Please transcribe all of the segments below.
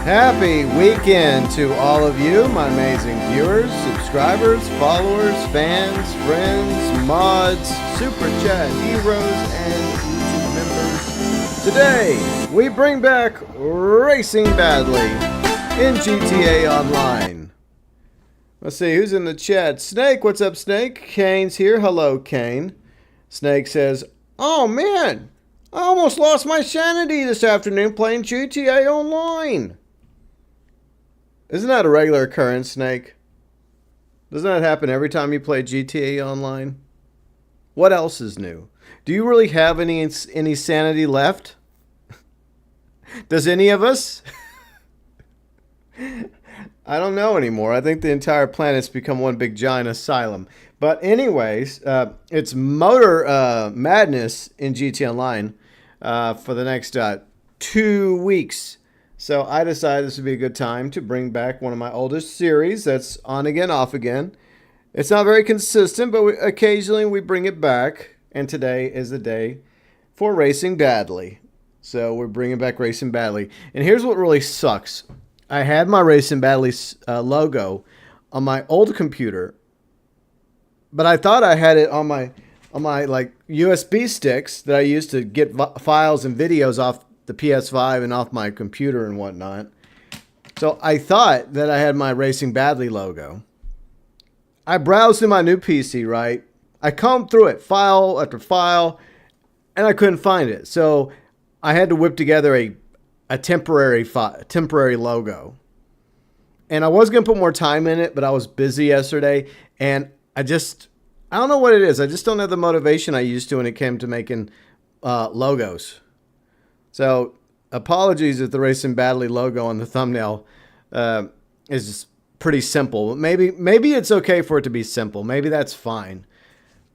Happy weekend to all of you, my amazing viewers, subscribers, followers, fans, friends, mods, super chat heroes, and YouTube members. Today, we bring back Racing Badly in GTA Online. Let's see, who's in the chat? Snake, what's up, Snake? Kane's here. Hello, Kane. Snake says, oh man, I almost lost my sanity this afternoon playing GTA Online. Isn't that a regular occurrence, Snake? Doesn't that happen every time you play GTA Online? What else is new? Do you really have any sanity left? Does any of us? I don't know anymore. I think the entire planet's become one big giant asylum. But anyways, it's motor madness in GTA Online for the next 2 weeks. So I decided this would be a good time to bring back one of my oldest series that's on again, off again. It's not very consistent, but occasionally we bring it back. And today is the day for Racing Badly. So we're bringing back Racing Badly. And here's what really sucks. I had my Racing Badly logo on my old computer, but I thought I had it on my like USB sticks that I used to get files and videos off the PS5 and off my computer and whatnot. So I thought that I had my Racing Badly logo. I browsed through my new PC, right? I combed through it, file after file, and I couldn't find it. So I had to whip together a temporary logo. And I was going to put more time in it, but I was busy yesterday. And I don't know what it is. I just don't have the motivation I used to when it came to making logos. So apologies if the Racing Badly logo on the thumbnail is pretty simple. Maybe it's okay for it to be simple. Maybe that's fine.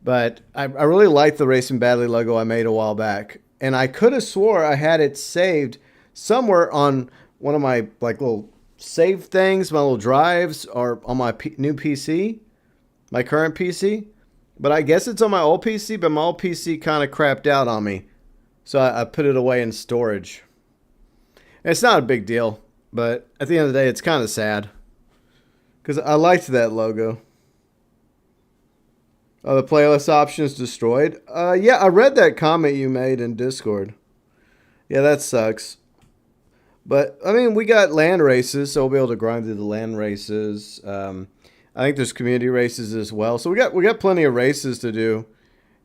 But I really like the Racing Badly logo I made a while back. And I could have swore I had it saved somewhere on one of my like little save things, my little drives, or on my new PC, my current PC. But I guess it's on my old PC, but my old PC kind of crapped out on me. So I put it away in storage. It's not a big deal, but at the end of the day, it's kind of sad. Because I liked that logo. Oh, the playlist option is destroyed? Yeah, I read that comment you made in Discord. Yeah, that sucks. But, I mean, we got land races, so we'll be able to grind through the land races. I think there's community races as well. So we got plenty of races to do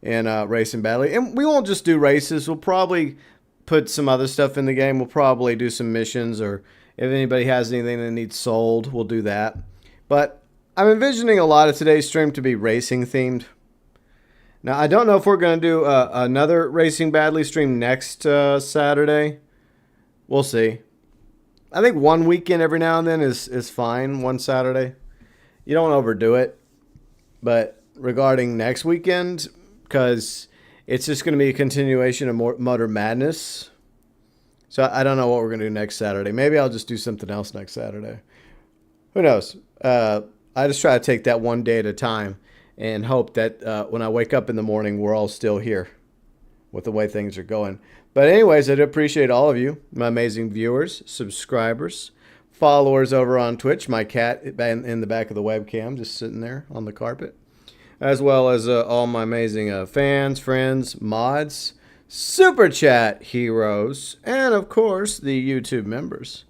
in Racing Badly. And we won't just do races. We'll probably put some other stuff in the game. We'll probably do some missions, or if anybody has anything that needs sold, we'll do that. But I'm envisioning a lot of today's stream to be racing themed. Now, I don't know if we're going to do another Racing Badly stream next Saturday. We'll see. I think one weekend every now and then is fine, one Saturday. You don't want to overdo it. But regarding next weekend, because it's just going to be a continuation of Motor Madness. So I don't know what we're going to do next Saturday. Maybe I'll just do something else next Saturday. Who knows? I just try to take that one day at a time and hope that when I wake up in the morning, we're all still here with the way things are going. But anyways, I do appreciate all of you, my amazing viewers, subscribers, followers over on Twitch. My cat in the back of the webcam just sitting there on the carpet. As well as all my amazing fans, friends, mods, super chat heroes, and of course the YouTube members.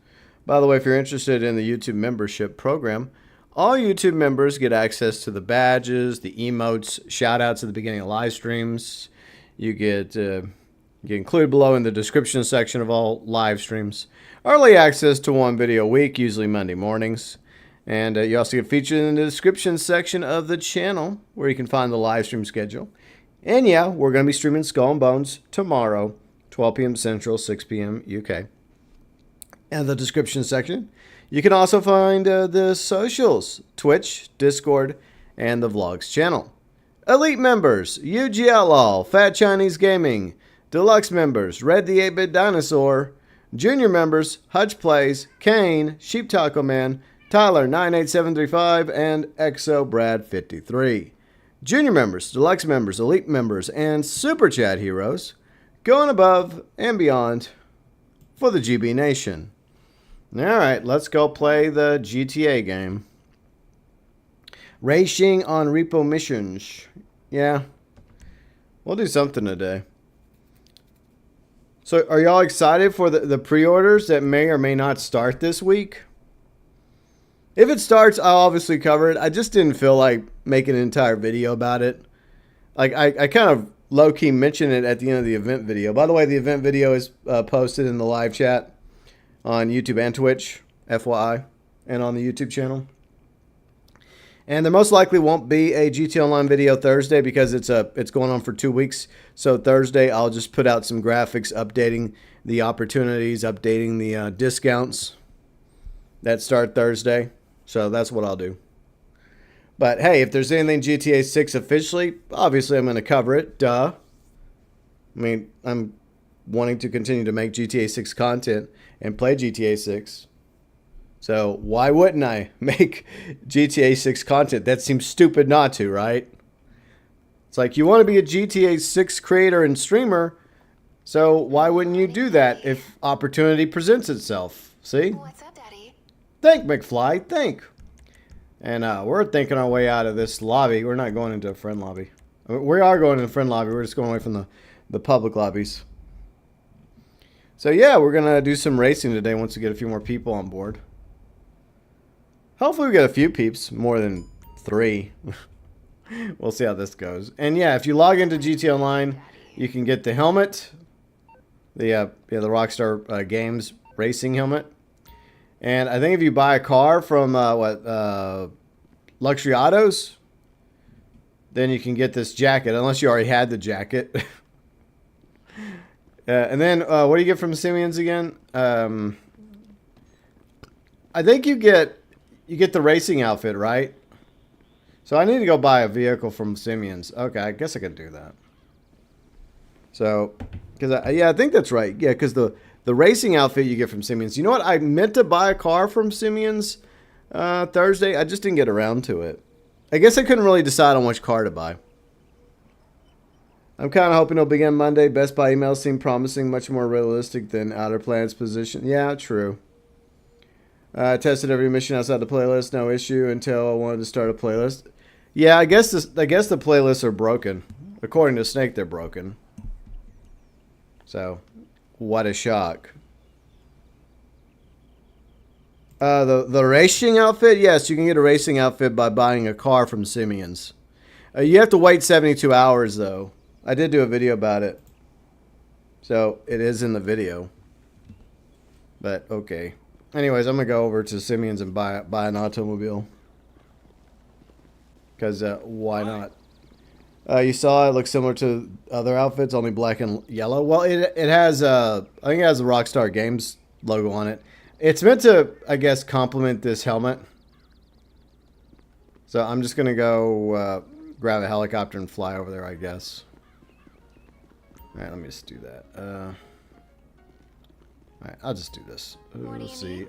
By the way, if you're interested in the YouTube membership program, all YouTube members get access to the badges, the emotes, shout-outs at the beginning of live streams. You get included below in the description section of all live streams. Early access to one video a week, usually Monday mornings. And you also get featured in the description section of the channel, where you can find the live stream schedule. And yeah, we're going to be streaming Skull and Bones tomorrow, 12 p.m. Central, 6 p.m. UK. And the description section, you can also find the socials, Twitch, Discord, and the Vlogs channel. Elite members, UG Outlaw, Fat Chinese Gaming, Deluxe members, Red the 8-Bit Dinosaur, Junior members, Huttch Plays, Kane, Sheep Taco Man, Tyler 98735, and Exo Brad 53. Junior members, Deluxe members, Elite members, and Super Chat heroes going above and beyond for the GB Nation. Alright, let's go play the GTA game. Racing on repo missions. Yeah. We'll do something today. So are y'all excited for the pre-orders that may or may not start this week? If it starts, I'll obviously cover it. I just didn't feel like making an entire video about it. Like, I kind of low-key mentioned it at the end of the event video. By the way, the event video is posted in the live chat on YouTube and Twitch, FYI, and on the YouTube channel. And there most likely won't be a GT Online video Thursday because it's going on for 2 weeks. So Thursday, I'll just put out some graphics updating the opportunities, updating the discounts that start Thursday. So that's what I'll do. But hey, if there's anything GTA 6 officially, obviously I'm going to cover it. Duh. I mean, I'm wanting to continue to make GTA 6 content and play GTA 6. So why wouldn't I make GTA 6 content? That seems stupid not to, right? It's like you want to be a GTA 6 creator and streamer, so why wouldn't you do that if opportunity presents itself? See? What's up, Daddy? Think, McFly, think. And we're thinking our way out of this lobby. We're not going into a friend lobby. We are going into a friend lobby. We're just going away from the public lobbies. So yeah, we're going to do some racing today once we get a few more people on board. Hopefully we get a few peeps, more than 3. We'll see how this goes. And yeah, if you log into GT Online, you can get the helmet, the Rockstar Games racing helmet. And I think if you buy a car from Luxury Autos, then you can get this jacket, unless you already had the jacket. And then what do you get from Simeon's again? I think you get the racing outfit, right? So I need to go buy a vehicle from Simeon's. Okay, I guess I can do that. So, I think that's right. Yeah, because the racing outfit you get from Simeon's. You know what? I meant to buy a car from Simeon's Thursday. I just didn't get around to it. I guess I couldn't really decide on which car to buy. I'm kind of hoping it'll begin Monday. Best Buy emails seem promising, much more realistic than Outer Planets position. Yeah, true. I tested every mission outside the playlist, no issue until I wanted to start a playlist. Yeah, I guess the playlists are broken. According to Snake, they're broken. So, what a shock. The racing outfit? Yes, you can get a racing outfit by buying a car from Simeon's. You have to wait 72 hours, though. I did do a video about it. So, it is in the video. But, okay. Anyways, I'm going to go over to Simeon's and buy an automobile. Because, why not? You saw it looks similar to other outfits, only black and yellow. Well, it has, I think it has the Rockstar Games logo on it. It's meant to, I guess, complement this helmet. So I'm just going to go grab a helicopter and fly over there, I guess. Alright, let me just do that. Alright, I'll just do this. Let's see.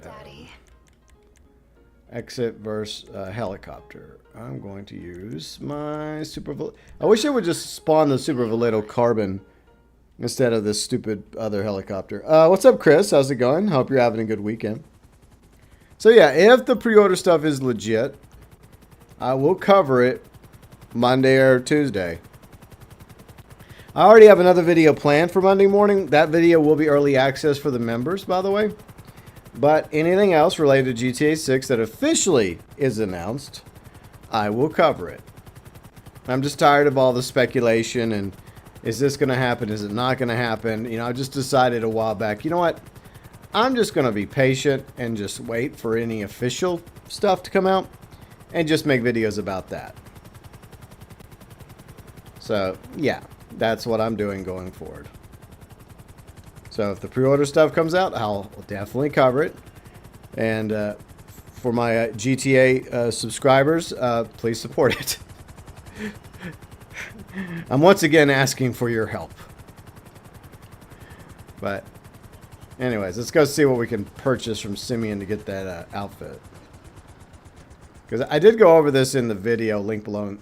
Exit versus helicopter. I'm going to use my super. I wish it would just spawn the Super Valeto Carbon instead of this stupid other helicopter. What's up, Chris? How's it going? Hope you're having a good weekend. So yeah, if the pre-order stuff is legit, I will cover it Monday or Tuesday. I already have another video planned for Monday morning. That video will be early access for the members, by the way. But anything else related to GTA 6 that officially is announced, I will cover it. I'm just tired of all the speculation and is this going to happen? Is it not going to happen? You know, I just decided a while back, you know what? I'm just going to be patient and just wait for any official stuff to come out and just make videos about that. So, yeah, that's what I'm doing going forward. So if the pre-order stuff comes out, I'll definitely cover it. And for my GTA subscribers, please support it. I'm once again asking for your help. But anyways, let's go see what we can purchase from Simeon to get that outfit. Because I did go over this in the video, link below,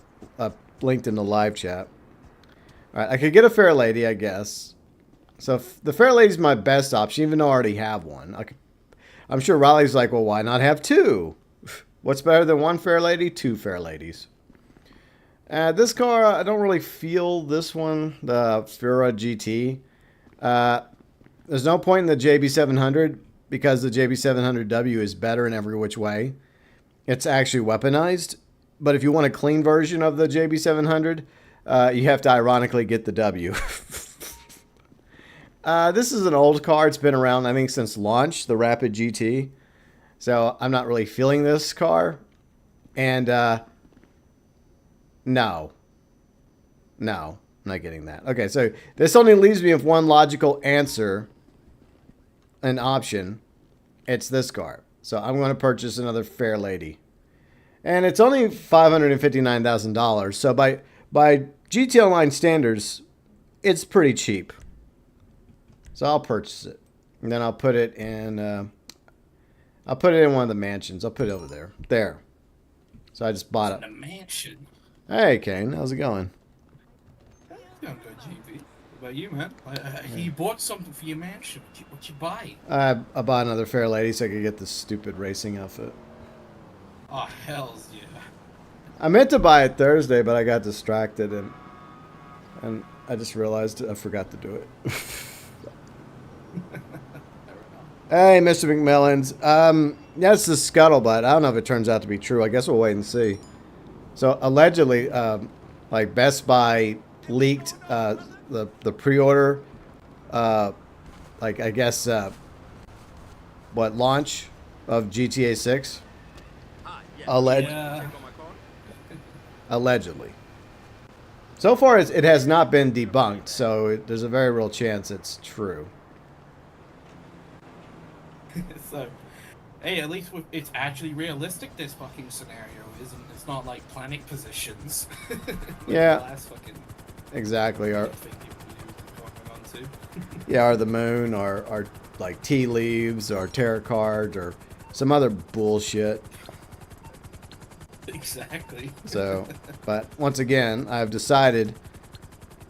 linked in the live chat. All right, I could get a Fair Lady, I guess. So the Fair Lady's my best option, even though I already have one. I'm sure Riley's like, well, why not have two? What's better than one fair lady? Two fair ladies. This car, I don't really feel this one, the Fura GT. There's no point in the JB700 because the JB700W is better in every which way. It's actually weaponized. But if you want a clean version of the JB700, you have to ironically get the W. This is an old car. It's been around, I think, since launch, the Rapid GT. So I'm not really feeling this car. And no, I'm not getting that. Okay, so this only leaves me with one logical answer, an option. It's this car. So I'm going to purchase another fair lady. And it's only $559,000. So by GT Online standards, it's pretty cheap. So I'll purchase it. And then I'll put it in one of the mansions. I'll put it over there. There. So I just bought it. In a mansion. Hey, Kane. How's it going? It's going good, GB. What about you, man? You bought something for your mansion. What you buy? I bought another fair lady so I could get this stupid racing outfit. Oh, hells yeah. I meant to buy it Thursday, but I got distracted and I just realized I forgot to do it. Hey, Mr. McMillans. That's the scuttlebutt. I don't know if it turns out to be true. I guess we'll wait and see. So allegedly, like Best Buy leaked the pre-order, like I guess launch of GTA 6. Allegedly. So far, it has not been debunked, so there's a very real chance it's true. So, hey, at least it's actually realistic, this fucking scenario, isn't it? It's not like Planet Positions. Yeah. The last fucking exactly. thing people do going on to. Yeah, or the moon, or like tea leaves, or tarot cards, or some other bullshit. Exactly. So, but once again, I've decided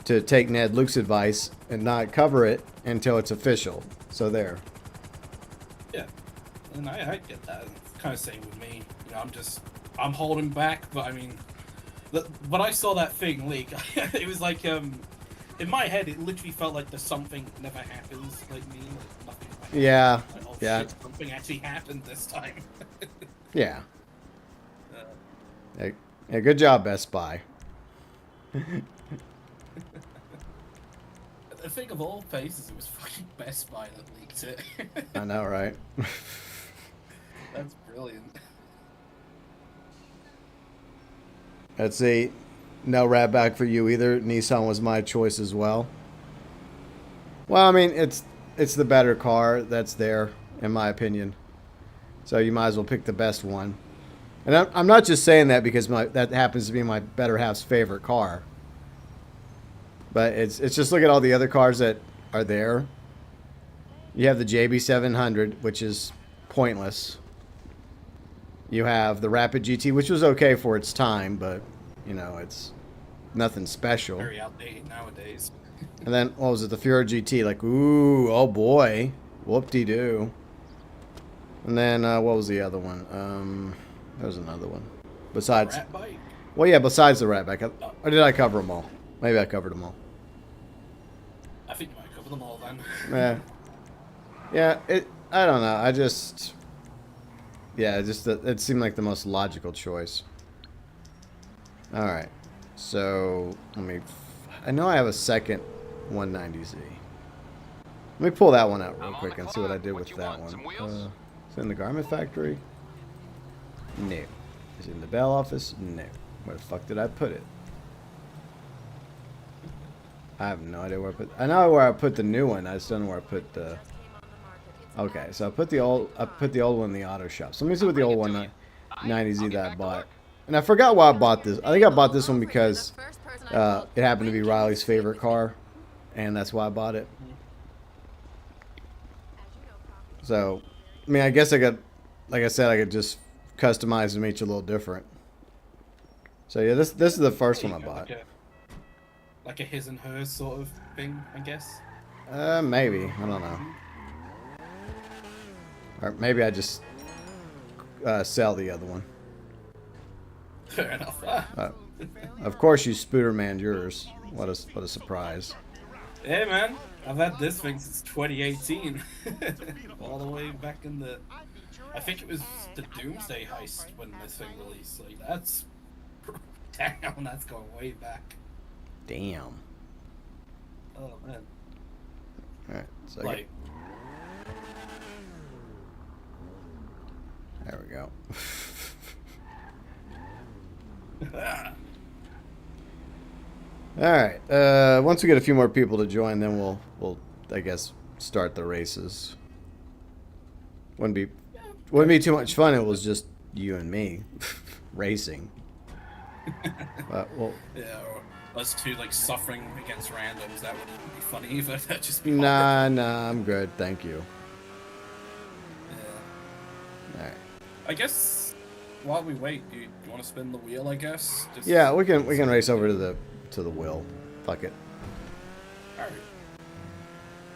to take Ned Luke's advice and not cover it until it's official. So there. Yeah, and I get that. It's kind of same with me. You know, I'm holding back, but I mean, when I saw that thing leak, it was like, in my head, it literally felt like the something never happens, like me, like nothing happens. Yeah, like, oh, yeah. Shit, something actually happened this time. Yeah. Yeah, good job, Best Buy. I think of all places, it was fucking Best Buy that leaked it. I know, right? That's brilliant. Let's see. No rat back for you either. Nissan was my choice as well. Well, I mean, it's the better car that's there, in my opinion. So you might as well pick the best one. And I'm not just saying that because that happens to be my better half's favorite car. But it's just look at all the other cars that are there. You have the JB700, which is pointless. You have the Rapid GT, which was okay for its time, but, you know, it's nothing special. Very outdated nowadays. And then, what was it, the Fura GT? Like, ooh, oh boy. Whoop-de-doo. And then, what was the other one? There was another one. Besides... Rat bike? Well, yeah, besides the rat bike. Or did I cover them all? Maybe I covered them all. I think you might cover them all then. Yeah, I don't know. I just... Yeah, it seemed like the most logical choice. Alright. So, let me... I know I have a second 190Z. Let me pull that one out real quick and see what I did with that one. Is it in the garment factory? No. Is it in the Bell office? No. Where the fuck did I put it? I have no idea where I put... I know where I put the new one. I just don't know where I put the... Okay, so I put the old one in the auto shop. So let me see what the old 190Z that I bought. And I forgot why I bought this. I think I bought this one because it happened to be Riley's favorite car. And that's why I bought it. So, I mean, I guess I got... Like I said, I could just customize and make it a little different. So yeah, this is the first one I bought. Like a his and hers sort of thing, I guess. Maybe. I don't know. Or maybe I just sell the other one. Fair enough. Of course, you Spooderman yours. What a surprise. Hey man, I've had this thing since 2018. All the way back in the... I think it was the Doomsday Heist when this thing released. Like, that's... Damn, that's going way back. Damn. Oh man. Alright, so Like... there we go. Alright, once we get a few more people to join, then we'll I guess start the races. Wouldn't be too much fun if it was just you and me racing. Well, Yeah, or us two like suffering against randoms, that wouldn't be funny either. That'd just be nah, I'm good, thank you. Yeah. Alright. I guess while we wait, do you want to spin the wheel, I guess? Just... Yeah, we can race over to the wheel. Fuck it. Alright.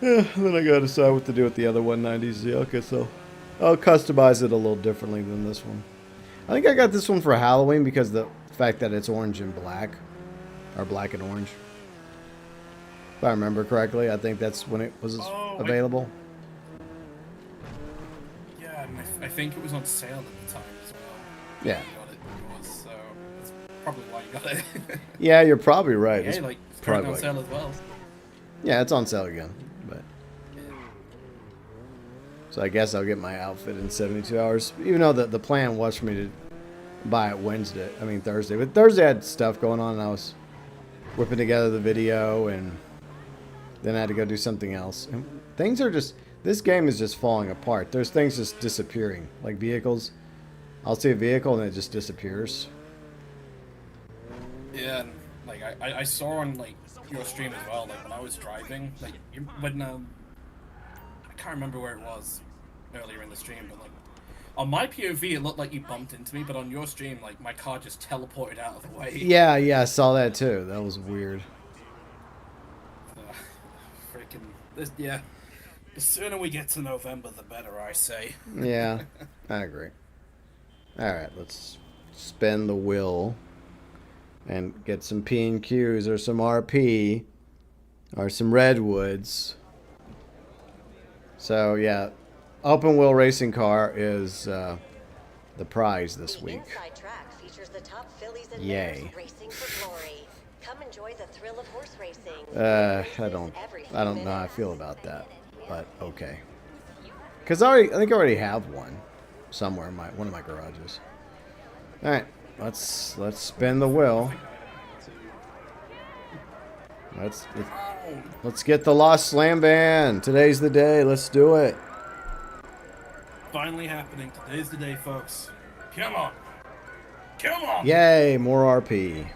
Yeah, then I gotta decide what to do with the other 190Z. Okay, so I'll customize it a little differently than this one. I think I got this one for Halloween because the fact that it's orange and black. Or black and orange. If I remember correctly, I think that's when it was available. Yeah, and I think it was on sale at the time as well. Yeah. You got it, so that's probably why you got it. Yeah, you're probably right. Hey, It's like, it's currently on probably sale as well. yeah, it's on sale again. But so I guess I'll get my outfit in 72 hours. Even though the plan was for me to buy it Thursday. But Thursday I had stuff going on and I was whipping together the video and then I had to go do something else. And things are just, this game is just falling apart. There's things just disappearing. Like vehicles. I'll see a vehicle and it just disappears. Yeah, and like I saw on like your stream as well, like when I was driving, like when I can't remember where it was earlier in the stream, but like on my POV it looked like you bumped into me, but on your stream like my car just teleported out of the way. Yeah, I saw that too. That was weird. Freaking this, yeah. The sooner we get to November, the better, I say. Yeah, I agree. All right, let's spin the wheel and get some P&Qs or some RP or some Redwoods. So yeah, open wheel racing car is the prize this week. Inside track features the top fillies and Yay. mares racing for glory. Come enjoy the thrill of horse racing. I don't know how I feel about that, but okay. Cause I think I already have one somewhere in one of my garages. All right, let's spin the wheel. Let's get the Lost Slam Van. Today's the day. Let's do it. Finally happening. Today's the day, folks. Come on. Come on. Yay, more RP.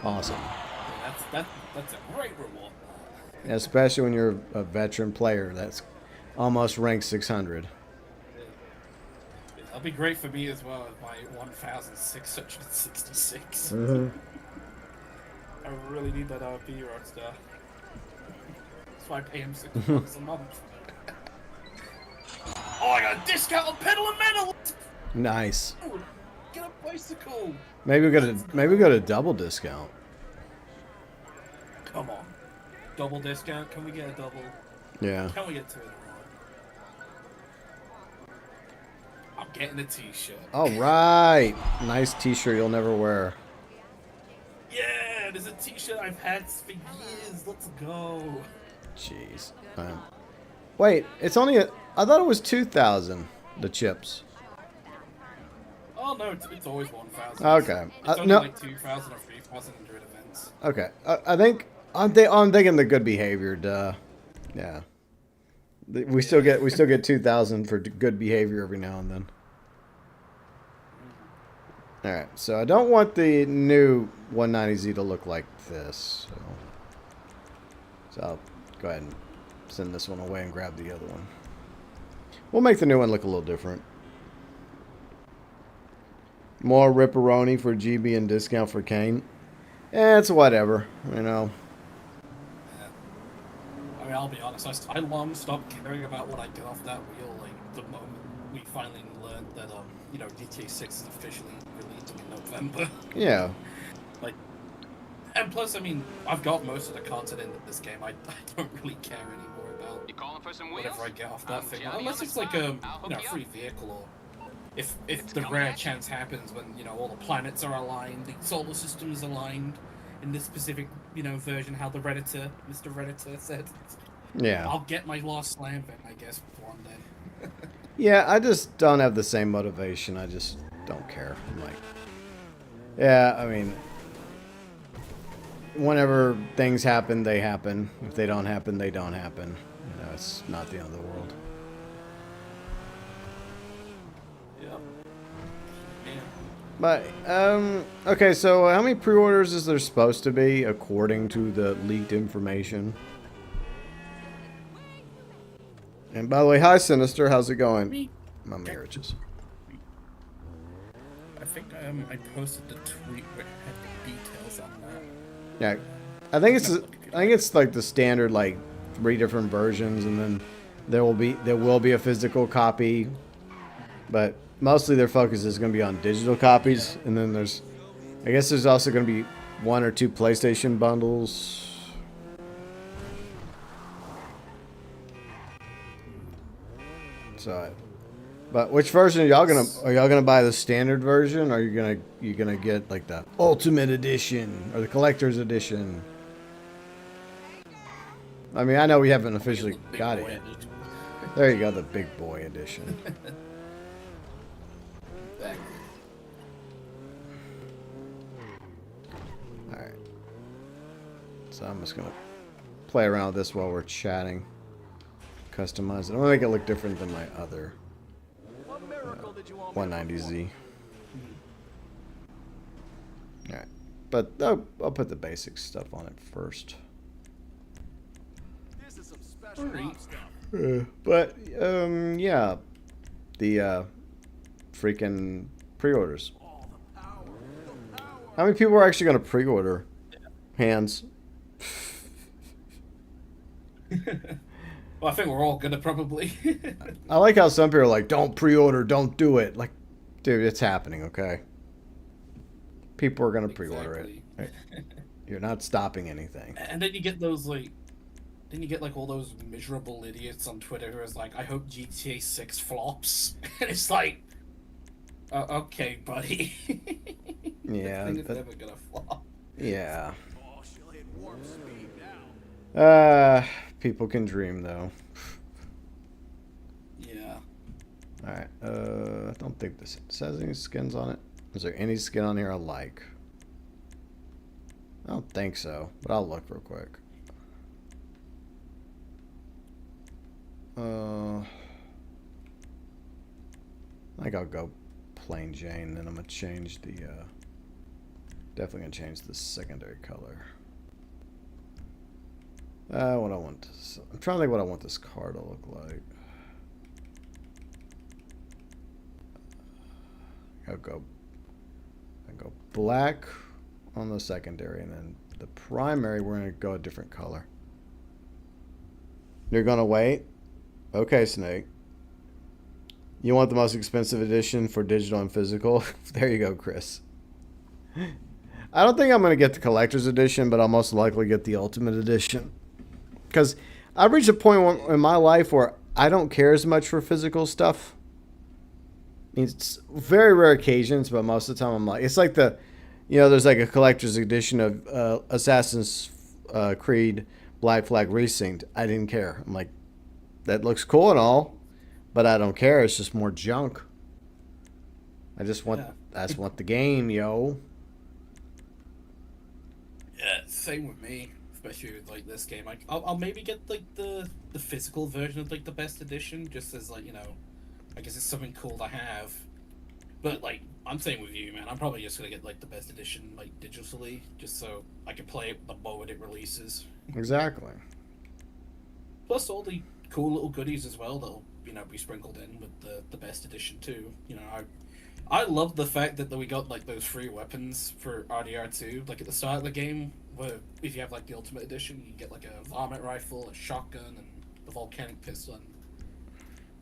Awesome. That's a great reward. Especially when you're a veteran player that's almost ranked 600. That'll be great for me as well with my 1,666. I really need that RP, Rockstar. That's why I pay him $6 a month. Oh, I got a discount on pedal and metal! Nice. Oh, get a bicycle! Maybe we got a double discount. Come on. Double discount? Can we get a double? Yeah. Can we get two in a row? I'm getting a t-shirt. All right. Nice t-shirt you'll never wear. Yeah, there's a t-shirt I've had for years. Let's go. Jeez. Wait, it's only I thought it was 2,000. The chips. Oh no, it's always 1,000. Okay. It's only No. like 2,000 or 3,000 during events. Okay. I think I'm thinking the good behavior. Duh. Yeah. We still get 2,000 for good behavior every now and then. All right. So I don't want the new 190Z to look like this. So I'll go ahead and send this one away and grab the other one. We'll make the new one look a little different. More ripperoni for GB and discount for Kane. It's whatever, you know. Yeah. I mean, I'll be honest. I long stopped caring about what I did off that wheel, like, the moment we finally learned that GTA 6 is officially releasing in November. Yeah. Like, and plus, I mean, I've got most of the content in this game. I don't really care anymore about whatever I get off that thing, unless it's like a free vehicle, or if the rare chance happens when all the planets are aligned, the solar system is aligned in this specific version, how the Mr. Redditor said. Yeah. I'll get my Lost Slam thing, I guess, one day. Yeah, I just don't have the same motivation. I just don't care. I'm like, yeah, I mean, whenever things happen, they happen. If they don't happen, they don't happen. It's not the end of the world. Yeah. But, okay, so how many pre-orders is there supposed to be according to the leaked information? And by the way, hi Sinister, how's it going? My marriages. I think I posted the tweet that had the details on that. Yeah, I think it's like the standard, like 3 different versions, and then there will be a physical copy, but mostly their focus is going to be on digital copies, and then I guess there's also going to be 1 or 2 PlayStation bundles. So, but which version are y'all gonna buy? The standard version, or are you gonna get like the Ultimate Edition or the Collector's Edition? I mean, I know we haven't officially got it yet. There you go, the Big Boy Edition. All right. So I'm just gonna play around with this while we're chatting. Customize it. I'm gonna make it look different than my other 190Z. Alright. But I'll put the basic stuff on it first. This is some special stuff. But yeah. The freaking pre-orders. How many people are actually gonna pre-order? Hands. Well, I think we're all gonna probably. I like how some people are like, don't pre-order, don't do it. Like, dude, it's happening, okay? People are gonna pre-order it. You're not stopping anything. And then you get those all those miserable idiots on Twitter who is like, I hope GTA 6 flops. And it's like, okay, buddy. Yeah. This thing is never gonna flop. Yeah. Oh, she'll hit warp speed now. People can dream though. Yeah. Alright, I don't think this has any skins on it. Is there any skin on here I like? I don't think so, but I'll look real quick. I think I'll go plain Jane, then I'm gonna change the, definitely gonna change the secondary color. What I want this, I'm trying to think what I want this car to look like. I'll go black on the secondary, and then the primary we're gonna go a different color. You're gonna wait? Okay, Snake. You want the most expensive edition for digital and physical? There you go, Chris. I don't think I'm gonna get the collector's edition, but I'll most likely get the ultimate edition. Because I've reached a point in my life where I don't care as much for physical stuff. I mean, it's very rare occasions, but most of the time I'm like, it's like there's like a collector's edition of Assassin's Creed Black Flag Resynced. I didn't care. I'm like, that looks cool and all, but I don't care. It's just more junk. I just want the game, yo. Yeah, same with me. Especially with like this game, I'll maybe get like the physical version of like the best edition, just as like I guess it's something cool to have. But like I'm saying with you, man, I'm probably just gonna get like the best edition like digitally, just so I can play it the moment it releases. Exactly. Plus all the cool little goodies as well that'll be sprinkled in with the best edition too. I love the fact that we got like those free weapons for RDR2, like at the start of the game, where if you have like the Ultimate Edition, you get like a varmint rifle, a shotgun, and the volcanic pistol.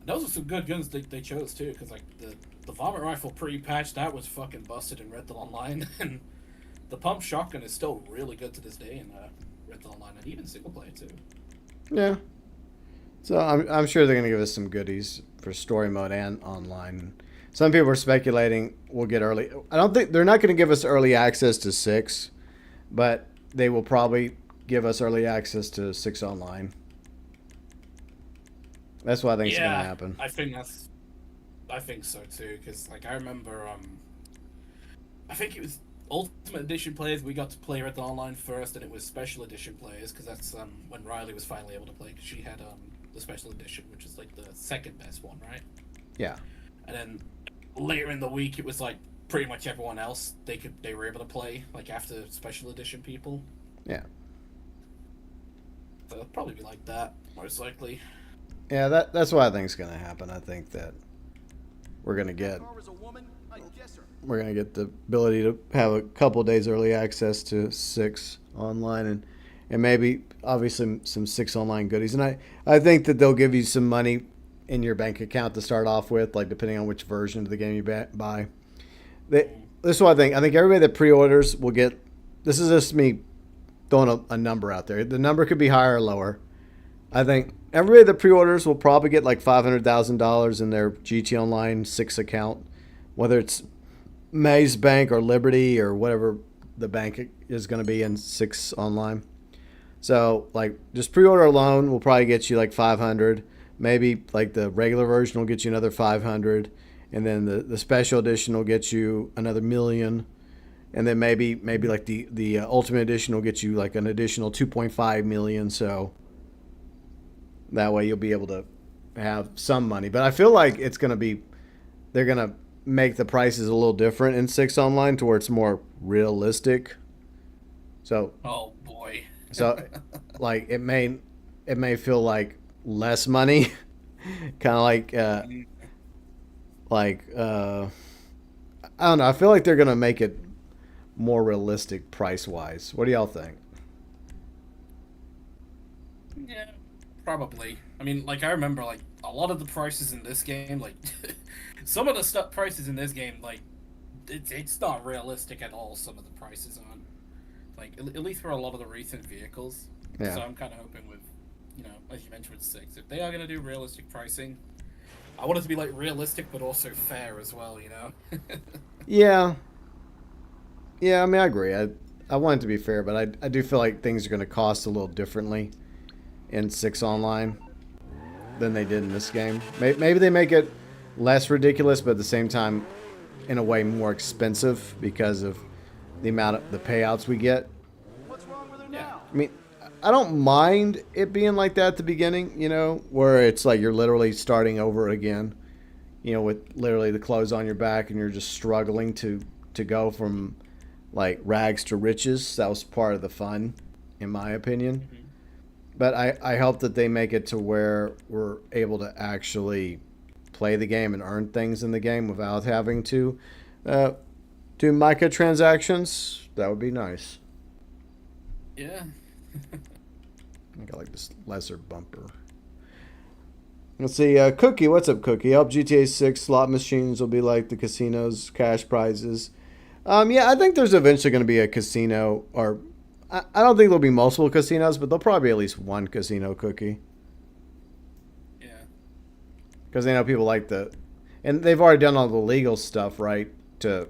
And Those are some good guns they chose too, because like the vomit rifle pre-patch that was fucking busted in Red Dead Online, and the pump shotgun is still really good to this day in Red Dead Online, and even single player too. Yeah. So I'm sure they're gonna give us some goodies for story mode and online. Some people are speculating we'll get early. I don't think they're not gonna give us early access to 6, but they will probably give us early access to 6 online. That's what I think is gonna happen. I think so too, because like I remember, I think it was Ultimate Edition players we got to play Red Dead Online first, and it was Special Edition players because that's when Riley was finally able to play, because she had the Special Edition, which is like the second best one, right? Yeah. And then later in the week, it was like pretty much everyone else they were able to play like after Special Edition people. Yeah. So it'll probably be like that most likely. Yeah, that's what I think is gonna happen. I think that we're gonna get the ability to have a couple days early access to 6 online, and maybe obviously some 6 online goodies. And I think that they'll give you some money in your bank account to start off with, like depending on which version of the game you buy. This is what I think. I think everybody that pre-orders will get. This is just me throwing a number out there. The number could be higher or lower. I think everybody that pre-orders will probably get like $500,000 in their GT Online 6 account, whether it's Maze Bank or Liberty or whatever the bank is going to be in 6 online. So like just pre-order alone will probably get you like 500. Maybe like the regular version will get you another 500, and then the special edition will get you another $1,000,000, and then maybe like the Ultimate Edition will get you like an additional 2.5 million. So that way you'll be able to have some money. But I feel like they're gonna make the prices a little different in 6 online to where it's more realistic. So Oh boy. so like it may feel like less money, kind of like I don't know. I feel like they're gonna make it more realistic price wise. What do y'all think? Yeah, probably. I mean, like I remember, like a lot of the prices in this game, like some of the stuff prices in this game, like it's not realistic at all. Some of the prices on, like at least for a lot of the recent vehicles. Yeah. So I'm kind of hoping with, as you mentioned with 6, if they are gonna do realistic pricing, I want it to be like realistic but also fair as well. Yeah. Yeah, I mean, I agree. I want it to be fair, but I do feel like things are going to cost a little differently in 6 online than they did in this game. Maybe they make it less ridiculous, but at the same time, in a way, more expensive because of the amount of the payouts we get. What's wrong with her Yeah. now? I mean, I don't mind it being like that at the beginning, where it's like you're literally starting over again, with literally the clothes on your back and you're just struggling to go from like rags to riches. That was part of the fun, in my opinion. Mm-hmm. But I hope that they make it to where we're able to actually play the game and earn things in the game without having to do microtransactions. That would be nice. Yeah. I got like this lesser bumper. Let's see, Cookie, what's up, Cookie? Help GTA 6 slot machines will be like the casinos, cash prizes. Yeah, I think there's eventually going to be a casino, or I don't think there'll be multiple casinos, but there'll probably be at least one casino, Cookie. Yeah. Because they know people like and they've already done all the legal stuff, right? To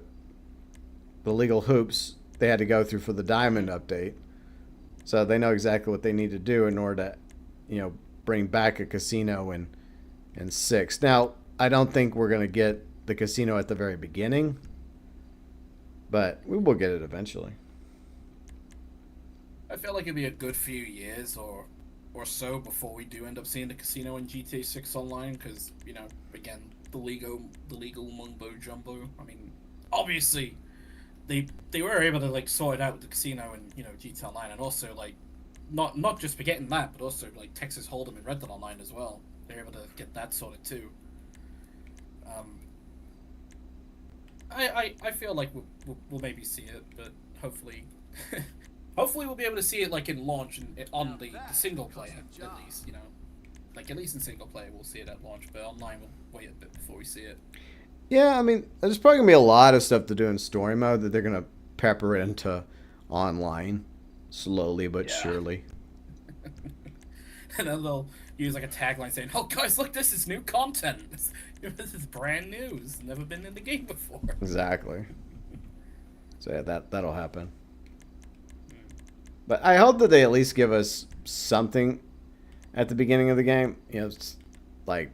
the legal hoops they had to go through for the Diamond update. So they know exactly what they need to do in order to, bring back a casino in 6. Now, I don't think we're going to get the casino at the very beginning, but we will get it eventually. I feel like it'd be a good few years or so before we do end up seeing the casino in GTA 6 online, because again, the legal mumbo jumbo. I mean, obviously they were able to like sort it out with the casino and GTA Online, and also like not just forgetting that, but also like Texas Hold'em and Red Dead Online as well. They're able to get that sorted too. I feel like we'll maybe see it, but hopefully hopefully we'll be able to see it like in launch and on the single player at least. Like, at least in single player, we'll see it at launch, but online, we'll wait a bit before we see it. Yeah, I mean, there's probably going to be a lot of stuff to do in story mode that they're going to pepper into online slowly but Yeah. surely. And then they'll use like a tagline saying, "Oh, guys, look, this is new content. This is brand new. It's never been in the game before." Exactly. So yeah, that'll happen. But I hope that they at least give us something at the beginning of the game. You know, it's like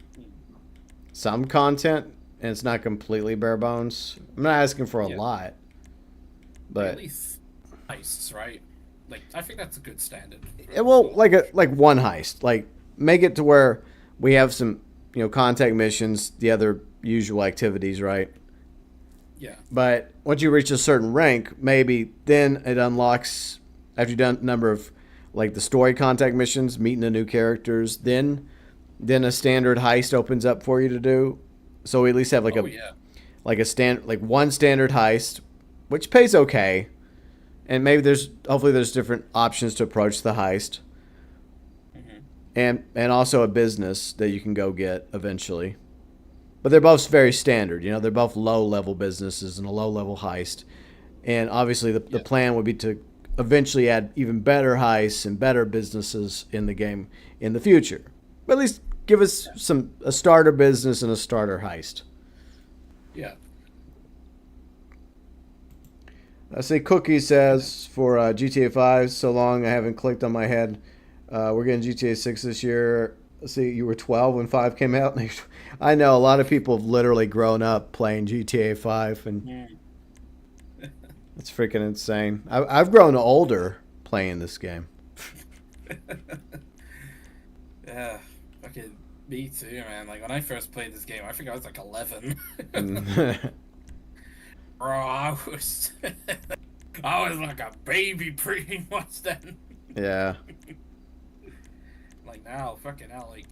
some content, and it's not completely bare bones. I'm not asking for a lot, but at least heists, right? Like, I think that's a good standard. well, like one heist, like make it to where we have some, you know, contact missions, the other usual activities, right? Yeah. But once you reach a certain rank, maybe then it unlocks, after you've done a number of like the story contact missions, meeting the new characters, then a standard heist opens up for you to do. So we at least have like like one standard heist, which pays okay. And maybe hopefully there's different options to approach the heist. And also a business that you can go get eventually. But they're both very standard, you know, they're both low-level businesses and a low-level heist. And obviously the plan would be to eventually add even better heists and better businesses in the game in the future. But at least give us a starter business and a starter heist. Yeah. I see Cookie says for GTA 5, so long I haven't clicked on my head. We're getting GTA 6 this year. Let's see, you were 12 when 5 came out. I know a lot of people have literally grown up playing GTA 5, and it's freaking insane. I've grown older playing this game. Yeah, fucking me too, man. Like, when I first played this game, I think I was like 11. Bro, I was like a baby pretty much then. Yeah. Like, now, fucking hell, like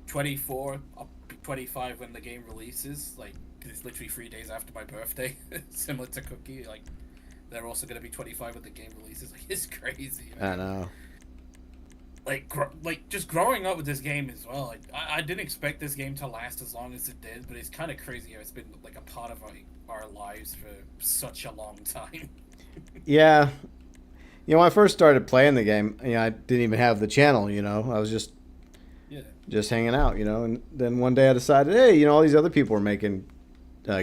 24, I'll be 25 when the game releases. Like, 'cause it's literally 3 days after my birthday. Similar to Cookie, like they're also gonna be 25 when the game releases. Like, it's crazy, man. I know. Like just growing up with this game as well. Like, I didn't expect this game to last as long as it did, but it's kind of crazy how it's been like a part of our lives for such a long time. Yeah. You know, when I first started playing the game, you know, I didn't even have the channel, you know. I was just hanging out, you know. And then one day I decided, hey, you know, all these other people are making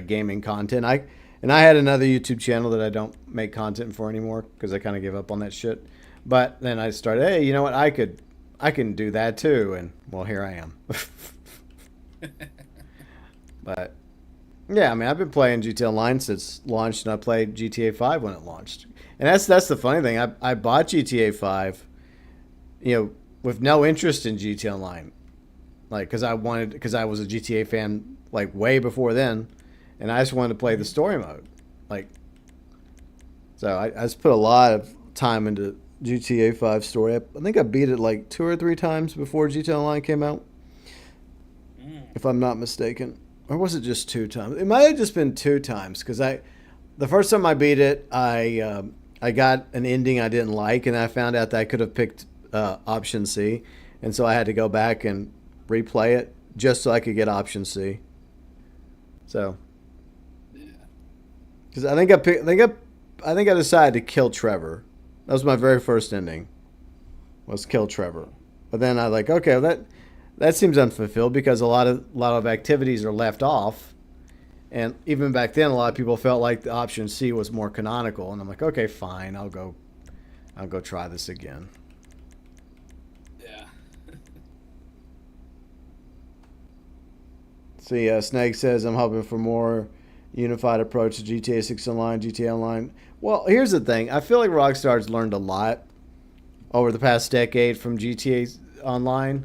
gaming content. I had another YouTube channel that I don't make content for anymore because I kind of gave up on that shit. But then I started, hey, you know what? I can do that too. And, well, here I am. But, yeah, I mean, I've been playing GTA Online since launched, and I played GTA 5 when it launched. And that's the funny thing. I bought GTA 5, you know, with no interest in GTA Online. Like, because I was a GTA fan, like, way before then. And I just wanted to play the story mode. Like, so I just put a lot of time into GTA 5 story. I think I beat it like 2 or 3 times before GTA Online came out. If I'm not mistaken. Or was it just 2 times? It might have just been 2 times, because the first time I beat it, I got an ending I didn't like, and I found out that I could have picked option C, and so I had to go back and replay it just so I could get option C. So, because I think I decided to kill Trevor. That was my very first ending. Was kill Trevor, but then I was like, okay, well, that seems unfulfilled because a lot of activities are left off. And even back then, a lot of people felt like the option C was more canonical, and I'm like, okay, fine, I'll go try this again. Yeah. See, Snake says, I'm hoping for more unified approach to GTA 6 Online, GTA Online. Well, here's the thing. I feel like Rockstar's learned a lot over the past decade from GTA Online.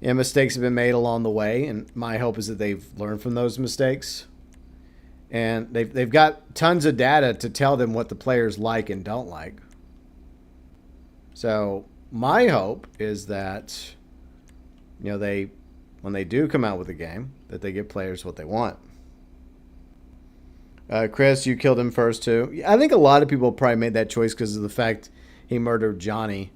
And mistakes have been made along the way, and my hope is that they've learned from those mistakes. And they've got tons of data to tell them what the players like and don't like. So my hope is that, you know, when they do come out with a game, that they give players what they want. Chris, you killed him first too. I think a lot of people probably made that choice because of the fact he murdered Johnny.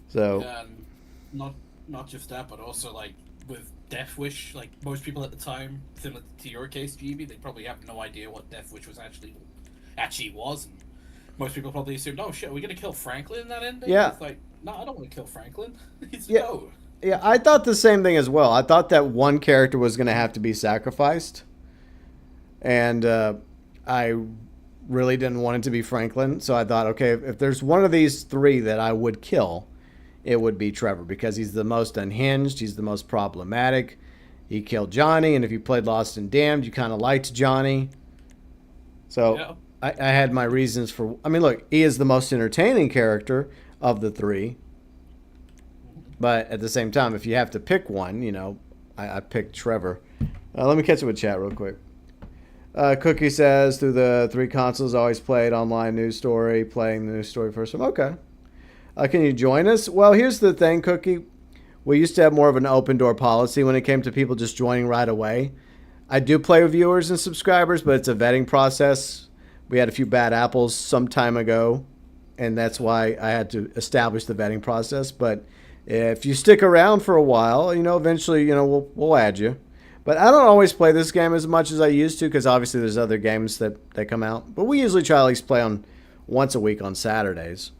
So Yeah, not just that, but also like with Death Wish, like most people at the time, similar to your case, GB, they probably have no idea what Death Wish was actually was. And most people probably assumed, oh shit, are we gonna kill Franklin in that ending? Yeah. It's like, no, I don't want to kill Franklin. He's Yeah. no. Yeah, I thought the same thing as well. I thought that one character was going to have to be sacrificed. And I really didn't want it to be Franklin. So I thought, okay, if there's one of these three that I would kill, it would be Trevor because he's the most unhinged. He's the most problematic. He killed Johnny. And if you played Lost and Damned, you kind of liked Johnny. So Yeah. I had my reasons for... I mean, look, he is the most entertaining character of the three. But at the same time, if you have to pick one, you know, I picked Trevor. Let me catch up with chat real quick. Cookie says, through the 3 consoles, always played online news story, playing the news story first. Okay. Can you join us? Well, here's the thing, Cookie. We used to have more of an open door policy when it came to people just joining right away. I do play with viewers and subscribers, but it's a vetting process. We had a few bad apples some time ago, and that's why I had to establish the vetting process. But if you stick around for a while, you know, eventually, you know, we'll add you. But I don't always play this game as much as I used to because obviously there's other games that come out. But we usually try to at least play on once a week on Saturdays.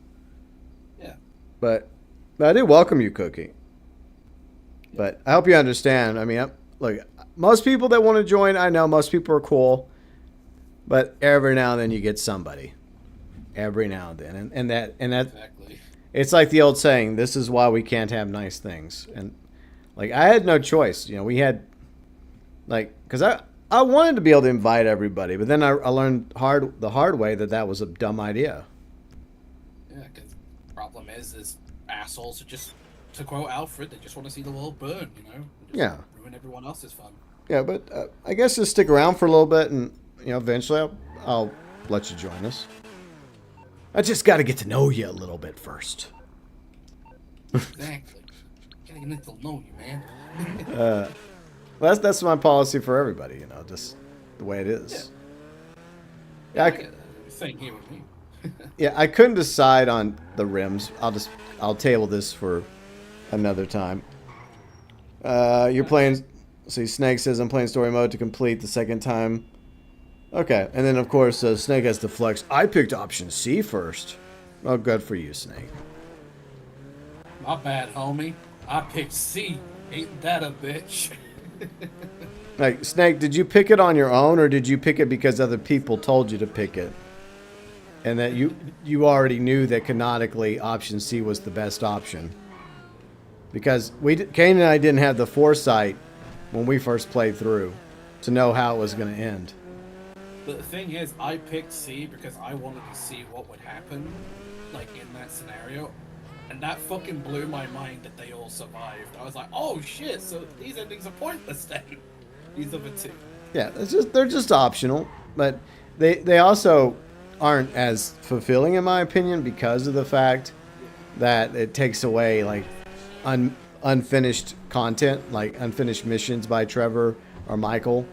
Yeah. But I do welcome you, Cookie. But I hope you understand. I mean, look, most people that want to join, I know most people are cool. But every now and then you get somebody. Every now and then. And that Exactly. it's like the old saying, this is why we can't have nice things. And like I had no choice. You know, we had like, because I wanted to be able to invite everybody, but then I learned the hard way that was a dumb idea. Yeah, because the problem is assholes are just, to quote Alfred, they just want to see the world burn, you know? Just Yeah. ruin everyone else's fun. Yeah, but I guess just stick around for a little bit, and you know, eventually I'll let you join us. I just got to get to know you a little bit first. Exactly. Gotta get to know you, man. Well, that's my policy for everybody, you know, just the way it is. Yeah, Yeah, same here with me. yeah, I couldn't decide on the rims. I'll table this for another time. You're playing. See, Snake says I'm playing story mode to complete the second time. Okay, and then of course Snake has to flex. I picked option C first. Oh, good for you, Snake. My bad, homie. I picked C. Ain't that a bitch? Like, Snake, did you pick it on your own, or did you pick it because other people told you to pick it? And that you already knew that canonically option C was the best option? Because Kane and I didn't have the foresight when we first played through to know how it was going to end. But the thing is, I picked C because I wanted to see what would happen, like, in that scenario. And that fucking blew my mind that they all survived. I was like, oh shit, so these endings are pointless then. These other two. Yeah, they're just optional, but they also aren't as fulfilling in my opinion because of the fact that it takes away like unfinished content, like unfinished missions by Trevor or Michael.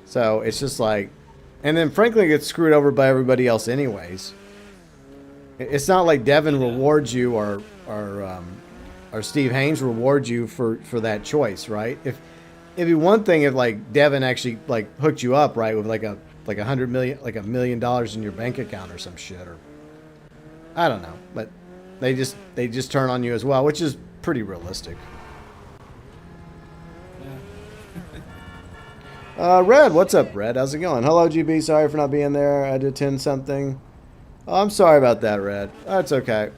So it's just like, and then Franklin gets screwed over by everybody else anyways. It's not like Devin rewards you or Steve Haynes rewards you for that choice, right? It'd be one thing if like Devin actually like hooked you up, right, with like $100 million, like $1 million in your bank account or some shit, or I don't know, but they just turn on you as well, which is pretty realistic. Red, what's up, Red? How's it going? Hello, GB. Sorry for not being there. I had to attend something. Oh, I'm sorry about that, Red. That's okay.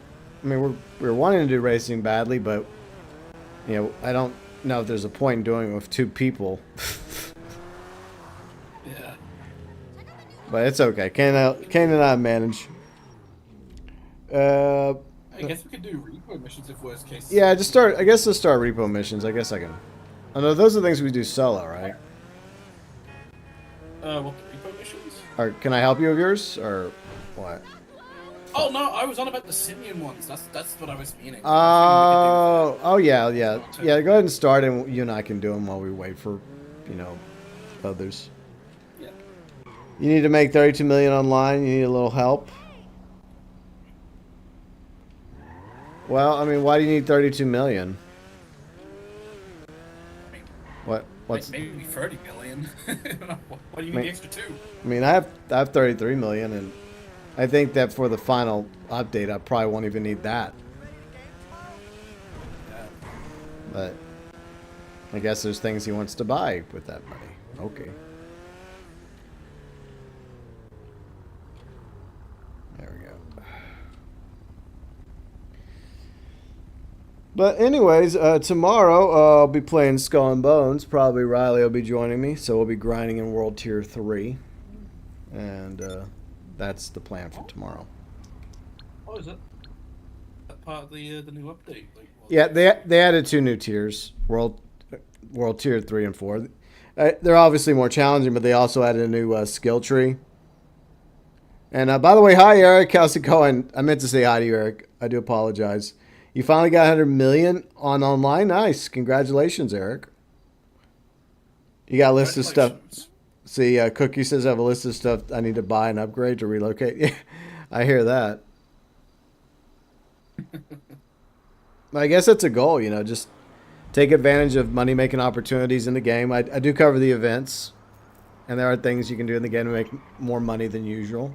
I mean, we're wanting to do racing badly, but you know, I don't know if there's a point in doing it with 2 people. Yeah. But it's okay. Kane and I manage. I guess we could do repo missions if worst case. Yeah, just start. I guess let's start repo missions. I guess I can. Oh no, those are the things we do solo, right? What repo missions? Or can I help you with yours, or what? Oh no, I was on about the Simeon ones. That's what I was meaning. Oh yeah. Go ahead and start, and you and I can do them while we wait for, you know, others. Yeah. You need to make 32 million online. You need a little help. Well, I mean, why do you need 32 million? I mean, What's? maybe 30 million. What do you I need the mean, extra 2? I mean, I have 33 million, and I think that for the final update, I probably won't even need that. Yeah. But I guess there's things he wants to buy with that money. Okay. There we go. But anyways, tomorrow I'll be playing Skull and Bones. Probably Riley will be joining me, so we'll be grinding in World Tier 3. And that's the plan for tomorrow. Oh, is it? That part of the new update? Like, Yeah, they added 2 new tiers, World Tier 3 and 4. They're obviously more challenging, but they also added a new skill tree. And by the way, hi Eric, how's it going? I meant to say hi to you, Eric. I do apologize. You finally got 100 million on online. Nice, congratulations, Eric. You got a list of stuff. See, Cookie says I have a list of stuff I need to buy and upgrade to relocate. Yeah, I hear that. I guess that's a goal, you know, just take advantage of money-making opportunities in the game. I do cover the events, and there are things you can do in the game to make more money than usual,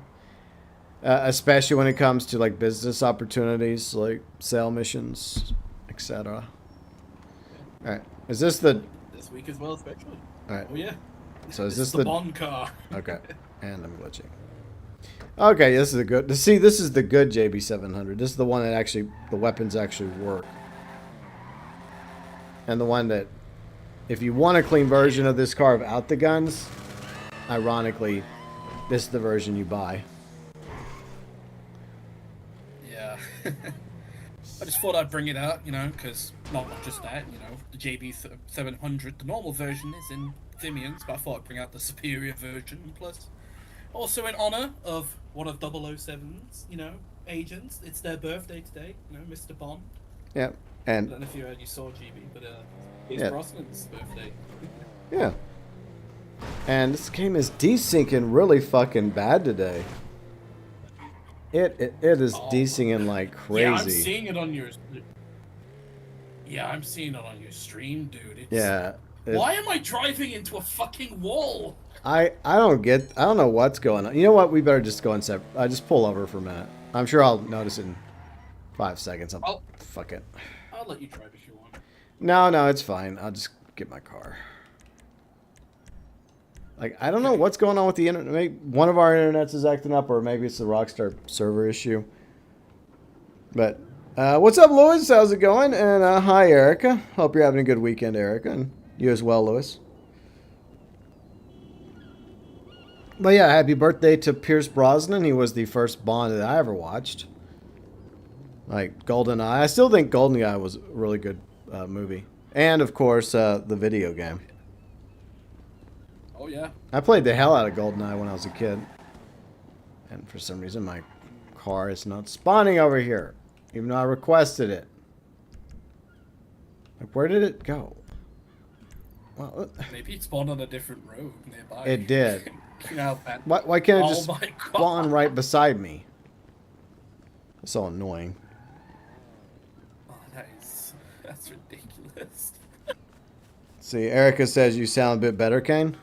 especially when it comes to like business opportunities, like sale missions, etc. All right, is this the This week as well, especially. All right. Oh yeah. So is This this the Bond car? Okay, and I'm glitching. Okay, this is a good. See, this is the good JB700. This is the one that actually the weapons actually work, and the one that, if you want a clean version of this car without the guns, ironically, this is the version you buy. Yeah. I just thought I'd bring it out, you know, because not just that, you know, the JB700, the normal version is in Thimians, but I thought I'd bring out the superior version. Plus, also in honor of one of 007's, you know, agents. It's their birthday today, you know, Mr. Bond. Yep, I and don't know if you saw GB, but it's Yeah. Brosnan's birthday. yeah, and this game is desyncing really fucking bad today. It is desyncing like crazy. Yeah, I'm seeing it on your. Yeah, I'm seeing it on your stream, dude. It's... Yeah. Why am I driving into a fucking wall? I don't know what's going on. You know what? We better just go and just pull over for a minute. I'm sure I'll notice in 5 seconds. Fuck it. I'll let you drive if you want. No, it's fine. I'll just get my car. Like, I don't know what's going on with the internet. Maybe one of our internets is acting up, or maybe it's the Rockstar server issue. But, what's up, Louis? How's it going? And hi, Erica. Hope you're having a good weekend, Erica. And you as well, Louis. But yeah, happy birthday to Pierce Brosnan. He was the first Bond that I ever watched. Like, GoldenEye. I still think GoldenEye was a really good movie. And, of course, the video game. Oh, yeah. I played the hell out of GoldenEye when I was a kid. And for some reason, my car is not spawning over here. Even though I requested it. Like, where did it go? Well, Maybe it spawned on a different road nearby. it did. You know how bad... Why can't it Oh just my God. spawn right beside me? It's so annoying. Oh, that's ridiculous. See, Erica says you sound a bit better, Kane.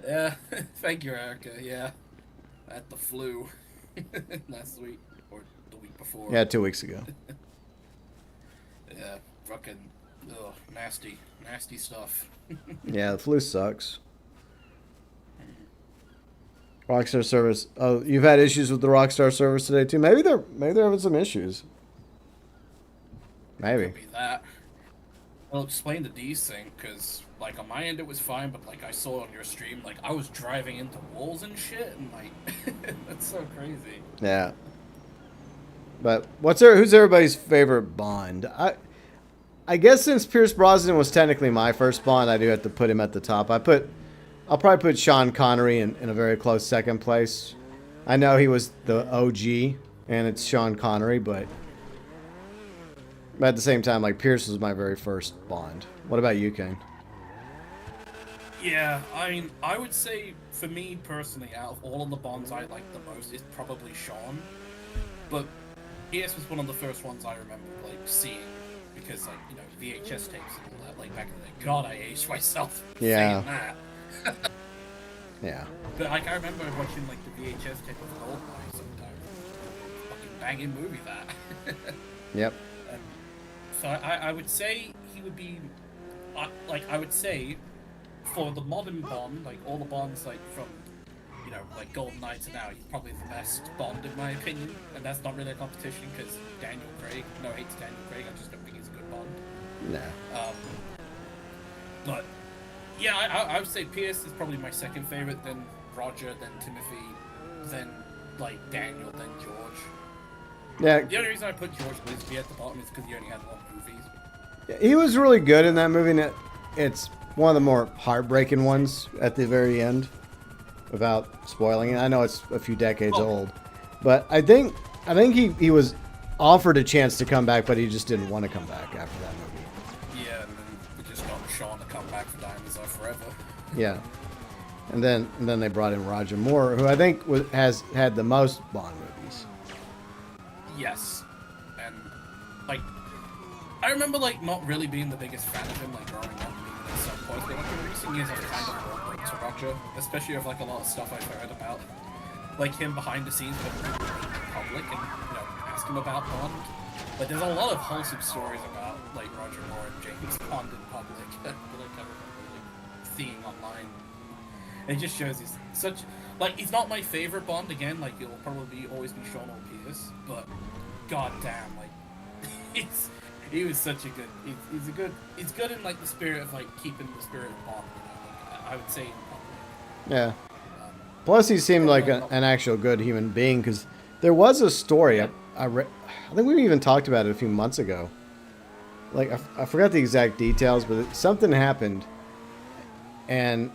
Yeah, thank you, Erica. Yeah, I had the flu last week or the week before. Yeah, 2 weeks ago. Yeah, fucking nasty stuff. Yeah, the flu sucks. Rockstar service. Oh, you've had issues with the Rockstar service today too. Maybe they're having some issues. Maybe. Could be that. I'll explain the desync because, like, on my end it was fine, but like I saw on your stream, like I was driving into walls and shit, and like that's so crazy. Yeah. But who's everybody's favorite Bond? I guess since Pierce Brosnan was technically my first Bond, I do have to put him at the top. I'll probably put Sean Connery in a very close second place. I know he was the OG, and it's Sean Connery, but at the same time, like, Pierce was my very first Bond. What about you, Kane? Yeah, I mean, I would say for me personally, out of all of the Bonds I like the most is probably Sean, but PS was one of the first ones I remember like seeing because like VHS tapes and all that. Like back in the day. God, I aged myself Yeah. saying that. Yeah. But like I remember watching like the VHS tape of Goldeneye sometimes. Fucking banging movie that. Yep. So I would say he would be, I would say, for the modern Bond, like all the Bonds like from, like GoldenEye to now, he's probably the best Bond in my opinion, and that's not really a competition because Daniel Craig. No hate to Daniel Craig, I just don't think he's a good Bond. Nah. But yeah, I would say Pierce is probably my second favorite, then Roger, then Timothy, then like Daniel, then George. Yeah. The only reason I put George Lisby at the bottom is because he only had one movie. He was really good in that movie. And it's one of the more heartbreaking ones at the very end, without spoiling it. I know it's a few decades old, but I think he was offered a chance to come back, but he just didn't want to come back after that movie. Yeah, and then we just got Sean to come back for Diamonds Are Forever. Yeah, and then they brought in Roger Moore, who I think has had the most Bond movies. Yes, and like I remember like not really being the biggest fan of him like growing up at some point, but like in recent years I've kind of warmed to Roger, especially of like a lot of stuff I've heard about, like him behind the scenes when people meet in public and ask him about Bond. Like there's a lot of wholesome stories about like Roger Moore and James Bond in public that I kind of remember like, seeing online. It just shows he's such like he's not my favorite Bond again. Like it'll probably always be Sean or Pierce, but goddamn, like he was such a good. He's good in like the spirit of like keeping the spirit of Bond. Like, I would say in public. Yeah. Plus, he seemed like an actual good human being because there was a story I read. I think we even talked about it a few months ago. Like I forgot the exact details, but something happened, and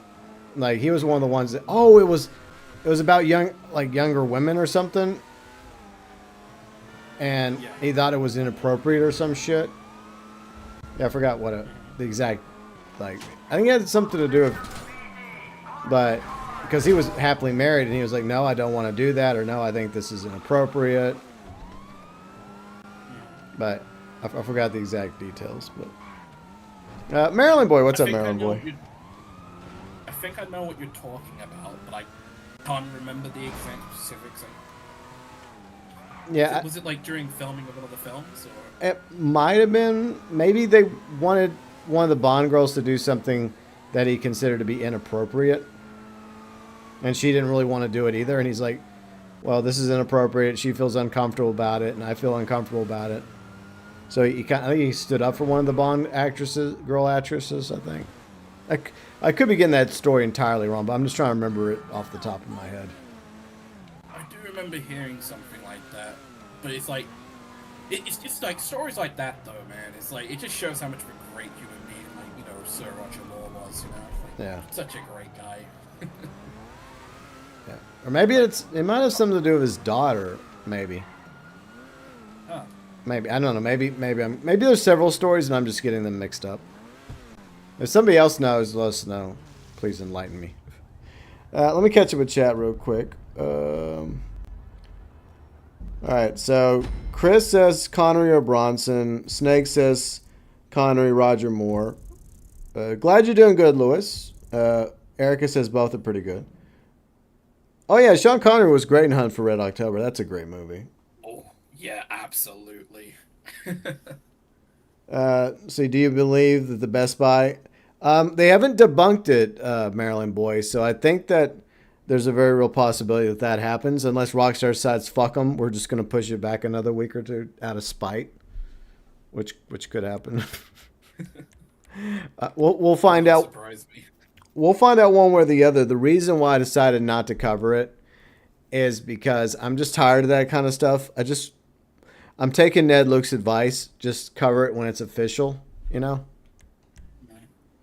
like he was one of the ones that it was about younger women or something, and he thought it was inappropriate or some shit. Yeah, I forgot what the exact I think it had something to do with, but because he was happily married and he was like, no, I don't want to do that, or no, I think this is inappropriate. But I forgot the exact details. But Maryland boy, what's up, Maryland boy? I think I know what you're talking about, but I can't remember the exact specifics. Yeah, was it like during filming of one of the films, or it might have been. Maybe they wanted one of the Bond girls to do something that he considered to be inappropriate, and she didn't really want to do it either. And he's like, "Well, this is inappropriate." She feels uncomfortable about it, and I feel uncomfortable about it. So I think he stood up for one of the Bond girl actresses. I think. I could be getting that story entirely wrong, but I'm just trying to remember it off the top of my head. I do remember hearing something like that, but it's like, it's just like stories like that though, man. It's like, it just shows how much of a great human being, like, Sir Roger Moore was, Like, yeah. Such a great guy. Yeah. Or maybe it might have something to do with his daughter, maybe. Huh. Maybe, I don't know, maybe there's several stories and I'm just getting them mixed up. If somebody else knows, let us know. Please enlighten me. Let me catch up with chat real quick. All right, so Chris says Connery or Bronson. Snake says Connery, Roger Moore. Glad you're doing good, Lewis. Erica says both are pretty good. Oh, yeah, Sean Connery was great in Hunt for Red October. That's a great movie. Oh, yeah, absolutely. So do you believe that the Best Buy... they haven't debunked it, Maryland boy, so I think that there's a very real possibility that happens. Unless Rockstar decides, fuck them, we're just going to push it back another week or two out of spite, which could happen. We'll find out. Surprise me. We'll find out one way or the other. The reason why I decided not to cover it is because I'm just tired of that kind of stuff. I'm taking Ned Luke's advice. Just cover it when it's official,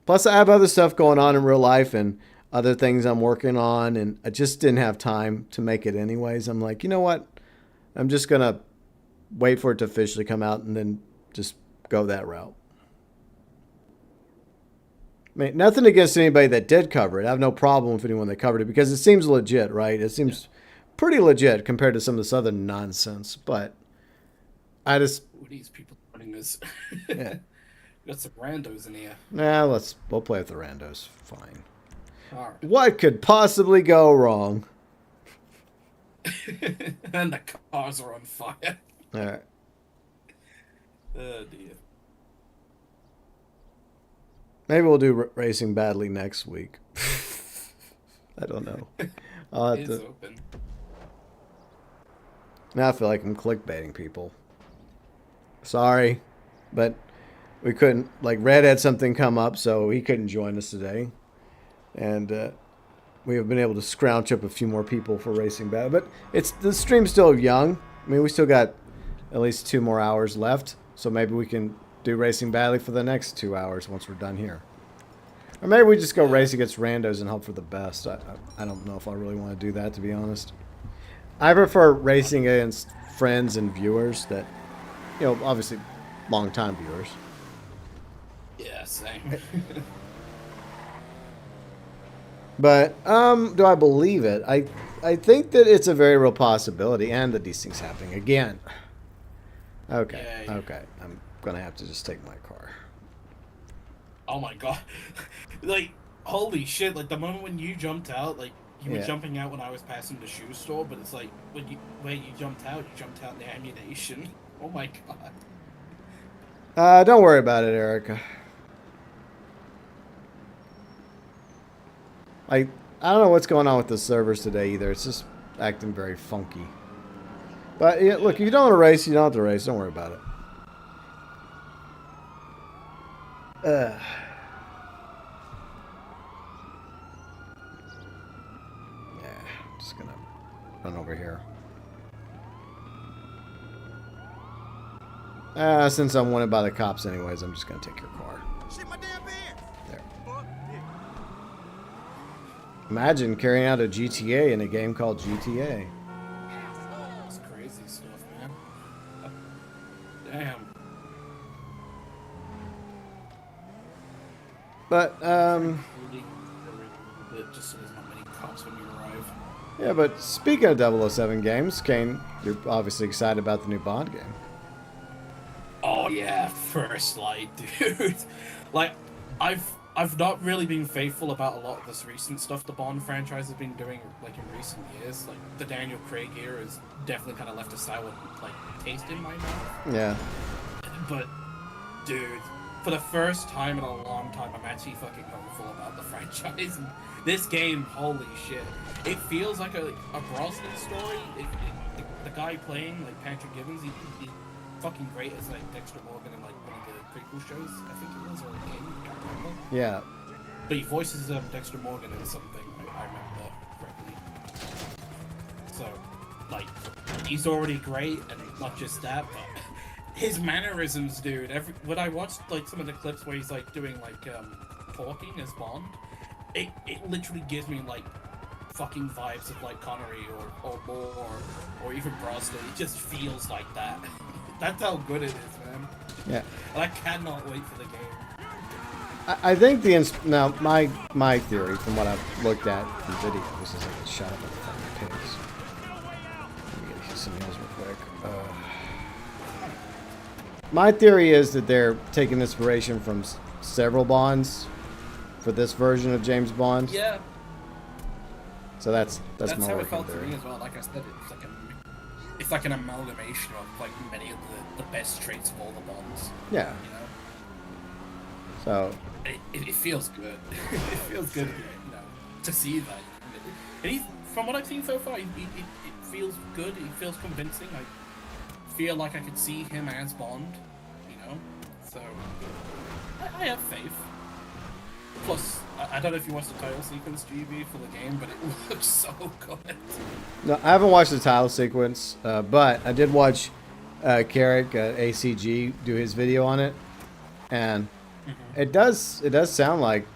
Plus, I have other stuff going on in real life and other things I'm working on, and I just didn't have time to make it anyways. I'm like, you know what? I'm just going to wait for it to officially come out and then just go that route. I mean, nothing against anybody that did cover it. I have no problem with anyone that covered it because it seems legit, right? It seems pretty legit compared to some of this other nonsense. But I just Who are these people running this? yeah. Got some randos in here. Nah, we'll play with the randos. Fine. All What could possibly go wrong? right. And the cars are on fire. All right. Oh dear. Maybe we'll do racing badly next week. I don't know. I'll have It's to. open. Now I feel like I'm clickbaiting people. Sorry, but we couldn't. Like Red had something come up, so he couldn't join us today, and we have been able to scrounge up a few more people for racing bad. But the stream's still young. I mean, we still got at least 2 more hours left, so maybe we can do racing badly for the next 2 hours once we're done here. Or maybe we just go race against randos and hope for the best. I don't know if I really want to do that, to be honest. I prefer racing against friends and viewers that, obviously long-time viewers. Yeah, same. But do I believe it? I think that it's a very real possibility, and that these things happening again. Okay, Yay. okay. I'm gonna have to just take my car. Oh my god. Like, holy shit, like the moment when you jumped out, like you were Yeah. jumping out when I was passing the shoe store, but it's like when you jumped out in the ammunition. Oh my god. Don't worry about it, Erica. I don't know what's going on with the servers today either. It's just acting very funky. But yeah, look, if you don't want to race, you don't have to race. Don't worry about it. Yeah, I'm just gonna run over here. Since I'm wanted by the cops anyways, I'm just gonna take your car. Shit my damn pants. There. Fuck it. Imagine carrying out a GTA in a game called GTA. It's crazy stuff, man. Damn. But Just so there's not many cops when you arrive. yeah, but speaking of 007 games, Kane, you're obviously excited about the new Bond game. Oh yeah, First Light, dude. Like, I've not really been faithful about a lot of this recent stuff the Bond franchise has been doing, like in recent years. Like the Daniel Craig era has definitely kind of left a sour taste in my mouth. Yeah. But, dude, for the first time in a long time, I'm actually fucking hopeful about the franchise. And this game, holy shit, it feels like a Brosnan story. The guy playing, like Patrick Gibbons, he's fucking great as like Dexter Morgan in like one of the prequel shows, I think it was, or a game, I can't remember. Yeah. But he voices Dexter Morgan in something, I remember correctly. So, like, he's already great, and not just that, but his mannerisms, dude. When I watched like some of the clips where he's like doing like talking as Bond, it literally gives me like fucking vibes of like Connery or Moore or even Brosnan. It just feels like that. That's how good it is, man. Yeah. And I cannot wait for the game. I think now my theory from what I've looked at in videos is like it's shot up at the fucking pigs. Let me get some heals real quick. My theory is that they're taking inspiration from several Bonds for this version of James Bond. Yeah. So that's my how it working felt to theory. me as well. Like I said, it's like an amalgamation of like many of the best traits of all the Bonds. Yeah. You know? So It feels good. It feels good, to see that. And from what I've seen so far, it feels good. It feels convincing. I feel like I could see him as Bond, So I have faith. Plus, I don't know if you watched the title sequence, GB, for the game, but it looks so good. no, I haven't watched the title sequence, but I did watch Carrick ACG do his video on it, and it does sound like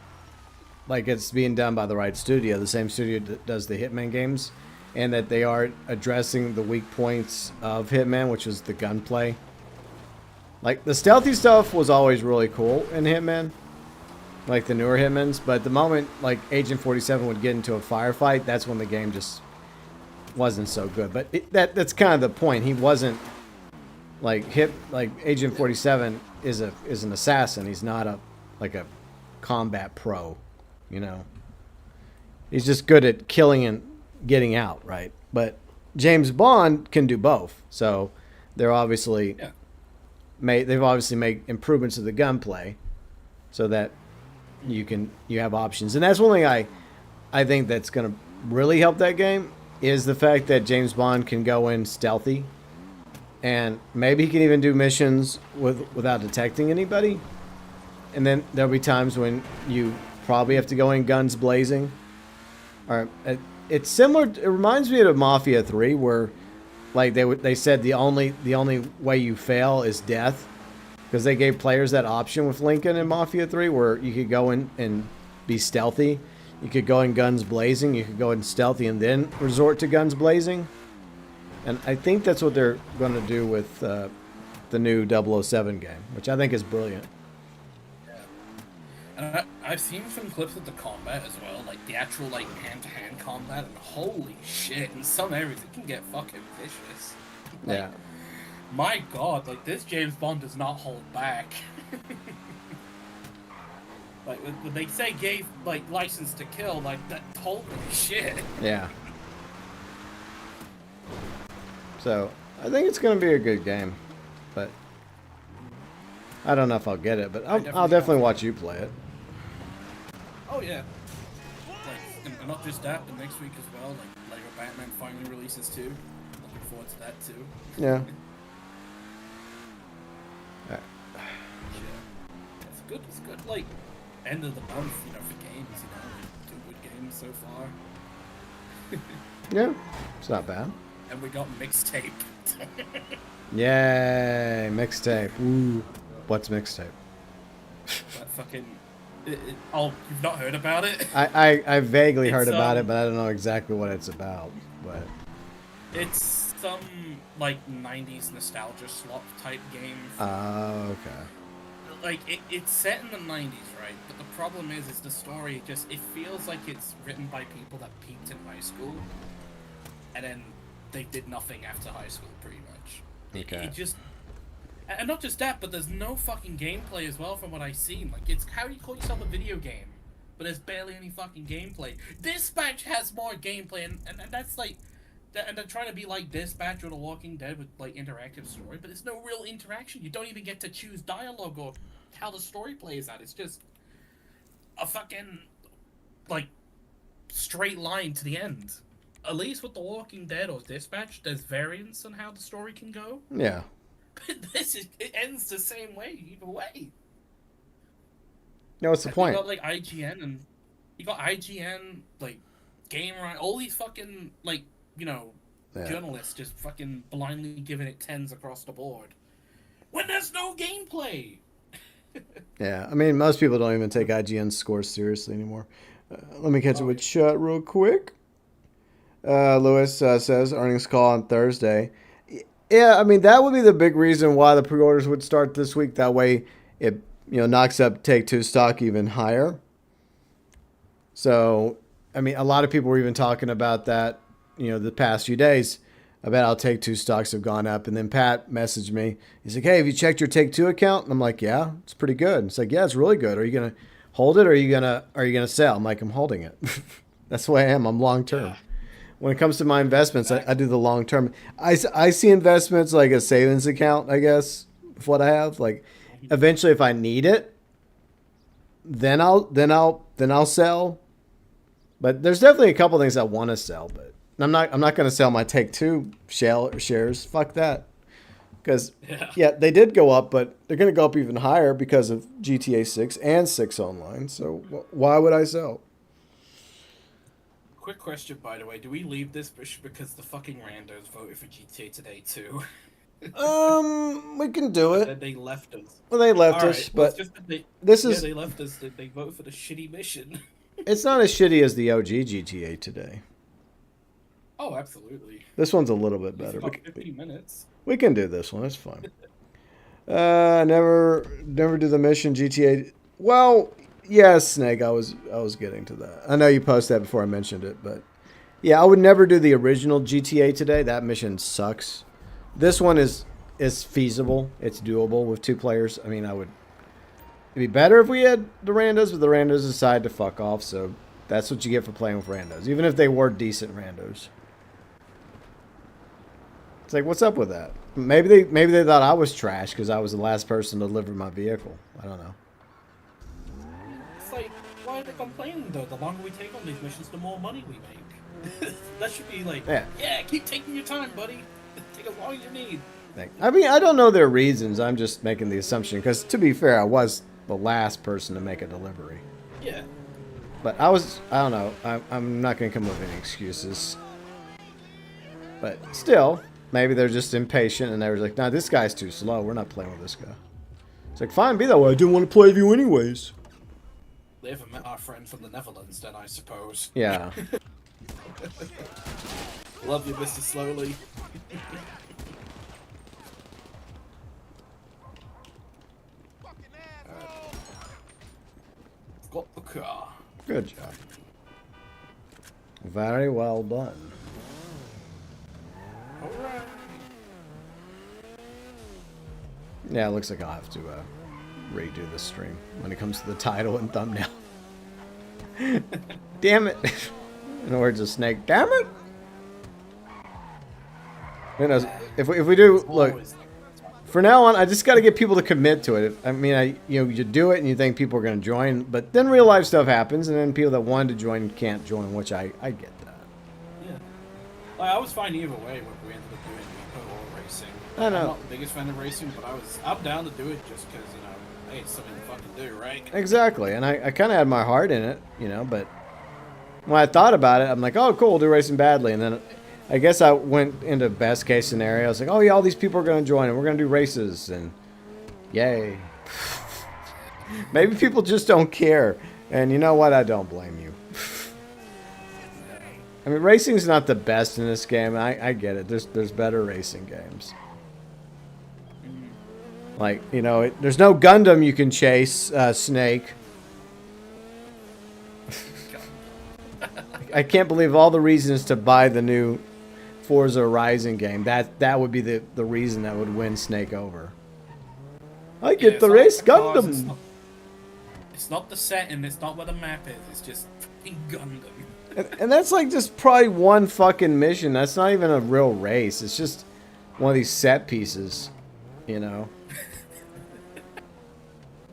it's being done by the right studio, the same studio that does the Hitman games, and that they are addressing the weak points of Hitman, which is the gunplay. Like the stealthy stuff was always really cool in Hitman, like the newer Hitmans, but the moment like Agent 47 would get into a firefight, that's when the game just wasn't so good. But that's kind of the point. He wasn't like Agent 47 is an assassin. He's not a combat pro, you know. He's just good at killing and getting out, right? But James Bond can do both. So they've obviously made improvements to the gunplay so that you have options. And that's one thing I think that's going to really help that game is the fact that James Bond can go in stealthy, and maybe he can even do missions without detecting anybody. And then there'll be times when you probably have to go in guns blazing. Or it's similar. It reminds me of Mafia 3, where like they said the only way you fail is death, because they gave players that option with Lincoln in Mafia 3, where you could go in and be stealthy. You could go in guns blazing. You could go in stealthy and then resort to guns blazing. And I think that's what they're going to do with the new 007 game, which I think is brilliant. Yeah. And I've seen some clips of the combat as well, like the actual like hand-to-hand combat, and holy shit, in some areas it can get fucking vicious. Like, Yeah. My God, like this James Bond does not hold back. Like when they say gave like license to kill, like that holy shit. Yeah. So I think it's going to be a good game, but I don't know if I'll get it. But I'll definitely watch you play it. Oh yeah. Like, and not just that, but next week as well. Like Lego Batman finally releases too. Looking forward to that too. Yeah. Yeah. It's good. It's good. Like end of the month, you know, for games. You know, like, 2 good games so far. Yeah, it's not bad. And we got mixtape. Yay, mixtape. Ooh, what's mixtape? That fucking. Oh, you've not heard about it? I vaguely heard about it, but I don't know exactly what it's about. But it's some like 90s nostalgia slop type game. oh, okay. Like it's set in the 90s, right? But the problem is the story it feels like it's written by people that peaked in high school, and then they did nothing after high school, pretty much. Okay. It just, and not just that, but there's no fucking gameplay as well from what I've seen. Like, it's how do you call yourself a video game, but there's barely any fucking gameplay. Dispatch has more gameplay, and that's like, and they're trying to be like Dispatch or The Walking Dead with like interactive story, but there's no real interaction. You don't even get to choose dialogue or how the story plays out. It's just a fucking like straight line to the end. At least with The Walking Dead or Dispatch, there's variance on how the story can go. Yeah. But it ends the same way either way. No, what's the point? You got like IGN, like Game Right, all these fucking like journalists just fucking blindly giving it 10s across the board when there's no gameplay. Yeah, I mean most people don't even take IGN scores seriously anymore. Let me catch it with chat real quick. Lewis says earnings call on Thursday. Yeah, I mean that would be the big reason why the pre-orders would start this week. That way, it knocks up Take-Two stock even higher. So, I mean, a lot of people were even talking about that, the past few days about how Take-Two stocks have gone up. And then Pat messaged me. He's like, "Hey, have you checked your Take-Two account?" And I'm like, "Yeah, it's pretty good." It's like, "Yeah, it's really good. Are you gonna hold it, or are you gonna sell?" I'm like, "I'm holding it." That's the way I am. I'm long term. Yeah. When it comes to my investments, I do the long term. I see investments like a savings account, I guess, of what I have. Like, eventually, if I need it, then I'll sell. But there's definitely a couple things I want to sell, but I'm not going to sell my Take-Two shares. Fuck that. Because yeah, they did go up, but they're going to go up even higher because of GTA 6 and 6 Online. So why would I sell? Quick question, by the way. Do we leave this because the fucking randos voted for GTA today, too? We can do it. They left us. Well, they left us, but they left us. They voted for the shitty mission. It's not as shitty as the OG GTA today. Oh, absolutely. This one's a little bit better. About 15 minutes. We can do this one. It's fine. Never do the mission GTA. Well, yes, Snake. I was getting to that. I know you posted that before I mentioned it, but yeah, I would never do the original GTA today. That mission sucks. This one is it's feasible. It's doable with 2 players. I mean, it'd be better if we had the randos, but the randos decide to fuck off. So that's what you get for playing with randos, even if they were decent randos. It's like, what's up with that? Maybe they thought I was trash because I was the last person to deliver my vehicle. I don't know. It's like, why are they complaining though? The longer we take on these missions, the more money we make. That should be like, yeah, keep taking your time, buddy. Take as long as you need. I mean, I don't know their reasons. I'm just making the assumption because, to be fair, I was the last person to make a delivery. Yeah. But I don't know. I'm not going to come up with any excuses. But still, maybe they're just impatient and they were like, nah, this guy's too slow. We're not playing with this guy. It's like, fine, be that way. I didn't want to play with you anyways. They haven't met our friend from the Netherlands then, I suppose. Yeah. Love you, Mr. Slowly. Got the car. Good job. Very well done. Alright. Yeah, it looks like I'll have to redo the stream when it comes to the title and thumbnail. Damn it. In the words of Snake, damn it. Who knows? If we do, look, for now on, I just got to get people to commit to it. I mean, you do it and you think people are going to join, but then real life stuff happens, and then people that wanted to join can't join, which I get that. Yeah. Like, I was fine either way when we ended up doing repo or racing. I know. I'm not the biggest fan of racing, but I'm down to do it just because, hey, it's something to fucking do, right? Exactly, and I kind of had my heart in it, but when I thought about it, I'm like, oh, cool, we'll do racing badly, and then I guess I went into best case scenario. I was like, oh yeah, all these people are going to join and we're going to do races and yay. Maybe people just don't care. And you know what? I don't blame you. I mean, racing's not the best in this game. I get it. There's better racing games. Like, there's no Gundam you can chase, Snake. I can't believe all the reasons to buy the new Forza Horizon game. That would be the reason that would win Snake over. I get the race Gundam. It's not the setting. It's not where the map is. It's just fucking Gundam. And that's like just probably one fucking mission. That's not even a real race. It's just one of these set pieces,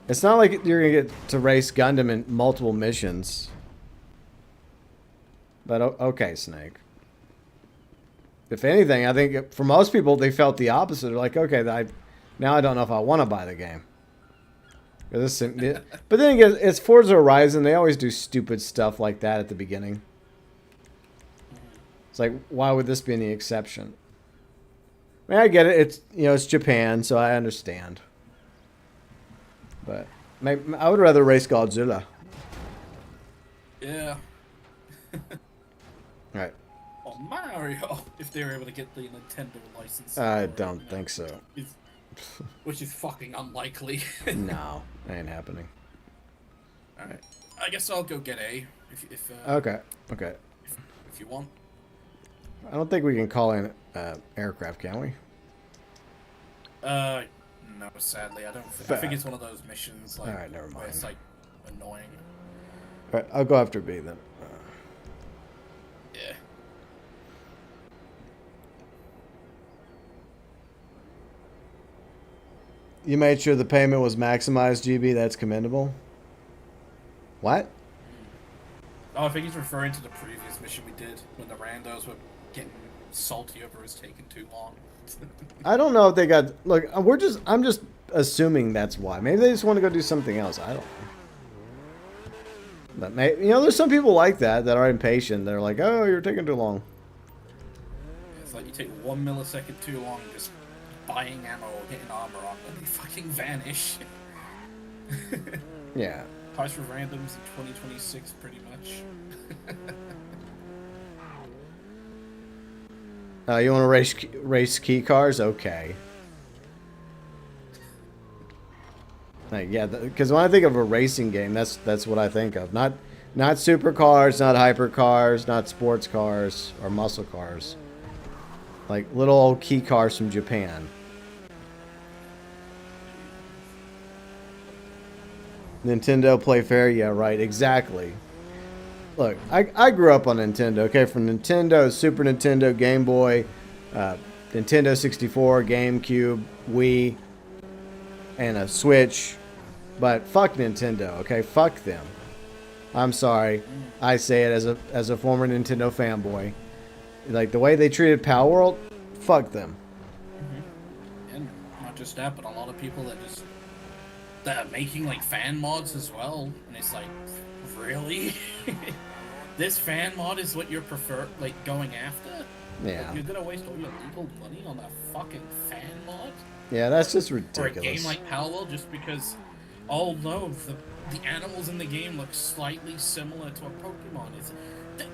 It's not like you're gonna get to race Gundam in multiple missions. But okay, Snake. If anything, I think for most people, they felt the opposite. They're like, okay, now I don't know if I want to buy the game. But then again, it's Forza Horizon. They always do stupid stuff like that at the beginning. It's like, why would this be any exception? I mean, I get it. It's it's Japan, so I understand. But I would rather race Godzilla. Yeah. Right. Or Mario, if they were able to get the Nintendo license. I don't think so. Which is fucking unlikely. No, ain't happening. Alright. I guess I'll go get A. If Okay. if you want. I don't think we can call in aircraft, can we? No, sadly, I don't. I think it's one of those missions. Like, all right, never mind. Where it's like annoying. All right, I'll go after B then. Yeah. You made sure the payment was maximized, GB. That's commendable. What? Oh, I think he's referring to the previous mission we did when the randos were getting salty over us taking too long. I don't know if they got. Look, I'm just assuming that's why. Maybe they just want to go do something else. I don't know. But maybe, there's some people like that are impatient. They're like, oh, you're taking too long. It's like you take 1 millisecond too long just buying ammo or getting armor on, and they fucking vanish. Yeah. Price for randoms in 2026, pretty much. You want to race key cars? Okay. Yeah, because when I think of a racing game, that's what I think of. Not supercars, not hypercars, not sports cars or muscle cars. Like little old key cars from Japan. Nintendo play fair? Yeah, right. Exactly. Look, I grew up on Nintendo. Okay, from Nintendo, Super Nintendo, Game Boy, Nintendo 64, GameCube, Wii, and a Switch. But fuck Nintendo. Okay, fuck them. I'm sorry. I say it as a former Nintendo fanboy. Like the way they treated Power World, fuck them. And not just that, but a lot of people that are making like fan mods as well, and it's like, really? This fan mod is what you're going after? Yeah. Like, you're gonna waste all your legal money on a fucking fan mod? Yeah, that's just For a ridiculous. game like Power World, just because, oh no, the animals in the game look slightly similar to a Pokemon.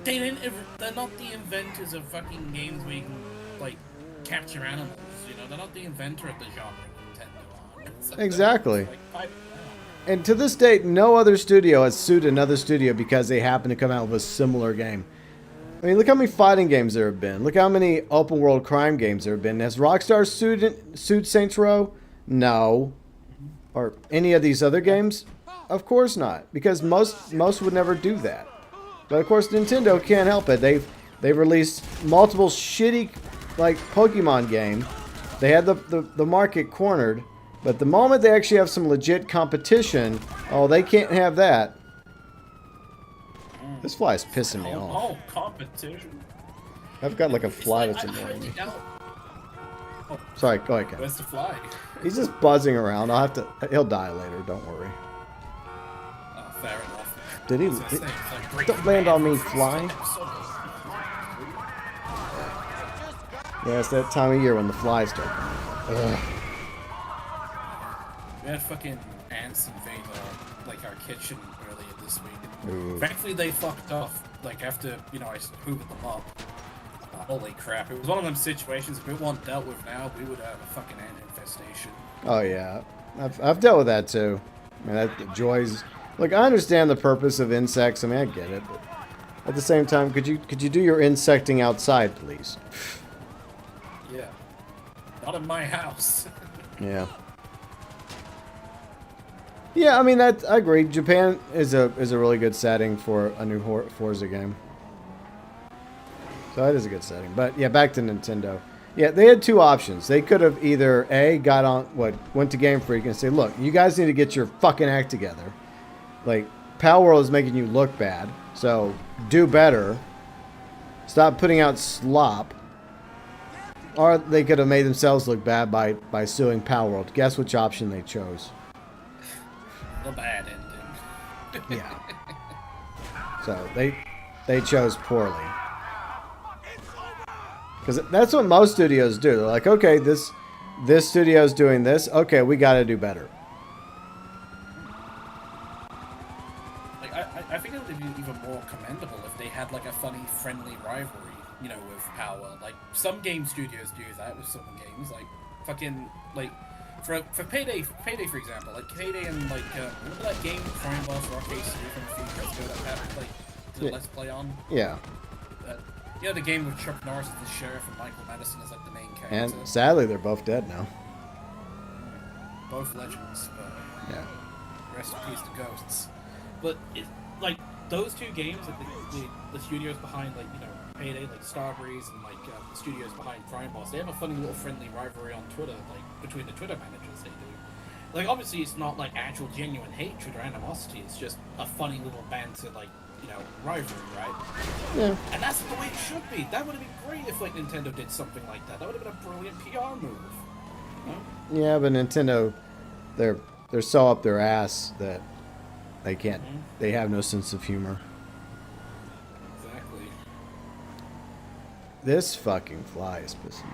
They're not the inventors of fucking games where you can, like, capture animals, you know? They're not the inventor of the genre Nintendo are. So Exactly. like, pipe down. And to this date, no other studio has sued another studio because they happen to come out with a similar game. I mean, look how many fighting games there have been. Look how many open world crime games there have been. Has Rockstar sued Saints Row? No. Or any of these other games? Of course not, because most would never do that. But of course, Nintendo can't help it. They've released multiple shitty like Pokemon game. They had the market cornered, but the moment they actually have some legit competition, oh, they can't have that. This fly is pissing me off. Oh, competition. I've got like a fly It's that's like, I annoying me. highly doubt- Oh, Sorry, go ahead, Ken. where's the fly? He's just buzzing around. He'll die later. Don't worry. Oh, fair enough. Did he? I was gonna say, it's like Breaking Don't land Bad on me, versus fly. Sonic. Yeah, it's that time of year when the flies start coming. Ugh. We had fucking ants invade like our kitchen earlier this week. Ooh. Thankfully they fucked off. Like after I hoovered them up. Holy crap! It was one of them situations. If it wasn't dealt with now, we would have a fucking ant infestation. Oh yeah, I've dealt with that too. I mean, that joys. Look, I understand the purpose of insects. I mean, I get it, but at the same time, could you do your insecting outside, please? Yeah. Not in my house. Yeah. Yeah, I mean I agree. Japan is a really good setting for a new Forza game. So that is a good setting. But yeah, back to Nintendo. Yeah, they had two options. They could have either went to Game Freak and say, look, you guys need to get your fucking act together. Like, Power World is making you look bad, so do better. Stop putting out slop. Or they could have made themselves look bad by suing Power World. Guess which option they chose. The bad ending. Yeah. So they chose poorly. Because that's what most studios do. They're like, okay, this studio's doing this. Okay, we got to do better. Like I think it would be even more commendable if they had like a funny, friendly rivalry, you know, with Power. Like some game studios do that with some games. Like fucking like for Payday for example. Like Payday and like remember that game Crime Boss Rocket City from a few years ago that had like the Let's Play on. Yeah. You know, the game with Chuck Norris as the sheriff and Michael Madison as like the main character. And sadly, they're both dead now. Both legends. But Yeah. rest in peace to ghosts. But like those two games, like the studios behind like Payday, like Starbreeze, and like the studios behind Crime Boss, they have a funny little friendly rivalry on Twitter, like between the Twitter managers they do. Like obviously it's not like actual genuine hatred or animosity. It's just a funny little banter, like rivalry, right? Yeah. And that's the way it should be. That would have been great if like Nintendo did something like that. That would have been a brilliant PR move. You know? Yeah, but Nintendo, they're so up their ass that they can't. They have no sense of humor. Exactly. This fucking fly is pissing me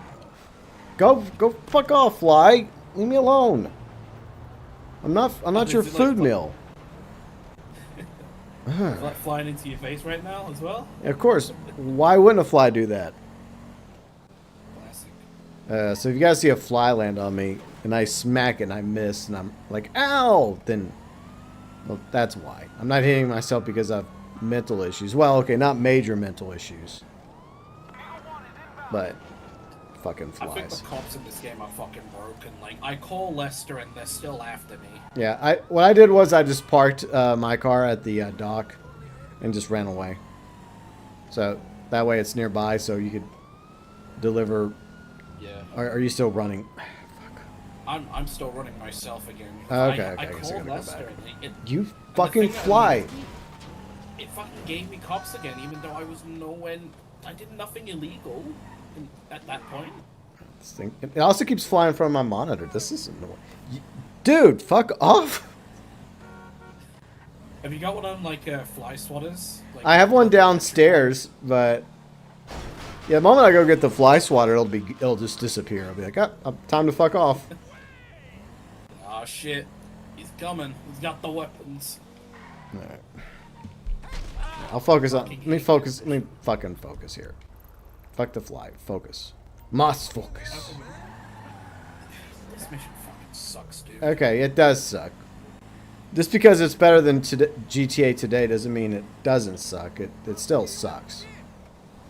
off. Go fuck off, fly. Leave me alone. I'm not your Is it, food like, meal. Like flying into your face right now as well? Of course. Why wouldn't a fly do that? Classic. So if you guys see a fly land on me and I smack it and I miss and I'm like, ow, then well, that's why. I'm not hitting myself because I have mental issues. Well, okay, not major mental issues. But fucking I think the flies. cops in this game are fucking broken. Like, I call Lester and they're still after me. Yeah, what I did was I just parked my car at the dock and just ran away. So that way it's nearby, so you could deliver. Yeah. Are you still running? I'm still running myself again. Okay, I I guess I called gotta go Lester back. and You the fucking thing that fly. annoyed me, it fucking gave me cops again, even though I was nowhere. I did nothing illegal at that point. This thing, it also keeps flying from my monitor. This is annoying. Dude, fuck off. Have you got one on like fly swatters? Like, I have one downstairs, but yeah, the moment I go get the fly swatter, it'll just disappear. I'll be like, oh, time to fuck off. Oh shit, he's coming. He's got the weapons. All right. I'll focus on. Let me focus. Let me fucking focus here. Fuck the fly. Focus. Must focus. This mission fucking sucks, dude. Okay, it does suck. Just because it's better than GTA today doesn't mean it doesn't suck. It still sucks.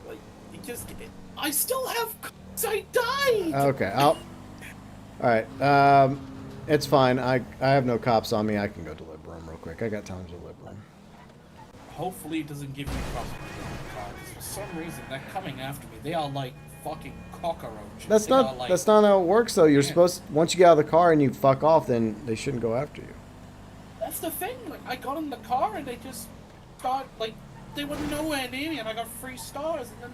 Like, I still have. I died. Okay. All right. It's fine. I have no cops on me. I can go deliver them real quick. I got time to deliver them. Hopefully it doesn't give me cops because for some reason they're coming after me. They are like fucking cockroaches. That's They are not like, that's not how it works though. You're supposed once you get out of the car and you fuck off, then they shouldn't go after you. That's the thing. Like I got in the car and they just start like they were nowhere near me and I got 3 stars and then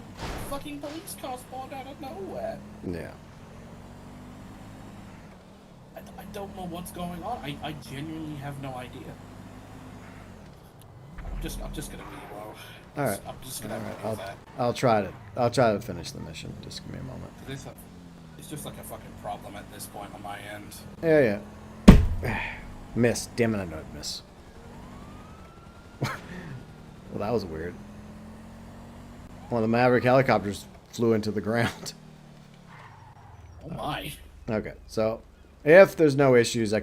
fucking police cars spawned out of nowhere. Yeah. I don't know what's going on. I genuinely have no idea. I'm just gonna be low. All right. I'm just gonna All do right. that. I'll try to finish the mission. Just give me a moment. It's just like a fucking problem at this point on my end. Yeah. Miss. Damn it! I know it miss. Well, that was weird. One of the Maverick helicopters flew into the ground. Oh my. Okay, so if there's no issues,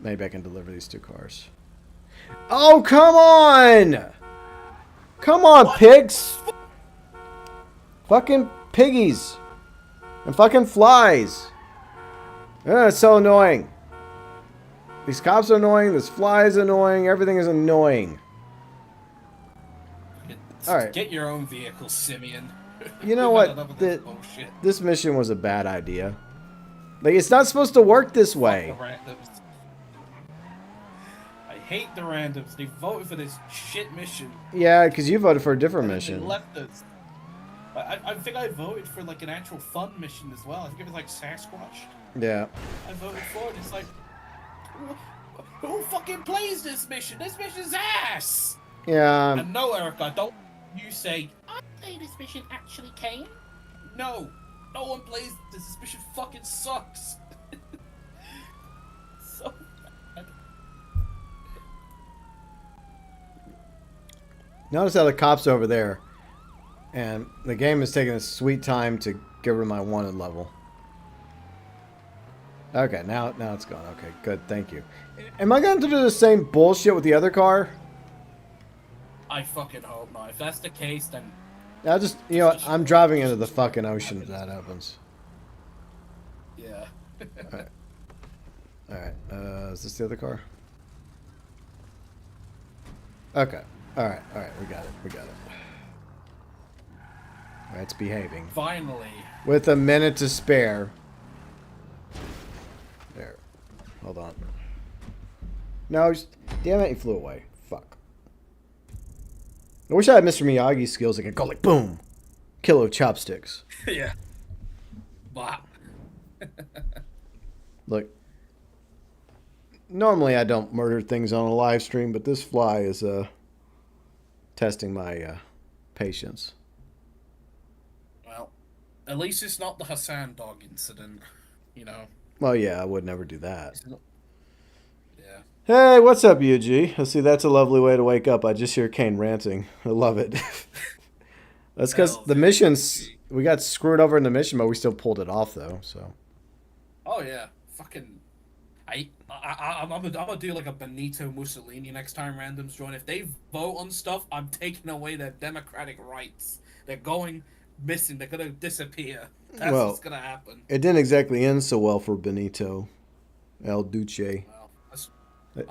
maybe I can deliver these 2 cars. Oh, come on! Come on, What? pigs! Fucking piggies! And fucking flies! It's so annoying. These cops are annoying, this fly is annoying, everything is annoying. Alright. Get your own vehicle, Simeon. You know We've had what? enough of this bullshit. This mission was a bad idea. Like, it's not supposed to work this way. Fuck the randoms. I hate the randoms. They voted for this shit mission. Yeah, because you voted for a different And then mission. They left us. I think I voted for like an actual fun mission as well. I think it was like Sasquatch. Yeah. I voted for it. It's like, who fucking plays this mission? This mission's ass. Yeah. And no, Erica, don't you say I play this mission actually, Kane? No, no one plays this. This mission fucking sucks. So bad. Notice how the cop's over there. And the game is taking a sweet time to get rid of my wanted level. Okay, now it's gone. Okay, good, thank you. Am I going to do the same bullshit with the other car? I fucking hope not. If that's the case, then I'll just, you know what, I'm driving into the fucking ocean if that happens. yeah. Alright, is this the other car? Okay, alright, we got it. Alright, it's behaving. Finally. With a minute to spare. There. Hold on. No, damn it, he flew away. Fuck. I wish I had Mr. Miyagi's skills. I could go like, boom. Kilo chopsticks. Yeah. Blah. Look. Normally I don't murder things on a live stream, but this fly is testing my patience. Well, at least it's not the Hassan dog incident, you know. Well, yeah, I would never do that. Yeah. Hey, what's up, UG? Let's see, that's a lovely way to wake up. I just hear Kane ranting. I love it. That's because the missions, we got screwed over in the mission, but we still pulled it off, though, so. Oh, yeah. Fucking... I'm gonna do like a Benito Mussolini next time randoms join. If they vote on stuff, I'm taking away their democratic rights. They're going missing. They're gonna disappear. That's Well, what's gonna happen. It didn't exactly end so well for Benito El Duce. Well,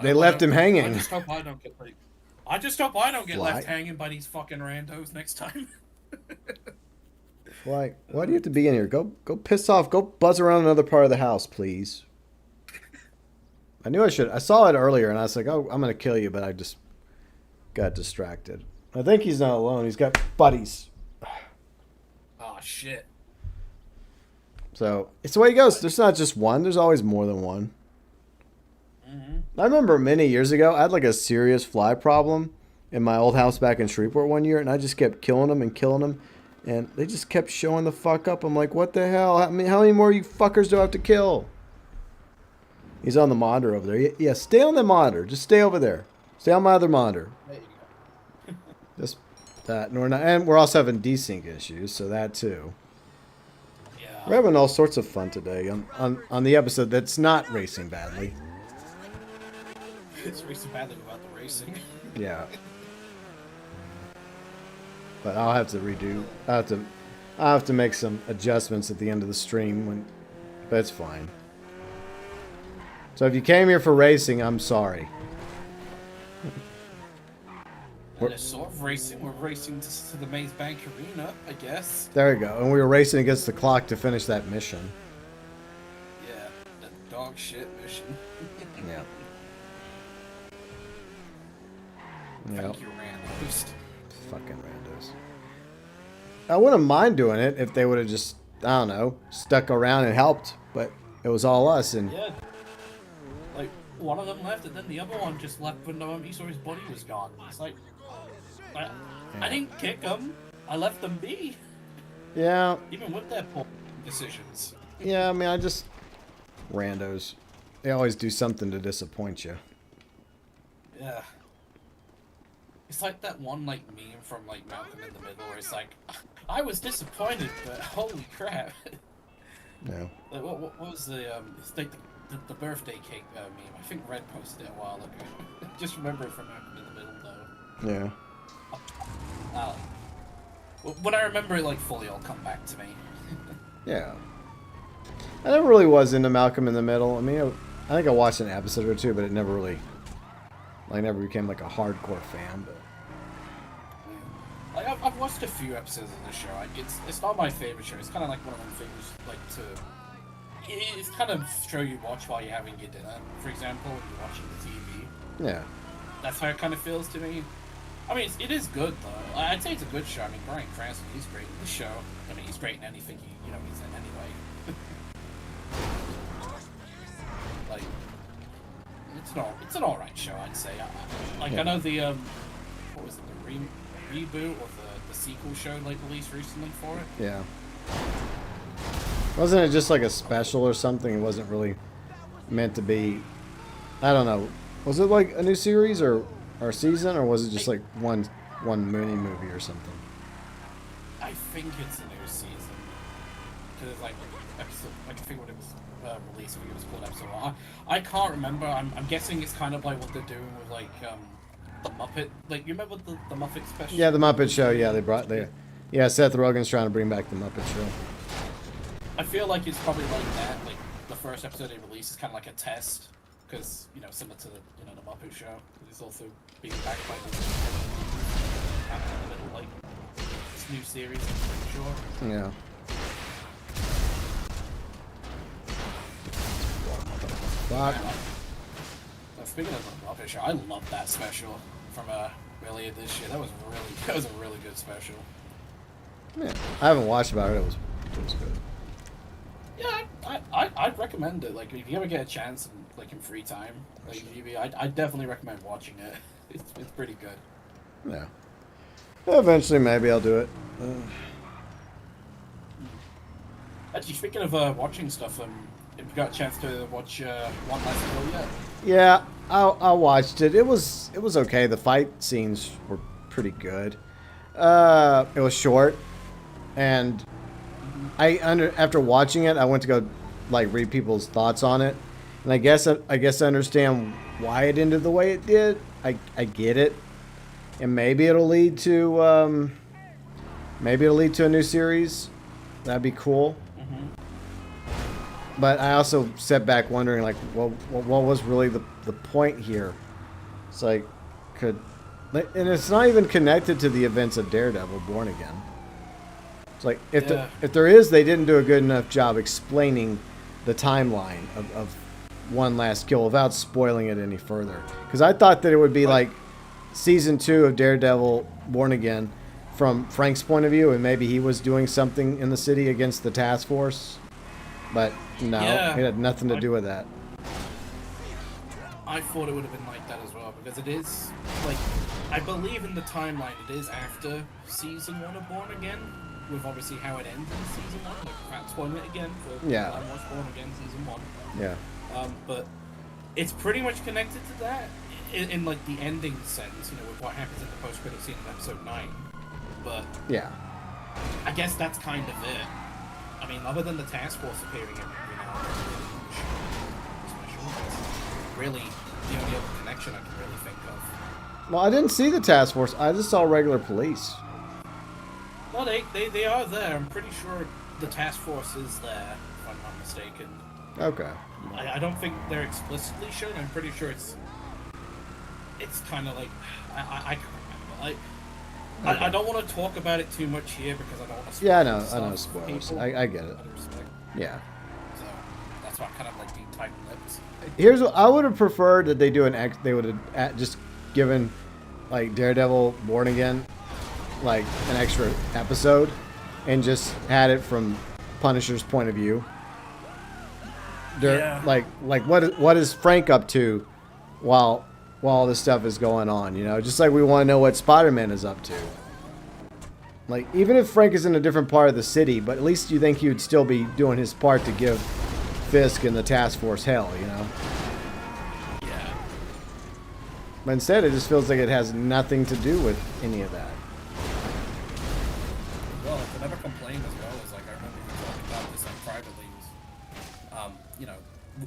They left him I hanging. just hope I don't get I just hope I don't get Fly. left hanging by these fucking randos next time. Like, why do you have to be in here? Go piss off. Go buzz around another part of the house, please. I knew I should. I saw it earlier, and I was like, oh, I'm going to kill you, but I just got distracted. I think he's not alone. He's got buddies. Oh, shit. So, it's the way it goes. There's not just one. There's always more than one. I remember many years ago, I had like a serious fly problem in my old house back in Shreveport one year, and I just kept killing them, and they just kept showing the fuck up. I'm like, what the hell? How many more you fuckers do I have to kill? He's on the monitor over there. Yeah, stay on the monitor. Just stay over there. Stay on my other monitor. There you go. Just that. And we're also having desync issues, so that too. Yeah. We're having all sorts of fun today on the episode that's not racing badly. It's racing badly about the racing. Yeah. But I'll have to redo. I'll have to make some adjustments at the end of the stream but it's fine. So if you came here for racing, I'm sorry. And it's sort of racing. We're racing to the Maze Bank Arena, I guess. There we go. And we were racing against the clock to finish that mission. Yeah, that dog shit mission. Yeah. Thank you, randos. Fucking randos. I wouldn't mind doing it if they would have just, I don't know, stuck around and helped. But it was all us. And Yeah. Like, one of them left, and then the other one just left when he saw his body was gone. It's like, I didn't kick them. I left them be. yeah, Even with their poor decisions. yeah. I mean, randos. They always do something to disappoint you. Yeah. It's like that one like meme from like Malcolm in the Middle where it's like, I was disappointed, but holy crap. No. Like, what was the it's like the birthday cake meme? I think Red posted it a while ago. Just remember it from Malcolm in the Middle though. Yeah. When I remember it like fully, it'll come back to me. Yeah. I never really was into Malcolm in the Middle. I mean, I think I watched an episode or two, but it never really, I never became like a hardcore fan. But Like I've watched a few episodes of the show. It's not my favorite show. It's kind of like one of them things like it's kind of show you watch while you're having your dinner. For example, when you're watching the TV. yeah. That's how it kind of feels to me. I mean, it is good though. I'd say it's a good show. I mean, Bryan Cranston, he's great in the show. I mean, he's great in anything he's in anyway. Like, it's an alright show, I'd say. I know the what was it, the reboot or the sequel show like released recently for it. Yeah. Wasn't it just like a special or something? It wasn't really meant to be. I don't know. Was it like a new series or season, or was it just like one mini movie or something? I think it's a new season because it's like episode. Like I think when it was released, I think it was called episode 1. I can't remember. I'm guessing it's kind of like what they're doing with like the Muppet. Like you remember the Muppet special? Yeah, the Muppet Show. Yeah, yeah, Seth Rogen's trying to bring back the Muppet Show. I feel like it's probably like that. Like the first episode they released is kind of like a test, because similar to the Muppet Show, it's also being backed by the middle like this new series. I'm pretty sure. Yeah. Fuck. Speaking of the Muppet Show, I love that special from earlier this year. That was a really good special. Yeah, I haven't watched about it. It was good. Yeah, I'd recommend it. Like, if you ever get a chance, and, like in free time, like I'd definitely recommend watching it. It's pretty good. Yeah. Eventually, maybe I'll do it. Actually, speaking of watching stuff, have you got a chance to watch One Last Kill yet? Yeah, I watched it. It was okay. The fight scenes were pretty good. It was short, and after watching it, I went to go like read people's thoughts on it, and I guess I understand why it ended the way it did. I get it, and maybe it'll lead to Maybe it'll lead to a new series. That'd be cool. But I also sat back wondering, like, what was really the point here? It's like, and it's not even connected to the events of Daredevil Born Again. It's like, if there is, they didn't do a good enough job explaining the timeline of One Last Kill without spoiling it any further. Because I thought that it would be like season 2 of Daredevil Born Again from Frank's point of view, and maybe he was doing something in the city against the task force. But no, it had nothing to do with that. I thought it would have been like that as well, because it is, like, I believe in the timeline it is after season 1 of Born Again, with obviously how it ends in season 1, like, without spoiling it again for I watched Born Again season 1. Yeah. But it's pretty much connected to that, in like, the ending sense, you know, with what happens in the post-credit scene in episode 9. But, yeah, I guess that's kind of it. I mean, other than the task force appearing in, you know, special, that's really the only other connection I can really think of. Well, I didn't see the task force. I just saw regular police. No, they are there. I'm pretty sure the task force is there, if I'm not mistaken. Okay. I don't think they're explicitly shown. I'm pretty sure it's kind of like I can't remember. I don't want to talk about it too much here because I don't want to spoil I know spoilers. I get it. Yeah. So that's why I kind of like being tight-lipped. Here's what I would have preferred that they would have just given like Daredevil Born Again like an extra episode and just had it from Punisher's point of view. Like what is Frank up to while all this stuff is going on, you know? Just like we want to know what Spider-Man is up to. Like, even if Frank is in a different part of the city, but at least you think he would still be doing his part to give Fisk and the task force hell, you know? Yeah. But instead, it just feels like it has nothing to do with any of that. Well, like, another complaint as well is, like, I remember you talking about this, like, privately, was, you know,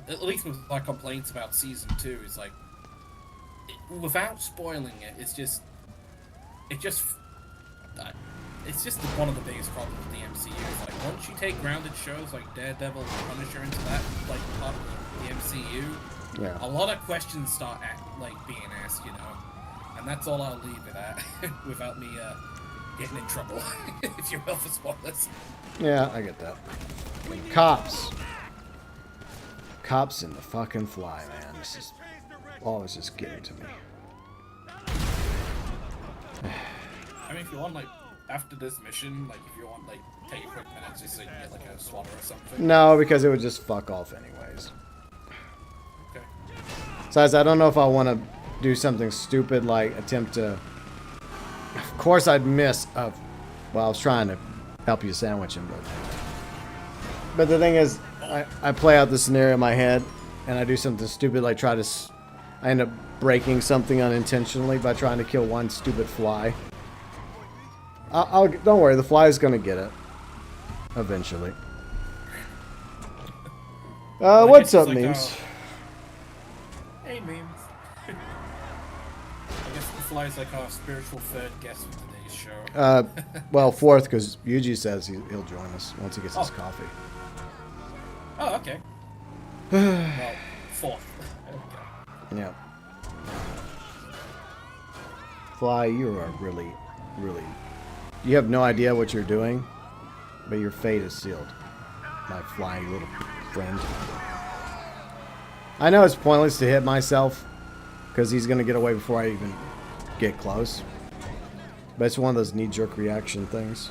at least with my complaints about season 2, is like, without spoiling it, it's just one of the biggest problems with the MCU. Is like, once you take grounded shows like Daredevil and Punisher into that, like, part of the MCU, a lot of questions start being asked, you know, and that's all I'll leave it at, without me getting in trouble, if you will, for spoilers. Yeah, I get that. Cops in the fucking Fly, man. This is always just getting to me. I mean, if you want, like, after this mission, like, if you want, like, take a quick minute just so you can get, like, a swatter or something. No, because it would just fuck off anyways. Okay. Besides, I don't know if I want to do something stupid like attempt to... Of course I'd miss... Well, I was trying to help you sandwich him, but the thing is, I play out the scenario in my head, and I do something stupid like I end up breaking something unintentionally by trying to kill one stupid fly. Don't worry, the fly is gonna get it eventually. What's up, memes? Hey, memes. I guess the fly's like our spiritual third guest for today's show. Well, fourth, because Yuji says he'll join us once he gets his coffee. Oh, okay. Well, fourth. Okay. Yeah. Fly, you are really, really... You have no idea what you're doing, but your fate is sealed, my flying little friend. I know it's pointless to hit myself, because he's going to get away before I even get close. But it's one of those knee-jerk reaction things.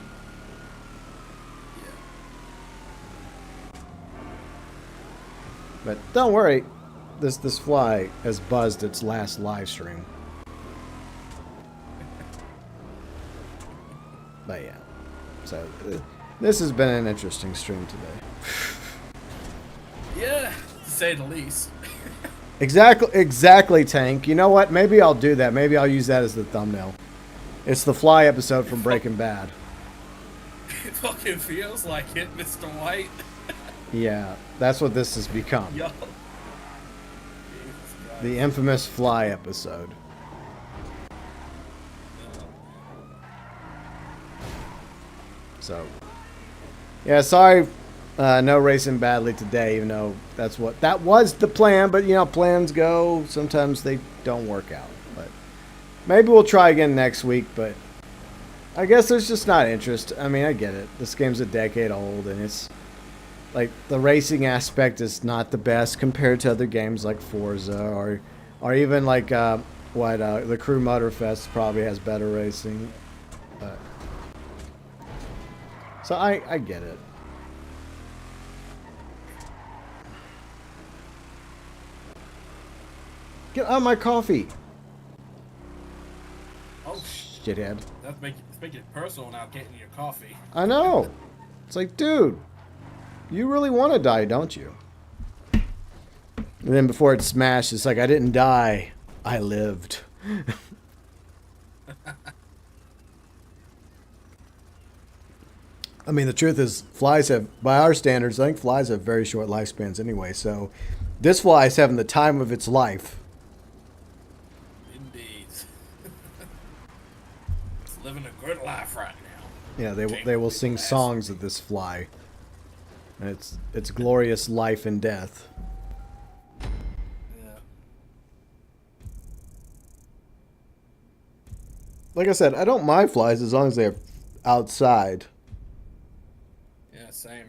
But don't worry, this fly has buzzed its last live stream. But yeah, so this has been an interesting stream today. Yeah, to say the least. Exactly, Tank. You know what? Maybe I'll do that. Maybe I'll use that as the thumbnail. It's the fly episode from Breaking Bad. It fucking feels like it, Mr. White. Yeah, that's what this has become. Yo. The infamous fly episode. So, yeah, sorry, no racing badly today, even though that was the plan. But, you know, plans go. Sometimes they don't work out. But maybe we'll try again next week. But I guess there's just not interest. I mean, I get it. This game's a decade old, and it's like the racing aspect is not the best compared to other games like Forza or even like the Crew Motorfest probably has better racing. So I get it. Get out of my coffee. Oh, Shithead. Let's make it personal now, getting your coffee. I know. It's like, dude, you really want to die, don't you? And then before it smashed, it's like, I didn't die. I lived. I mean, the truth is, flies have, by our standards, I think flies have very short lifespans anyway. So this fly is having the time of its life. Indeed. It's living a good life right now. Yeah, they will sing songs of this fly. And its glorious life and death. Yeah. Like I said, I don't mind flies as long as they're outside. Yeah, same.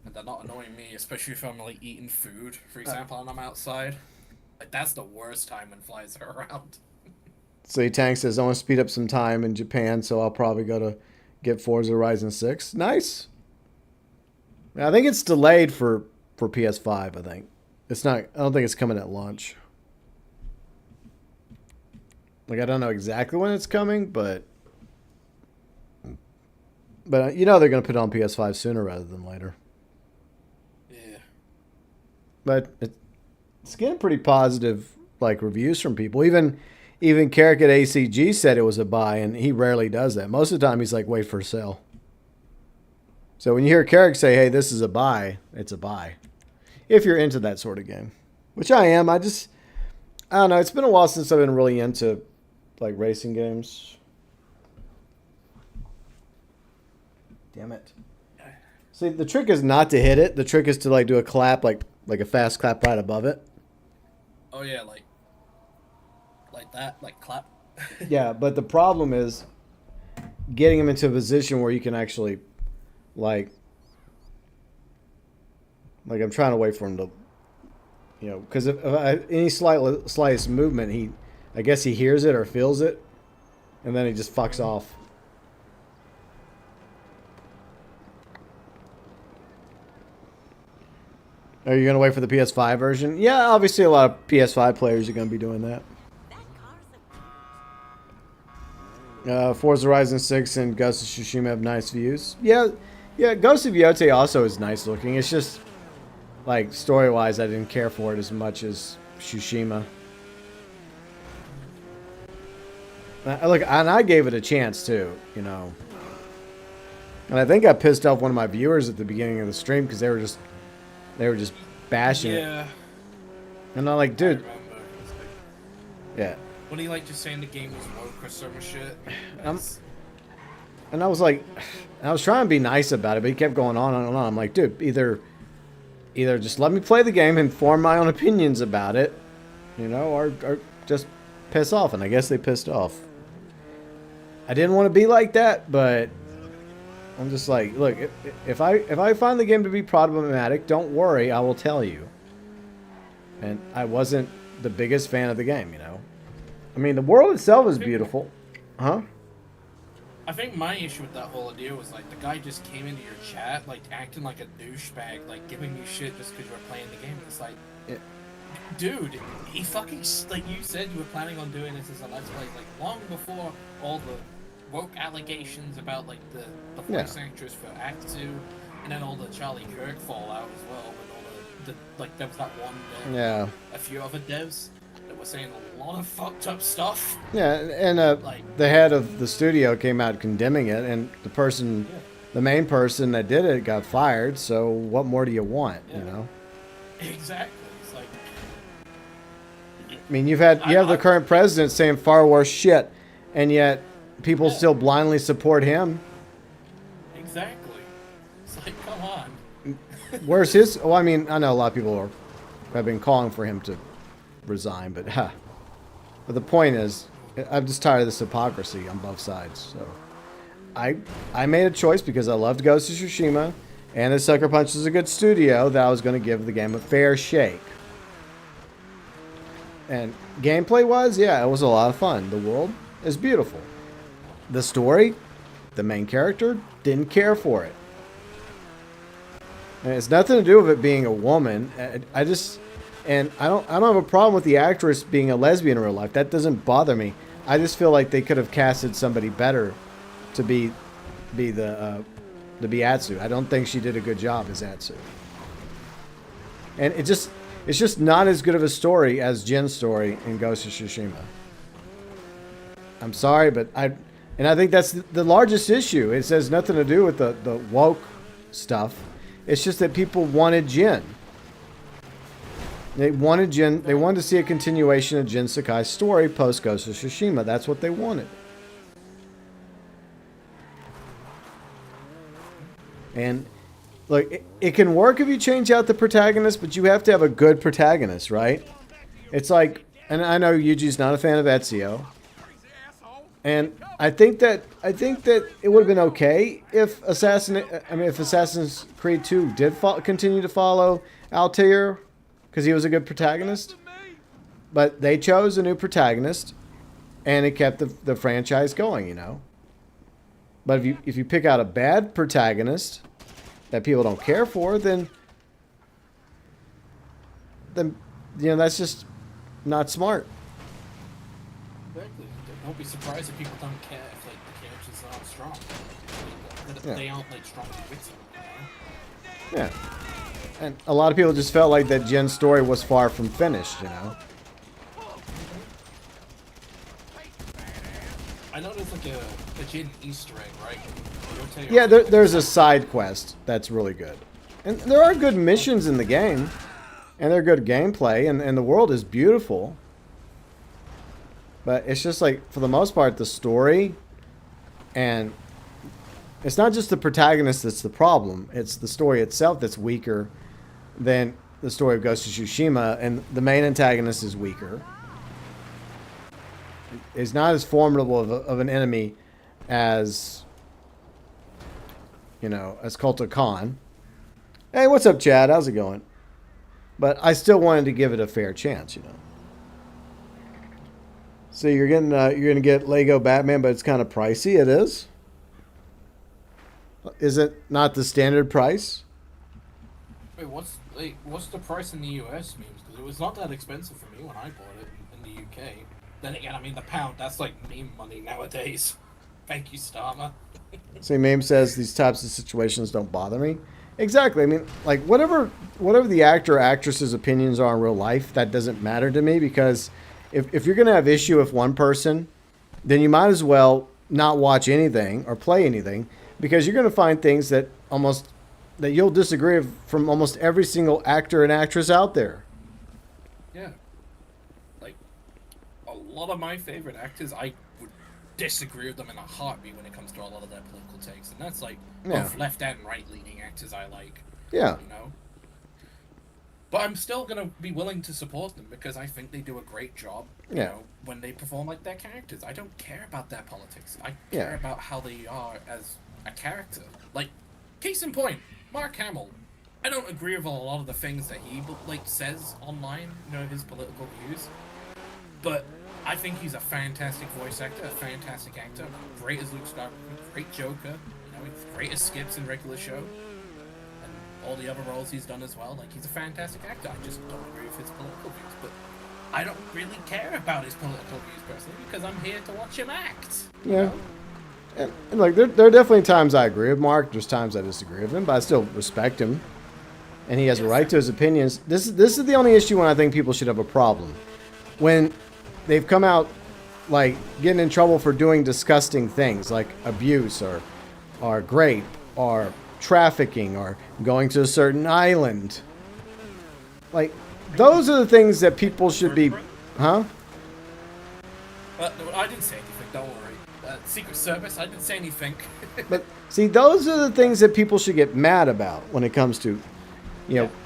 And they're not annoying me, especially if I'm like eating food, for example, and I'm outside. Like that's the worst time when flies are around. So Tank says, I want to speed up some time in Japan, so I'll probably go to get Forza Horizon 6. Nice. I think it's delayed for PS5, I think. It's not, I don't think it's coming at launch. Like, I don't know exactly when it's coming, but you know they're going to put it on PS5 sooner rather than later. Yeah. But it's getting pretty positive, like, reviews from people. Even Carrick at ACG said it was a buy, and he rarely does that. Most of the time, he's like, wait for sale. So when you hear Carrick say, hey, this is a buy, it's a buy. If you're into that sort of game. Which I am. I don't know. It's been a while since I've been really into, like, racing games. Damn it. See, the trick is not to hit it. The trick is to, like, do a clap, like a fast clap right above it. Oh yeah, like that, like clap. Yeah, but the problem is getting him into a position where you can actually, like I'm trying to wait for him to, you know, because if any slightest movement, I guess he hears it or feels it, and then he just fucks off. Are you going to wait for the PS5 version? Yeah, obviously a lot of PS5 players are going to be doing that. Forza Horizon 6 and Ghost of Tsushima have nice views. Yeah, Ghost of Yote also is nice looking. It's just, like, story-wise, I didn't care for it as much as Tsushima. Look, and I gave it a chance, too, you know. And I think I pissed off one of my viewers at the beginning of the stream because they were just bashing it. And I'm like, dude. Yeah. When he like just saying the game was woke or some shit. And I was like, I was trying to be nice about it, but he kept going on and on. I'm like, dude, either just let me play the game and form my own opinions about it, you know, or just piss off. And I guess they pissed off. I didn't want to be like that, but I'm just like, look, if I find the game to be problematic, don't worry, I will tell you. And I wasn't the biggest fan of the game, you know. I mean, the world itself is beautiful. Huh? I think my issue with that whole idea was, like, the guy just came into your chat, like, acting like a douchebag, like, giving you shit just because you were playing the game. It's like, yeah. Dude, he fucking, like, you said you were planning on doing this as a Let's Play, like, long before all the woke allegations about, like, the voice actress for Act 2, and then all the Charlie Kirk fallout as well, and all the like, there was that one dev, yeah, a few other devs that were saying a lot of fucked up stuff. Yeah, and like, the head of the studio came out condemning it, and the main person that did it got fired, so what more do you want, you know? Exactly. It's like, I mean, you have the current president saying far worse shit, and yet people still blindly support him. Exactly. It's like, come on. Where's his? Well, I mean, I know a lot of people have been calling for him to resign, but But the point is, I'm just tired of this hypocrisy on both sides. So, I made a choice because I loved Ghost of Tsushima, and as Sucker Punch is a good studio, that I was going to give the game a fair shake. And gameplay-wise, yeah, it was a lot of fun. The world is beautiful. The story, the main character, didn't care for it. And it's nothing to do with it being a woman. I don't have a problem with the actress being a lesbian in real life. That doesn't bother me. I just feel like they could have casted somebody better to be Atsu. I don't think she did a good job as Atsu. And it's just not as good of a story as Jin's story in Ghost of Tsushima. I'm sorry, but I think that's the largest issue. It has nothing to do with the woke stuff. It's just that people wanted Jin. They wanted Jin. They wanted to see a continuation of Jin Sakai's story post Ghost of Tsushima. That's what they wanted. And look, it can work if you change out the protagonist, but you have to have a good protagonist, right? It's like, and I know Yuji's not a fan of Ezio, and I think that it would have been okay if Assassin's Creed 2 did continue to follow Altair, because he was a good protagonist. But they chose a new protagonist, and it kept the franchise going, you know. But if you pick out a bad protagonist that people don't care for, then you know, that's just not smart. Exactly. Don't be surprised if people don't care if like the characters aren't strong. They aren't like strong with them, you know? Yeah. And a lot of people just felt like that Jin's story was far from finished, you know. I know there's like a Jin Easter egg, right? Yeah, there's a side quest that's really good. And there are good missions in the game. And they're good gameplay. And the world is beautiful. But it's just like, for the most part, the story. And it's not just the protagonist that's the problem. It's the story itself that's weaker than the story of Ghost of Tsushima. And the main antagonist is weaker. Is not as formidable of an enemy as, you know, as Kulta Khan. Hey, what's up, Chad? How's it going? But I still wanted to give it a fair chance, you know. So you're gonna get Lego Batman, but it's kind of pricey. It is. Is it not the standard price? Wait, what's the price in the US memes? Because it was not that expensive for me when I bought it in the UK. Then again, I mean, the pound, that's like meme money nowadays. Thank you, Starmer. See, Meme says these types of situations don't bother me. Exactly. I mean, like, whatever the actor or actress's opinions are in real life, that doesn't matter to me, because if you're going to have issue with one person, then you might as well not watch anything or play anything, because you're going to find things that you'll disagree with from almost every single actor and actress out there. Yeah. Like, a lot of my favorite actors, I would disagree with them in a heartbeat when it comes to a lot of their political takes. And that's like both left and right-leaning actors I like. Yeah. You know? But I'm still going to be willing to support them because I think they do a great job, you know, when they perform like their characters. I don't care about their politics. I care about how they are as a character. Like, case in point, Mark Hamill. I don't agree with a lot of the things that he like says online, you know, his political views. But I think he's a fantastic voice actor, a fantastic actor, great as Luke Skywalker, great Joker, you know, he's great as Skips in regular show, and all the other roles he's done as well. Like, he's a fantastic actor. I just don't agree with his political views, but I don't really care about his political views personally because I'm here to watch him act. You know? And like, there are definitely times I agree with Mark. There's times I disagree with him, but I still respect him, and he has a right to his opinions. This is the only issue when I think people should have a problem. When they've come out, like, getting in trouble for doing disgusting things, like abuse or rape or trafficking or going to a certain island. Like, those are the things that people should be... Huh? I didn't say anything, don't worry. Secret Service. I didn't say anything. But see, those are the things that people should get mad about when it comes to,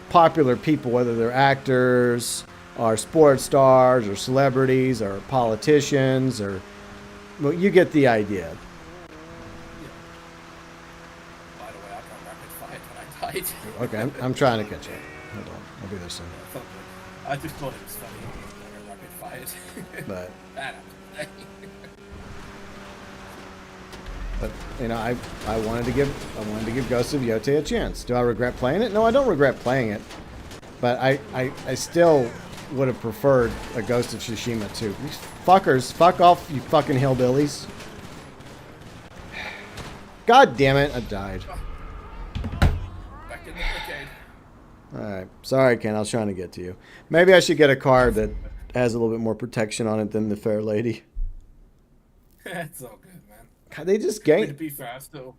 popular people, whether they're actors or sports stars or celebrities or politicians or, well, you get the idea. By the way, I got rapid fired when I died. Okay, I'm trying to catch up. Hold on, I'll be there soon. I just thought it was funny when I got rapid fired. But That happened. But I wanted to give Ghost of Yotei a chance. Do I regret playing it? No, I don't regret playing it. But I still would have preferred a Ghost of Tsushima 2. These fuckers, fuck off, you fucking hillbillies. God damn it, I died. Back in the arcade. Alright. Sorry, Ken, I was trying to get to you. Maybe I should get a card that has a little bit more protection on it than the Fair Lady. It's all good, man. God, they just To gained. be fair, I've still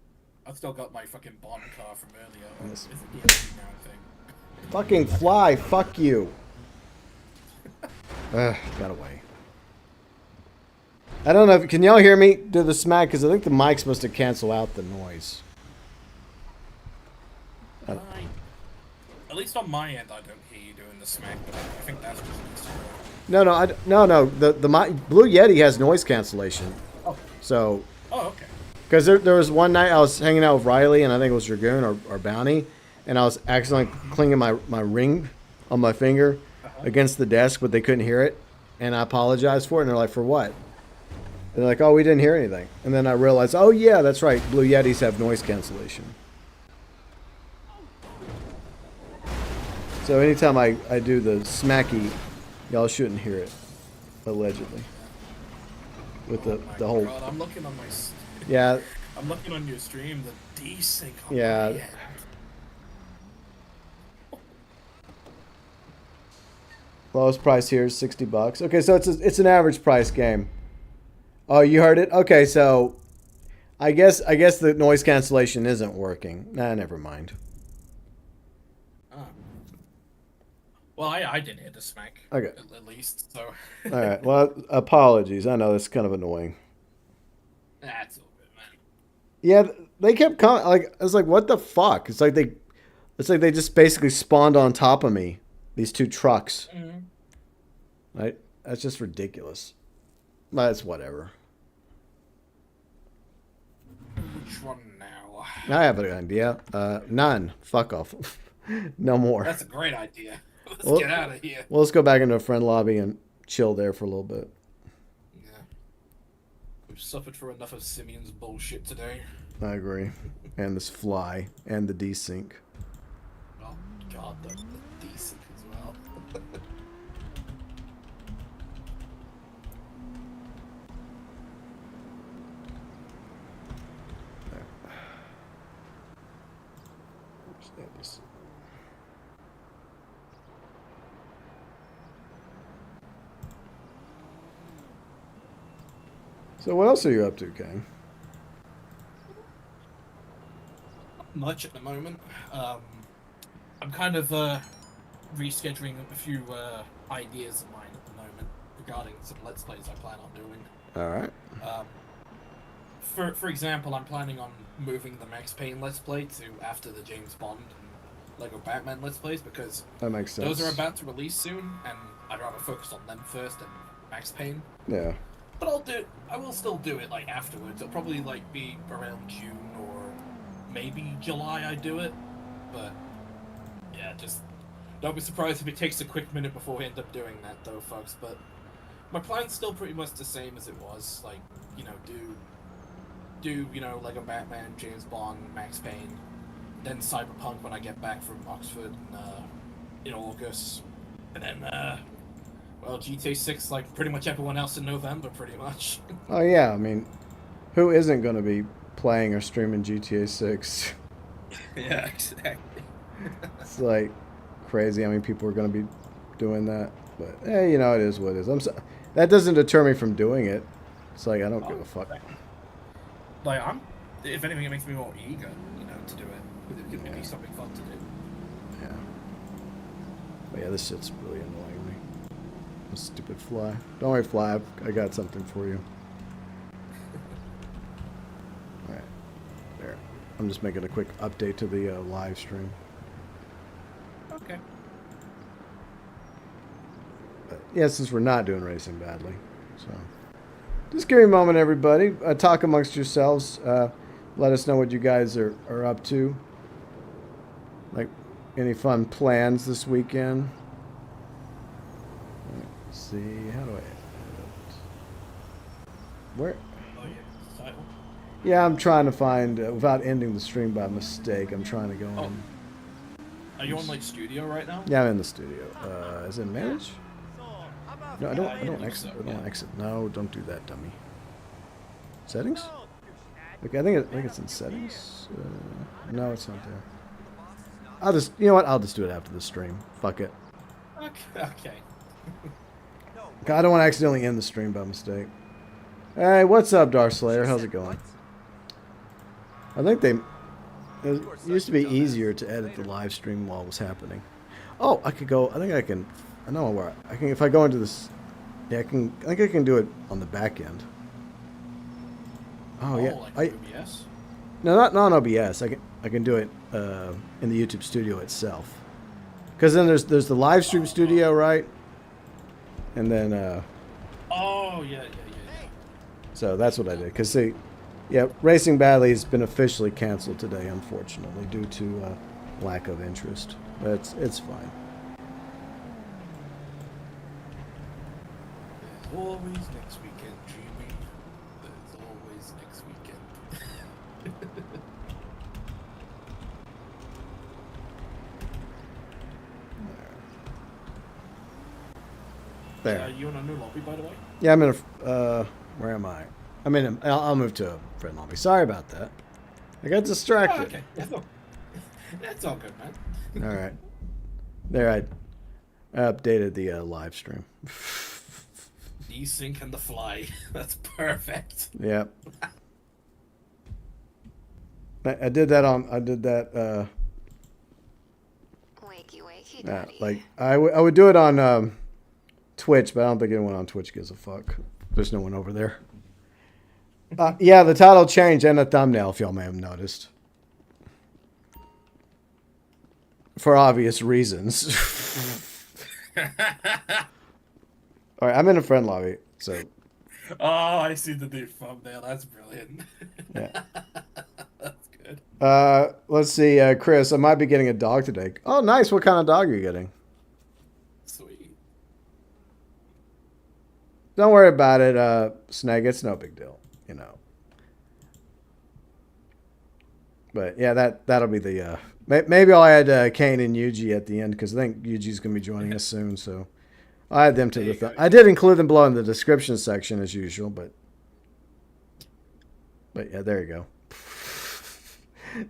got my fucking Bond car from earlier. Yes. It's a DLC now thing. Fucking fly, fuck you. Got away. I don't know if, can y'all hear me do the smack? Because I think the mic's supposed to cancel out the noise. At least on my end, I don't hear you doing the smack, but I think that's just No. The mic, Blue Yeti has noise cancellation. Oh. So, okay. because there was one night I was hanging out with Riley, and I think it was Dragoon or Bounty, and I was accidentally clinging my ring on my finger against the desk, but they couldn't hear it, and I apologized for it, and they're like, for what? They're like, oh, we didn't hear anything. And then I realized, oh yeah, that's right, Blue Yetis have noise cancellation. So anytime I do the smacky, y'all shouldn't hear it, allegedly. With the whole... God, I'm looking on Yeah. I'm looking on your stream, the Desync on Yeah. my end. Lowest price here is $60. Okay, so it's an average price game. Oh, you heard it? Okay, so I guess the noise cancellation isn't working. Nah, never mind. Well, I did hit the smack. Okay. At least, so. All right. Well, apologies. I know that's kind of annoying. That's all good, man. Yeah, they kept coming. Like, I was like, what the fuck? It's like they just basically spawned on top of me. These two trucks. Mm-hmm. Right? That's just ridiculous. But it's whatever. Which one now? I have an idea. None. Fuck off. No more. That's a great idea. Let's Well- get out of here. Well, let's go back into a friend lobby and chill there for a little bit. Yeah. We've suffered for enough of Simeon's bullshit today. I agree. And this fly and the desync. Oh, God, the Desync as well. So what else are you up to, Kang? Not much at the moment. I'm kind of rescheduling a few ideas of mine at the moment regarding some Let's Plays I plan on doing. All right. For example, I'm planning on moving the Max Payne Let's Play to after the James Bond and Lego Batman Let's Plays because That makes sense. those are about to release soon, and I'd rather focus on them first than Max Payne. Yeah. But I will still do it like afterwards. It'll probably like be around June or maybe July I do it. But yeah, just don't be surprised if it takes a quick minute before we end up doing that though, folks. But my plan's still pretty much the same as it was. Like, do Lego Batman, James Bond, Max Payne, then Cyberpunk when I get back from Oxford in August, and then well, GTA 6 like pretty much everyone else in November, pretty much. Oh yeah. I mean, who isn't going to be playing or streaming GTA 6? Yeah, exactly. It's like crazy how many people are going to be doing that. But hey, it is what it is. That doesn't deter me from doing it. It's like I don't give a fuck. Like if anything, it makes me more eager, to do it. It could be something fun to do. Yeah. But yeah, this shit's really annoying me. This stupid fly. Don't worry, fly. I got something for you. I'm just making a quick update to the live stream. Okay. But yeah, since we're not doing racing badly, so just give me a moment, everybody. Talk amongst yourselves. Let us know what you guys are up to. Like, any fun plans this weekend? Let's see. How do I edit? Where? Oh yeah, title. Yeah, I'm trying to find, without ending the stream by mistake, I'm trying to go Oh. on. Are you on like studio right now? Yeah, I'm in the studio. Is it manage? No, I don't. Yeah, I don't think exit. so, I don't yeah. exit. No, don't do that, dummy. Settings? Okay, I think it's in settings. No, it's not there. I'll just. You know what? I'll just do it after the stream. Fuck it. Okay. I don't want to accidentally end the stream by mistake. Hey, what's up, Darslayer? How's it going? I think it used to be easier to edit the live stream while it was happening. Oh, I could go. I think I can. I know where I can. If I go into this, yeah, I think I can do it on the back end. Oh yeah, Like OBS? no, not on OBS. I can do it in the YouTube studio itself. Because then there's the live stream studio, right? And then Oh yeah. so that's what I did. Cause see, yeah, Racing Badly has been officially canceled today, unfortunately, due to lack of interest. But it's fine. There's always next weekend, Jimmy. There's always next weekend. There. Are you in a new lobby, by the way? Yeah, I'm in a. Where am I? I'm in. I'll move to a friend lobby. Sorry about that. I got distracted. Oh, okay. That's all good, man. All right. There, I updated the live stream. Desync and the fly. That's perfect. Yep. I did that on. I did that. Wakey, daddy. Like I would do it on Twitch, but I don't think anyone on Twitch gives a fuck. There's no one over there. Yeah, the title changed and the thumbnail, if y'all may have noticed. For obvious reasons. All right, I'm in a friend lobby, so. Oh, I see the new thumbnail. That's brilliant. Yeah. That's good. Let's see, Chris. I might be getting a dog today. Oh, nice. What kind of dog are you getting? Sweet. Don't worry about it, Snag. It's no big deal, you know. But yeah, that'll be the. Maybe I'll add Kane and Yuji at the end because I think Yuji's gonna be joining us soon. So I'll add them to the. I did include them below in the description section as usual, but yeah, there you go.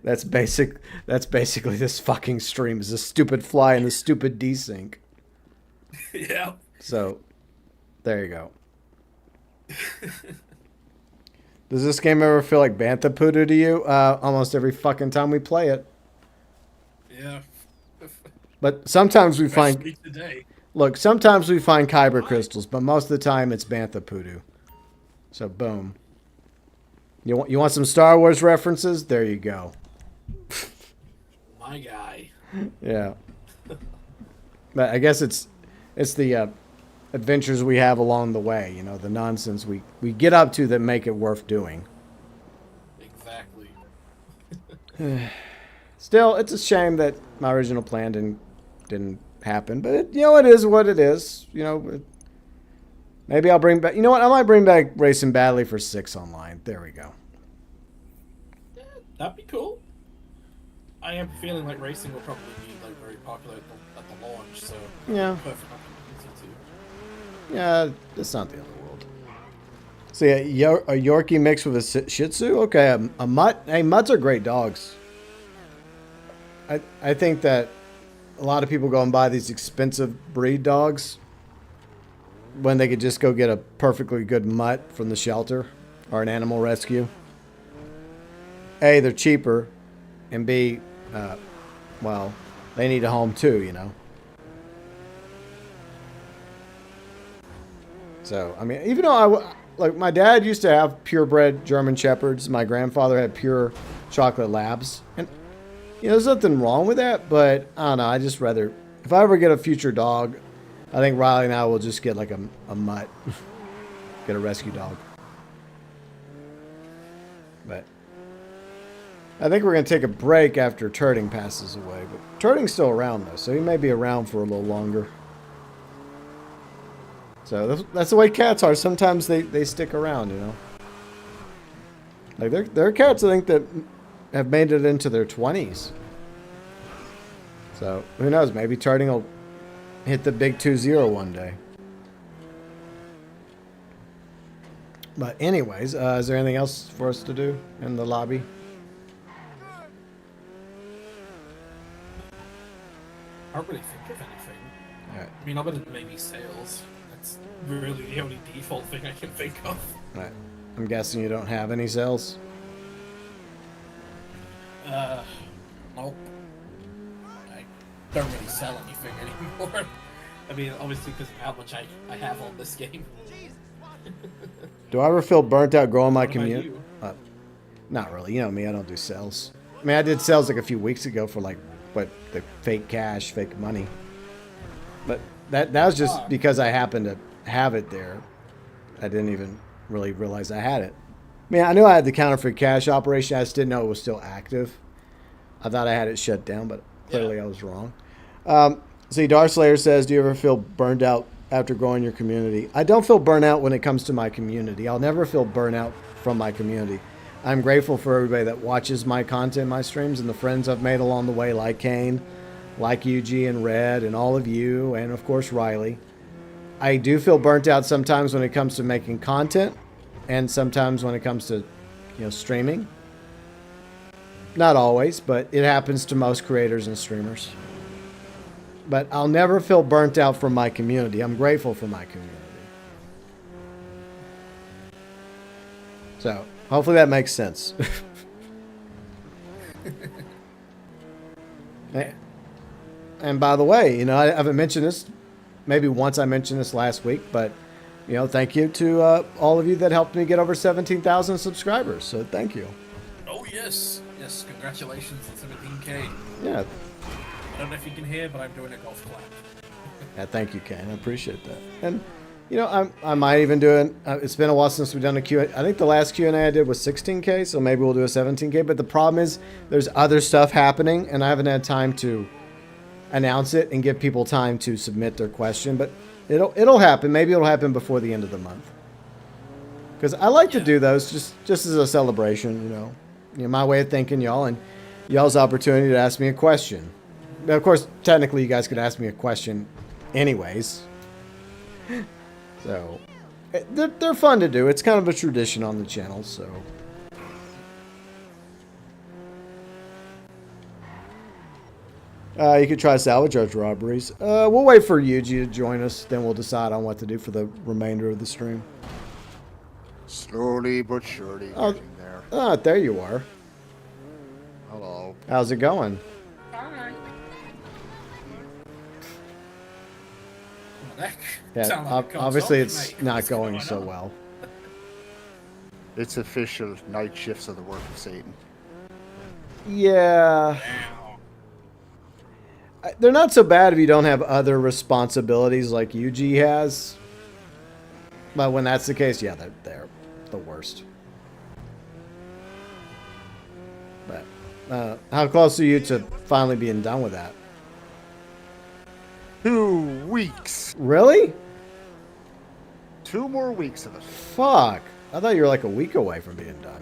That's basic. That's basically this fucking stream is a stupid fly and the stupid desync. Yeah. So there you go. Does this game ever feel like Bantha Poodoo to you? Almost every fucking time we play it. Yeah. But sometimes we Especially find... today. Look, sometimes we find Kyber crystals, but most of the time it's Bantha Poodoo. So, boom. You want some Star Wars references? There you go. My guy. Yeah. But I guess it's the adventures we have along the way, you know, the nonsense we get up to that make it worth doing. Exactly. Still, it's a shame that my original plan didn't happen, but it is what it is. You know, maybe I'll bring back. You know what? I might bring back Racing Badly for 6 online. There we go. Yeah, that'd be cool. I have a feeling like racing will probably be like very popular at the launch, so Yeah. perfect opportunity to. Yeah, it's not the end of the world. So yeah, a Yorkie mixed with a Shih Tzu. Okay, a mutt. Hey, mutts are great dogs. I think that a lot of people go and buy these expensive breed dogs when they could just go get a perfectly good mutt from the shelter or an animal rescue. A, they're cheaper, and B, well, they need a home too, you know. So, I mean, even though like my dad used to have purebred German Shepherds, my grandfather had pure chocolate labs. And, you know, there's nothing wrong with that, but I don't know. I just rather, if I ever get a future dog, I think Riley and I will just get like a mutt. Get a rescue dog. But I think we're going to take a break after Turting passes away. But Turting's still around, though, so he may be around for a little longer. So that's the way cats are. Sometimes they stick around, you know. Like, there are cats, I think, that have made it into their 20s. So, who knows? Maybe Turting will hit the big 2-0 one day. But anyways, is there anything else for us to do in the lobby? I don't really think of anything. Alright. I mean, other than maybe sales. That's really the only default thing I can think of. Alright. I'm guessing you don't have any sales? Nope. I don't really sell anything anymore. I mean, obviously because of how much I have on this game. Do I ever feel burnt out growing my What about community? you? Not really. You know me, I don't do sales. I mean, I did sales like a few weeks ago for like, what, the fake cash, fake money. But that was just because I happened to have it there. I didn't even really realize I had it. I mean, I knew I had the counterfeit cash operation. I just didn't know it was still active. I thought I had it shut down, but clearly I was wrong. See, Darslayer says, do you ever feel burned out after growing your community? I don't feel burnt out when it comes to my community. I'll never feel burnt out from my community. I'm grateful for everybody that watches my content, my streams, and the friends I've made along the way, like Kane, like UG and Red, and all of you, and of course Riley. I do feel burnt out sometimes when it comes to making content, and sometimes when it comes to, you know, streaming. Not always, but it happens to most creators and streamers. But I'll never feel burnt out from my community. I'm grateful for my community. So, hopefully that makes sense. And by the way, you know, I haven't mentioned this. Maybe once I mentioned this last week, but, you know, thank you to all of you that helped me get over 17,000 subscribers. So, thank you. Oh, yes. Yes, congratulations on 17K. Yeah. I don't know if you can hear, but I'm doing a golf clap. Yeah, thank you, Kane. I appreciate that. And, you know, I might even do it. It's been a while since we've done a Q&A. I think the last Q&A I did was 16K, so maybe we'll do a 17K. But the problem is there's other stuff happening, and I haven't had time to announce it and give people time to submit their question. But it'll happen. Maybe it'll happen before the end of the month. Because I like to do those just as a celebration, you know. My way of thinking, y'all, and y'all's opportunity to ask me a question. But of course, technically, you guys could ask me a question anyways. So, they're fun to do. It's kind of a tradition on the channel, so. You could try salvage arch robberies. We'll wait for Yuji to join us, then we'll decide on what to do for the remainder of the stream. Slowly but surely Oh. getting there. Ah, there you are. Hello. How's it going? Yeah, Sound like a cold obviously zombie, it's mate. not What's going so on? well. It's official. Night shifts are the work of Satan. Yeah. They're not so bad if you don't have other responsibilities like UG has. But when that's the case, yeah, they're the worst. But how close are you to finally being done with that? 2 weeks. Really? 2 more weeks of it. Fuck. I thought you were like a week away from being done.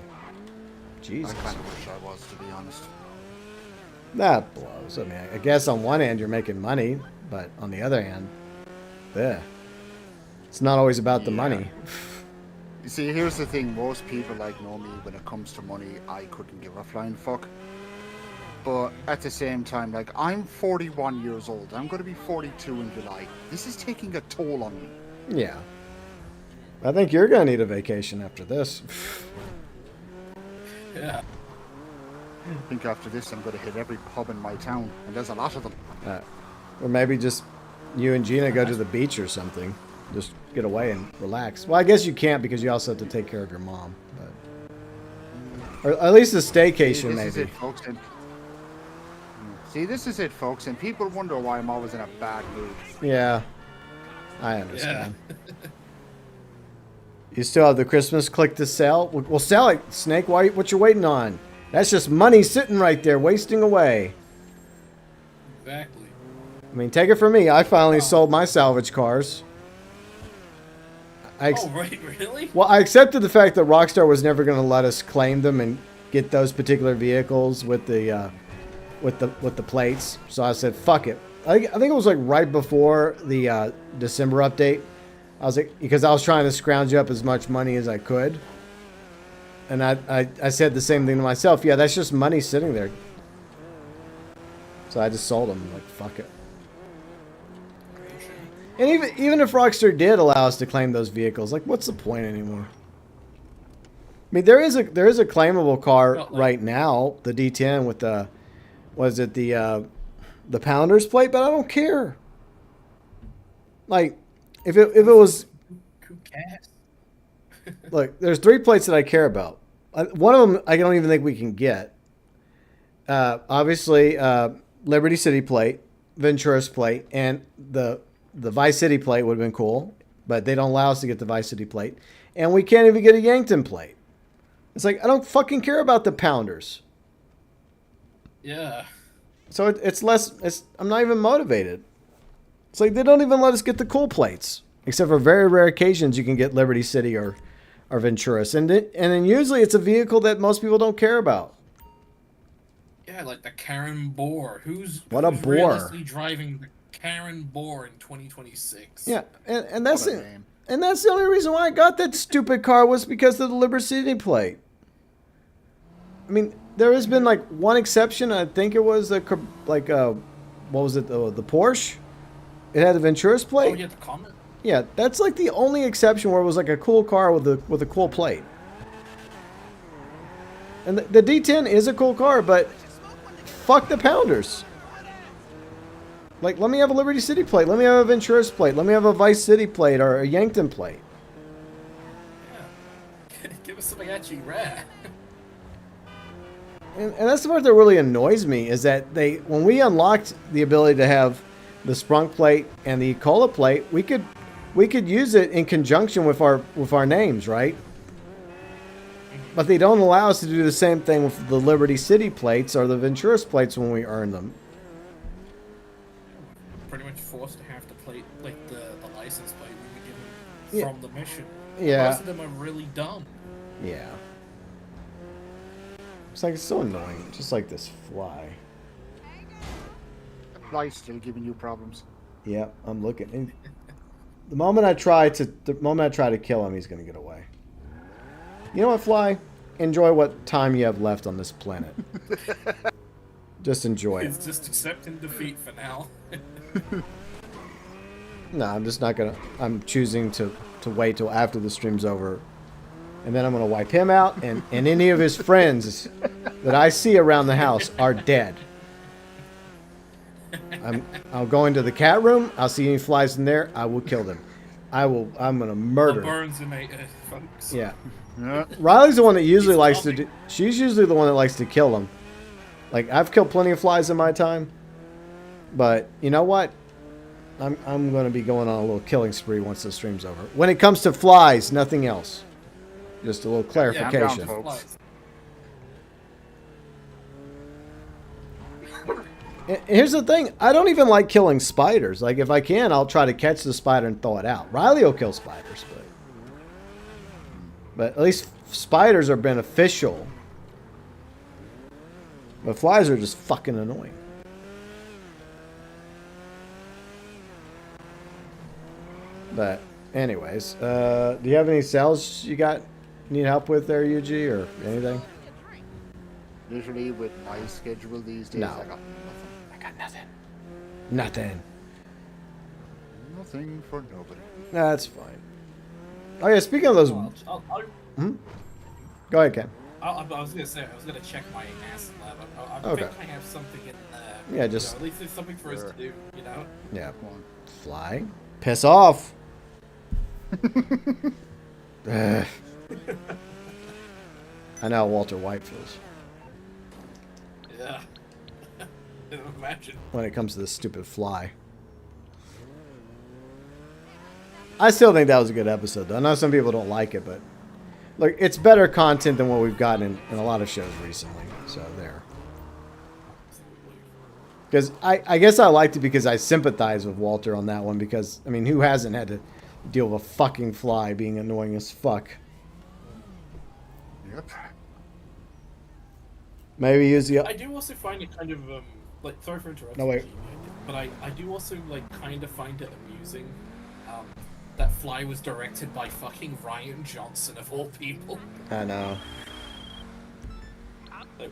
Jesus. I kind of wish I was, to be honest. That blows. I mean, I guess on one hand you're making money, but on the other hand, it's not always about the Yeah. money. You see, here's the thing. Most people know me when it comes to money. I couldn't give a flying fuck. But at the same time, I'm 41 years old. I'm going to be 42 in July. This is taking a toll on me. Yeah. I think you're going to need a vacation after this. Yeah. I think after this, I'm going to hit every pub in my town. And there's a lot of them. Or maybe just you and Gina go to the beach or something. Just get away and relax. Well, I guess you can't because you also have to take care of your mom. But Or at least a See, staycation, this is maybe. it, folks. See, this is it, folks, and people wonder why I'm always in a bad mood. Yeah, I Yeah. understand. You still have the Christmas click to sell? Well, sell it, Snake. What you waiting on? That's just money sitting right there, wasting away. Exactly. I mean, take it from me. I finally sold my salvage cars. Oh, right, really? Well, I accepted the fact that Rockstar was never going to let us claim them and get those particular vehicles with the plates. So I said, "Fuck it." I think it was like right before the December update. I was like, because I was trying to scrounge up as much money as I could, and I said the same thing to myself. Yeah, that's just money sitting there. So I just sold them. Like, fuck it. And even if Rockstar did allow us to claim those vehicles, like, what's the point anymore? I mean, there is a claimable car right now, the D10 with the, the Pounders plate, but I don't care. Like, if it was, Who cares? look, there's 3 plates that I care about. One of them I don't even think we can get. Obviously, Liberty City plate, Ventura's plate, and the Vice City plate would have been cool, but they don't allow us to get the Vice City plate. And we can't even get a Yankton plate. It's like, I don't fucking care about the Pounders. Yeah. So it's less, I'm not even motivated. It's like, they don't even let us get the cool plates. Except for very rare occasions, you can get Liberty City or Venturas. And then usually it's a vehicle that most people don't care about. Yeah, like the Karen Boar. Who's What a who's bore. realistically driving the Karen Boar in 2026? Yeah, and that's What a it. name. And that's the only reason why I got that stupid car was because of the Liberty City plate. I mean, there has been like one exception. I think it was what was it? The Porsche. It had the Ventura's Oh, plate. yeah, the comment. Yeah, that's like the only exception where it was like a cool car with a cool plate. And the D10 is a cool car, but fuck the Pounders. Like, let me have a Liberty City plate. Let me have a Ventura's plate. Let me have a Vice City plate or a Yankton plate. Yeah. Give us something actually rare. And that's the part that really annoys me is that when we unlocked the ability to have the Sprunk plate and the Cola plate, we could use it in conjunction with our names, right? But they don't allow us to do the same thing with the Liberty City plates or the Ventura's plates when we earn them. Pretty much forced to have to plate like the license plate we were given from the mission. Yeah. Most of them are really dumb. Yeah. It's like, it's so annoying. Just like this fly. The fly's still giving you problems. Yep, I'm looking. And the moment I try to kill him, he's gonna get away. You know what, Fly? Enjoy what time you have left on this planet. Just enjoy it. It's just accepting defeat for now. No, I'm just not gonna. I'm choosing to wait till after the stream's over, and then I'm gonna wipe him out, and any of his friends that I see around the house are dead. I'll go into the cat room. I'll see any flies in there. I will kill them. I'm gonna murder. Burns and folks. Yeah. Yeah. Riley's the one that usually He's likes to talking. do. She's usually the one that likes to kill them. Like, I've killed plenty of flies in my time, but you know what? I'm going to be going on a little killing spree once the stream's over. When it comes to flies, nothing else. Just a little clarification. down, folks. And here's the thing. I don't even like killing spiders. Like, if I can, I'll try to catch the spider and throw it out. Riley will kill spiders, but at least spiders are beneficial. But flies are just fucking annoying. But anyways, do you have any sales you need help with there, Yuji, or anything? Literally, with my schedule these days, No. I got nothing. I got nothing. Nothing. Nothing for nobody. No, that's fine. Oh yeah, speaking of those, I'll, go ahead, Ken. I was gonna say I was gonna check my acid lab. I Okay. think I have something in there. Yeah, You just- know, at least there's something for us to do. You know. Yeah, Come on. fly, piss off. Ugh. I know how Walter White feels Yeah. Imagine. when it comes to this stupid fly. I still think that was a good episode, though. I know some people don't like it, but look, it's better content than what we've gotten in a lot of shows recently. So there. Because I guess I liked it because I sympathize with Walter on that one. Because I mean, who hasn't had to deal with a fucking fly being annoying as fuck? Yep. Maybe use the. I do also find it kind of like, sorry for interrupting. No, wait. you, but I do also like kind of find it amusing that Fly was directed by fucking Ryan Johnson of all people. I know. Like,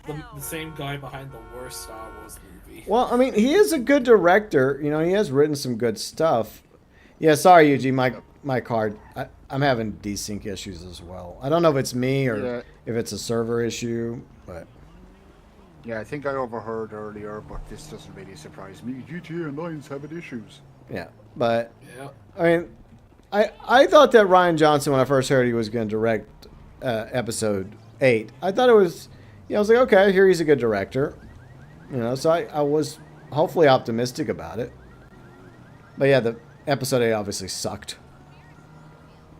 the same guy behind the worst Star Wars movie. Well, I mean, he is a good director. You know, he has written some good stuff. Yeah, sorry, Eugene, my card. I'm having desync issues as well. I don't know if it's me or if it's a server issue, but... Yeah, I think I overheard earlier, but this doesn't really surprise me. GTA Online's having issues. Yeah, but... Yeah. I mean, I thought that Ryan Johnson, when I first heard he was going to direct episode 8, I thought it was... I was like, okay, here he's a good director. You know, so I was hopefully optimistic about it. But yeah, the episode 8 obviously sucked.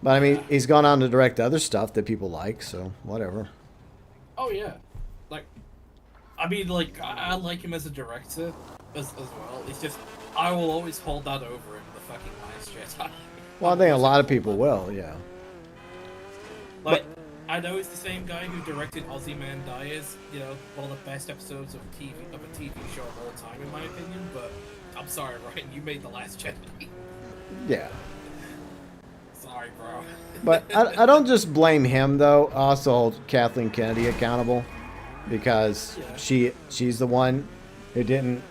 But I mean, he's gone on to direct other stuff that people like, so whatever. Oh yeah, like, I mean, like, I like him as a director as well. It's just I will always hold that over him, the fucking Last Jedi. Well, I think a lot of people will, yeah. Like, I know it's the same guy who directed Ozymandias, you know, one of the best episodes of a TV show of all time, in my opinion. But I'm sorry, Ryan, you made the Last Jedi. Yeah. Sorry, bro. But I don't just blame him, though. I also hold Kathleen Kennedy accountable because she's the one who didn't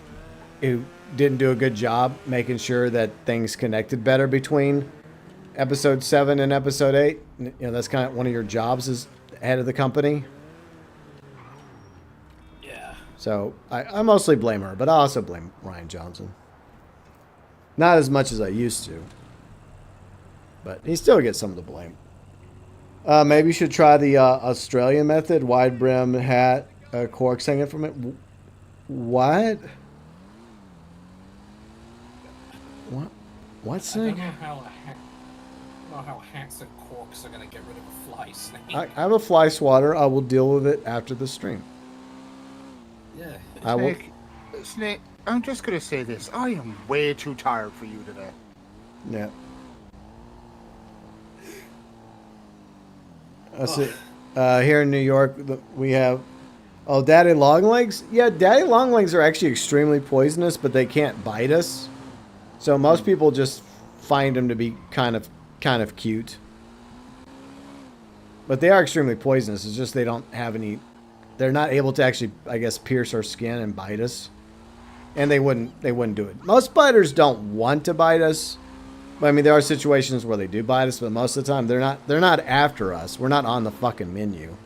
do a good job making sure that things connected better between episode 7 and episode 8. You know, that's kind of one of your jobs as head of the company. Yeah. So I mostly blame her, but I also blame Ryan Johnson. Not as much as I used to. But he still gets some of the blame. Maybe you should try the Australian method. Wide brim hat, corks hanging from it. What? What? What's I don't snake? know how hats and corks are gonna get rid of a fly snake. I have a fly swatter. I will deal with it after the stream. Yeah. I will. Snake, I'm just gonna say this. I am way too tired for you today. Yeah. That's it. Here in New York, we have... Oh, daddy longlegs? Yeah, daddy longlegs are actually extremely poisonous, but they can't bite us. So most people just find them to be kind of cute. But they are extremely poisonous. It's just they don't have any... They're not able to actually, I guess, pierce our skin and bite us. And they wouldn't do it. Most spiders don't want to bite us. But I mean, there are situations where they do bite us, but most of the time they're not after us. We're not on the fucking menu.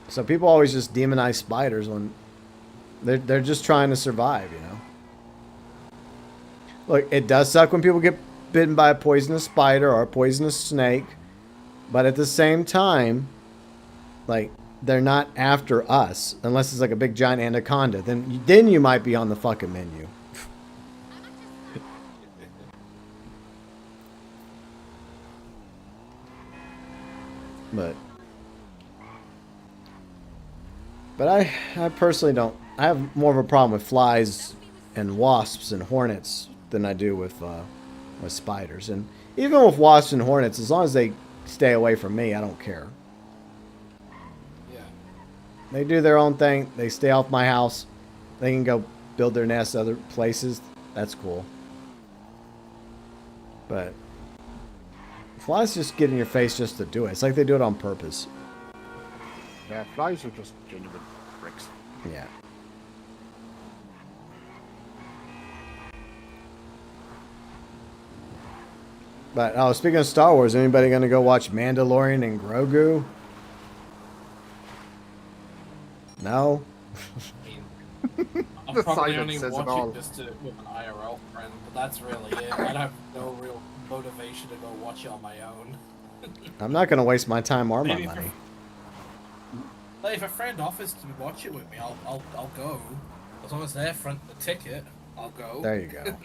So people always just demonize spiders when they're just trying to survive, you know. Look, it does suck when people get bitten by a poisonous spider or a poisonous snake, but at the same time, like, they're not after us unless it's like a big giant anaconda. Then you might be on the fucking menu. But I personally don't. I have more of a problem with flies and wasps and hornets than I do with spiders. And even with wasps and hornets, as long as they stay away from me, I don't care. Yeah. They do their own thing. They stay off my house. They can go build their nests other places. That's cool. But flies just get in your face just to do it. It's like they do it on purpose. Yeah, flies are just genuine bricks. Yeah. But speaking of Star Wars, anybody gonna go watch Mandalorian and Grogu? No. I mean, I'll The probably silence only says it watch all. it just with an IRL friend, but that's really it. I'd have no real motivation to go watch it on my own. I'm not going to waste my time or my Maybe money. Like, if a friend offers to watch it with me, I'll go. As long as they're front the ticket, I'll go. There you go.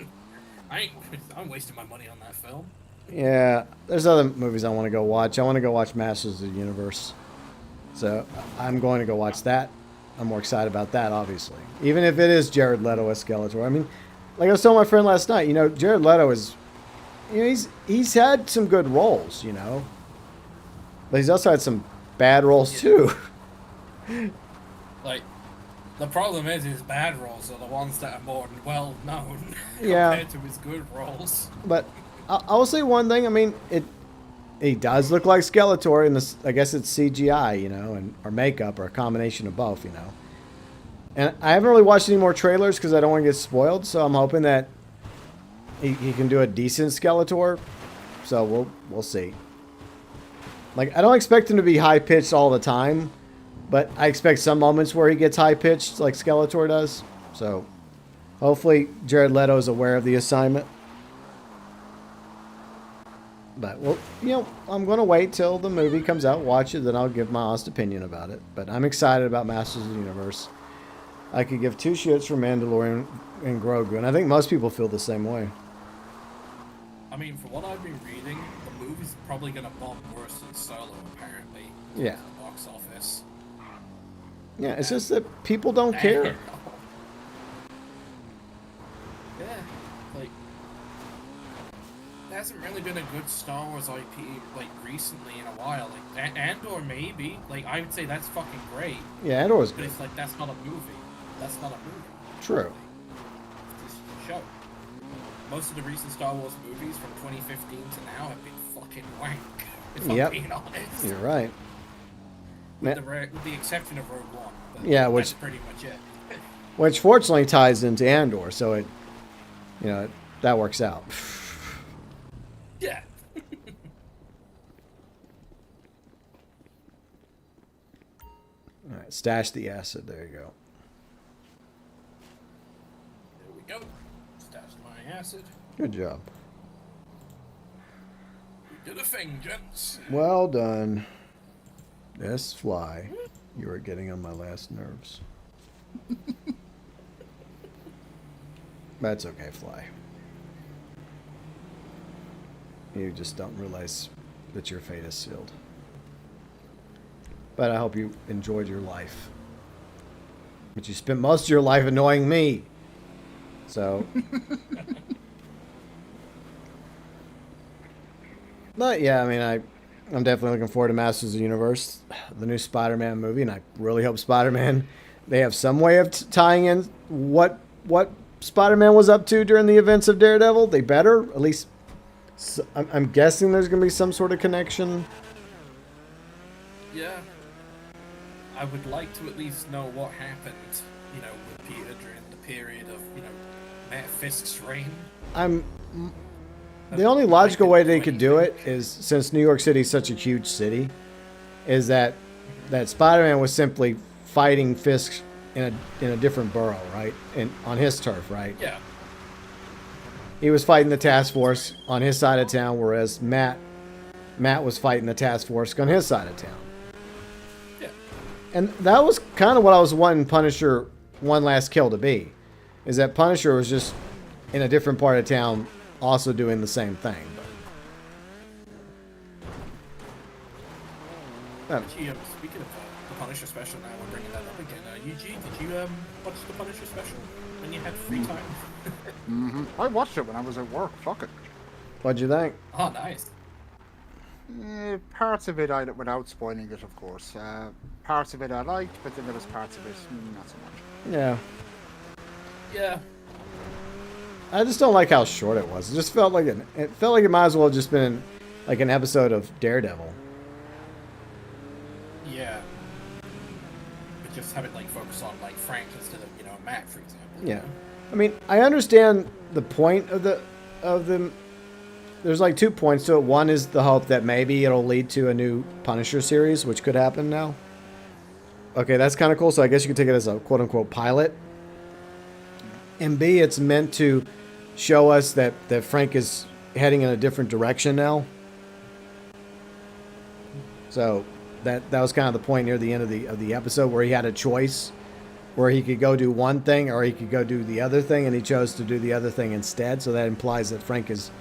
I'm wasting my money on that film. Yeah, there's other movies I want to go watch. I want to go watch Masters of the Universe. So I'm going to go watch that. I'm more excited about that, obviously. Even if it is Jared Leto as Skeletor. I mean, like I was telling my friend last night, Jared Leto is, he's had some good roles, but he's also had some bad roles too. Like, the problem is his bad roles are the ones that are more well known Yeah. compared to his good roles. But I will say one thing. I mean, he does look like Skeletor, and I guess it's CGI, or makeup, or a combination of both, And I haven't really watched any more trailers because I don't want to get spoiled. So I'm hoping that he can do a decent Skeletor. So we'll see. Like, I don't expect him to be high pitched all the time, but I expect some moments where he gets high pitched like Skeletor does. So hopefully Jared Leto is aware of the assignment. But, I'm going to wait till the movie comes out, watch it, then I'll give my honest opinion about it. But I'm excited about Masters of the Universe. I could give two shits for Mandalorian and Grogu, and I think most people feel the same way. I mean, from what I've been reading, the movie's probably going to bomb worse than Solo, apparently. Yeah. At the box office. Yeah, it's just that people don't care. Yeah, like, there hasn't really been a good Star Wars IP, like, recently in a while. Like, Andor maybe. Like, I would say that's fucking great. Yeah, Andor was But good. it's like, that's not a movie. That's not a movie. True. It's just a show. Most of the recent Star Wars movies from 2015 to now have been fucking wank, if I'm Yep. being honest. You're right. With the exception of Rogue One. But Yeah, that's pretty much it. Which fortunately ties into Andor, so it, that works out. Yeah. All right, stash the acid. There you go. There we go. Stashed my acid. Good job. We did a thing, gents. Well done. Yes, Fly. You are getting on my last nerves. That's okay, Fly. You just don't realize that your fate is sealed. But I hope you enjoyed your life. But you spent most of your life annoying me. So. But yeah, I mean, I'm definitely looking forward to Masters of the Universe, the new Spider-Man movie, and I really hope Spider-Man, they have some way of tying in what Spider-Man was up to during the events of Daredevil. They better, at least, I'm guessing there's going to be some sort of connection. Yeah. I would like to at least know what happened, with Peter during the period of, Matt Fisk's reign. The only logical way they could do it is, since New York City is such a huge city, is that Spider-Man was simply fighting Fisk in a different borough, right? On his turf, right? Yeah. He was fighting the task force on his side of town, whereas Matt was fighting the task force on his side of town. Yeah. And that was kind of what I was wanting Punisher One Last Kill to be, is that Punisher was just in a different part of town also doing the same thing. Actually, speaking of the Punisher special now, we're bringing that up again. Eugene, did you watch the Punisher special when you had free time? Mm-hmm. I watched it when I was at work. Fuck it. What'd you think? Oh, nice. Parts of it, without spoiling it, of course. Parts of it I liked, but then there was parts of it not so much. Yeah. Yeah. I just don't like how short it was. It just felt like it might as well have just been like an episode of Daredevil. Yeah. But just have it focus on Frank instead of Matt, for example. Yeah. I mean, I understand the point of the there's 2 points to it. One is the hope that maybe it'll lead to a new Punisher series, which could happen now. Okay, that's kind of cool. So I guess you could take it as a quote unquote pilot. And B, it's meant to show us that Frank is heading in a different direction now. So that was kind of the point near the end of the episode where he had a choice, where he could go do one thing or he could go do the other thing, and he chose to do the other thing instead. So that implies that Frank is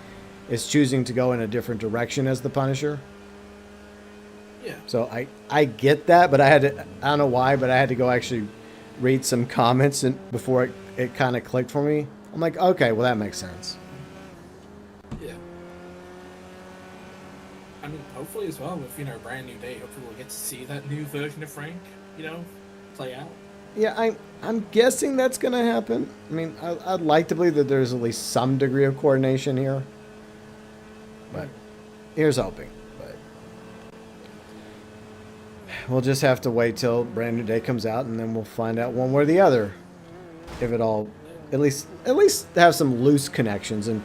choosing to go in a different direction as the Punisher. Yeah. So I get that, but I don't know why, but I had to go actually read some comments before it kind of clicked for me. I'm like, okay, well, that makes sense. Yeah. I mean, hopefully as well with, Brand New Day, hopefully we'll get to see that new version of Frank, play out. Yeah, I'm guessing that's going to happen. I mean, I'd like to believe that there's at least some degree of coordination here. But here's hoping. But we'll just have to wait till Brand New Day comes out, and then we'll find out one way or the other. If it all, at least have some loose connections and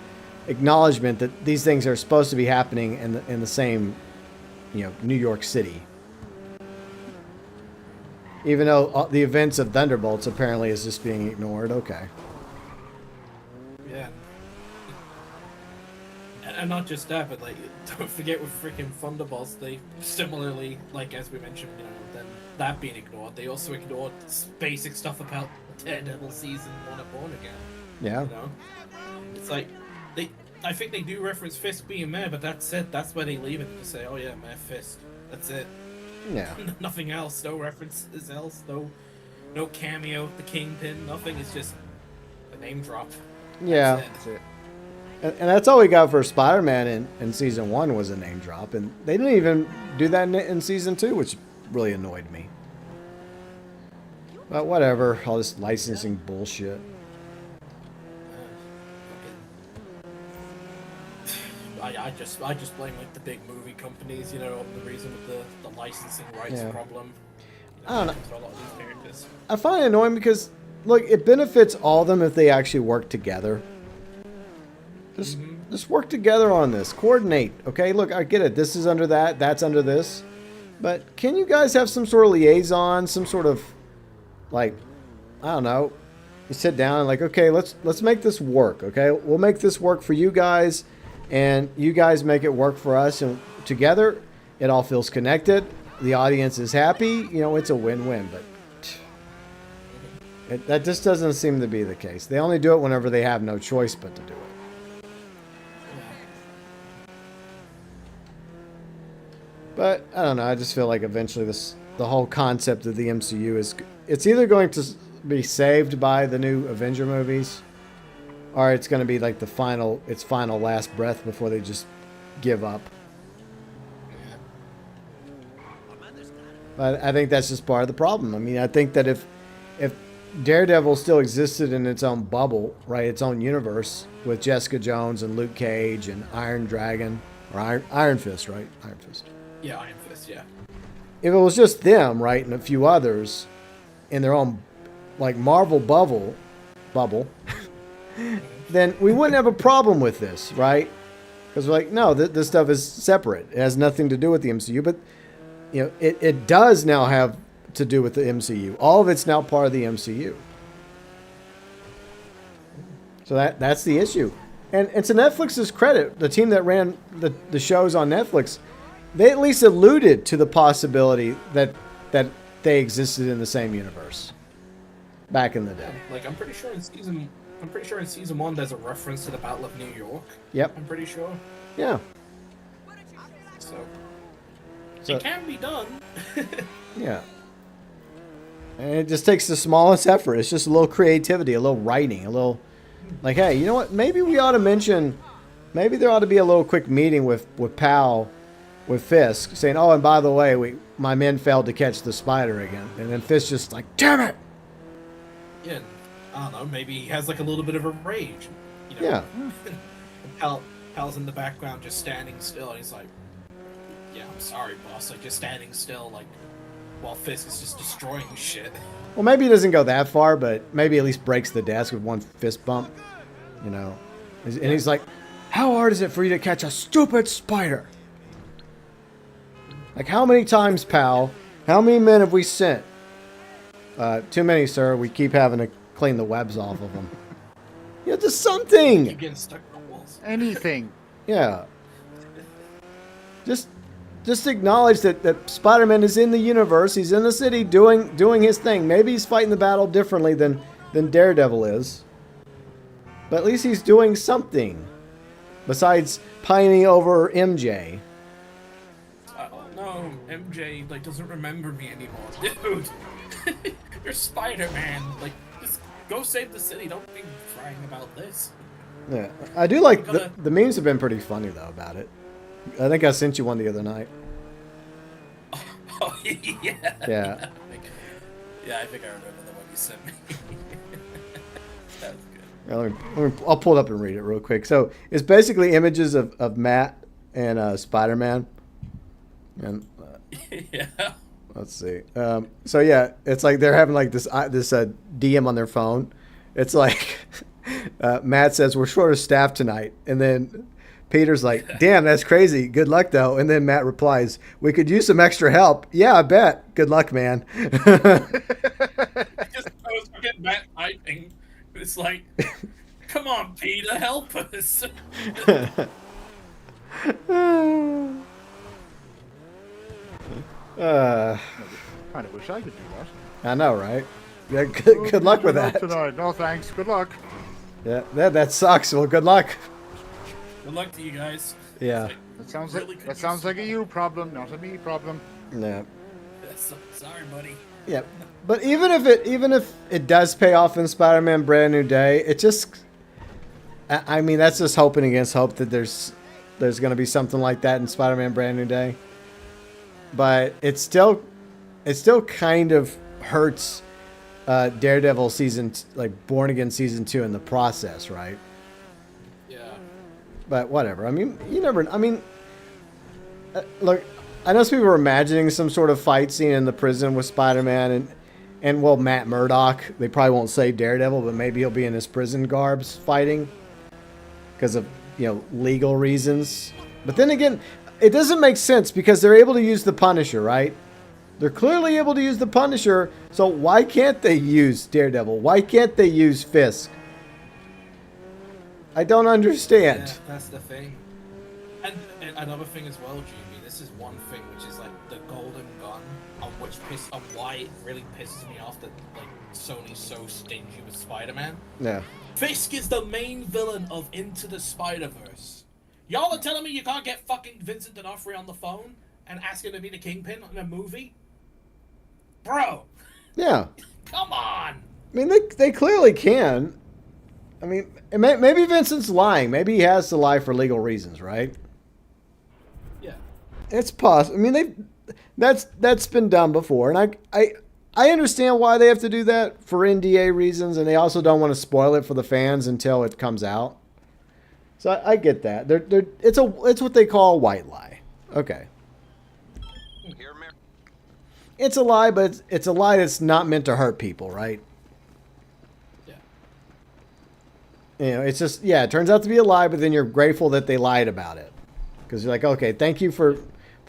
acknowledgement that these things are supposed to be happening in the same, New York City. Even though the events of Thunderbolts apparently is just being ignored. Okay. Yeah. And not just that, but don't forget with freaking Thunderbolts, they similarly, as we mentioned, then that being ignored, they also ignored basic stuff about Daredevil season 1 of Born Again. Yeah. It's I think they do reference Fisk being Mayor, but that's it. That's where they leave it. They say, oh yeah, Mayor Fisk. That's it. Yeah. Nothing else. No references else. No cameo. The Kingpin. Nothing. It's just a name drop. Yeah. That's it. And that's all we got for Spider-Man in season 1 was a name drop, and they didn't even do that in season 2, which really annoyed me. But whatever, all this licensing bullshit. I just blame the big movie companies, on the reason with the licensing rights problem. I don't know. For a lot of these characters. I find it annoying because, look, it benefits all of them if they actually work together. Just work together on this. Coordinate, okay? Look, I get it. This is under that. That's under this. But can you guys have some sort of liaison, some sort of, I don't know. You sit down and okay, let's make this work, okay? We'll make this work for you guys, and you guys make it work for us, and together it all feels connected. The audience is happy. It's a win-win, but that just doesn't seem to be the case. They only do it whenever they have no choice but to do it. But I don't know. I just feel like eventually the whole concept of the MCU it's either going to be saved by the new Avenger movies, or it's going to be like its final last breath before they just give up. But I think that's just part of the problem. I mean, I think that if Daredevil still existed in its own bubble, right, its own universe with Jessica Jones and Luke Cage and Iron Dragon or Iron Fist, right? Iron Fist. Yeah, Iron Fist, yeah. If it was just them, right, and a few others in their own, Marvel bubble, then we wouldn't have a problem with this, right? Because we're no, this stuff is separate. It has nothing to do with the MCU, but, it does now have to do with the MCU. All of it's now part of the MCU. So that's the issue. And to Netflix's credit, the team that ran the shows on Netflix, they at least alluded to the possibility that they existed in the same universe back in the day. I'm pretty sure in season 1 there's a reference to the Battle of New York. Yep. I'm pretty sure. Yeah. So it can be done. Yeah. And it just takes the smallest effort. It's just a little creativity, a little writing, a little hey, you know what? Maybe we ought to mention, maybe there ought to be a little quick meeting with Pal, with Fisk, saying, oh, and by the way, my men failed to catch the spider again. And then Fisk just damn it! Yeah, I don't know, maybe he has a little bit of a rage. Yeah. Pal's in the background just standing still, and he's like, yeah, I'm sorry, boss. Just standing still, while Fisk is just destroying shit. Well, maybe he doesn't go that far, but maybe at least breaks the desk with one fist bump. And he's like, how hard is it for you to catch a stupid spider? How many times, pal? How many men have we sent? Too many, sir. We keep having to clean the webs off of them. Just something. Keep getting stuck on the walls. Anything. Yeah. Just just acknowledge that Spider-Man is in the universe. He's in the city doing his thing. Maybe he's fighting the battle differently than Daredevil is. But at least he's doing something besides pining over MJ. No, MJ like doesn't remember me anymore, dude. You're Spider-Man. Like, just go save the city. Don't be crying about this. Yeah, I do like the memes have been pretty funny though about it. I think I sent you one the other night. Oh yeah. Yeah. Yeah, I think I remember the one you sent me. That was good. I'll pull it up and read it real quick. So it's basically images of Matt and Spider-Man. And Yeah. let's see. So yeah, it's like they're having like this DM on their phone. It's like Matt says we're short of staff tonight, and then Peter's like, "Damn, that's crazy. Good luck though." And then Matt replies, "We could use some extra help." Yeah, I bet. Good luck, man. I was forgetting Matt typing. It's like, come on, Peter, help us. Kind of wish I could do that. I know, right? Yeah, good luck with that. Tonight. No thanks. Good luck. Yeah, that sucks. Well, good luck. Good luck to you guys. Yeah. That sounds Really like could that sounds use like a you problem, not a me problem. Yeah. Sorry, buddy. Yeah. But even if it does pay off in Spider-Man Brand New Day, it just, I mean, that's just hoping against hope that there's going to be something like that in Spider-Man Brand New Day. But it still kind of hurts Daredevil Born Again season 2 in the process, right? Yeah. But whatever. I mean, look, I know some people are imagining some sort of fight scene in the prison with Spider-Man and well, Matt Murdock. They probably won't say Daredevil, but maybe he'll be in his prison garbs fighting because of, legal reasons. But then again, it doesn't make sense because they're able to use the Punisher, right? They're clearly able to use the Punisher, so why can't they use Daredevil? Why can't they use Fisk? I don't understand. Yeah, that's the thing. And another thing as well, GB, this is one thing which is like the golden gun on why it really pisses me off that like Sony's so stingy with Spider-Man. Yeah. Fisk is the main villain of Into the Spider-Verse. Y'all are telling me you can't get fucking Vincent D'Onofrio on the phone and ask him to be the Kingpin in a movie? Bro! Yeah. Come on! I mean, they clearly can. I mean, maybe Vincent's lying. Maybe he has to lie for legal reasons, right? Yeah. It's possible. I mean, that's been done before, and I understand why they have to do that for NDA reasons, and they also don't want to spoil it for the fans until it comes out. So I get that. It's what they call a white lie. Okay. It's a lie, but it's a lie that's not meant to hurt people, right? Yeah. It's just, it turns out to be a lie, but then you're grateful that they lied about it. Because you're like, okay, thank you for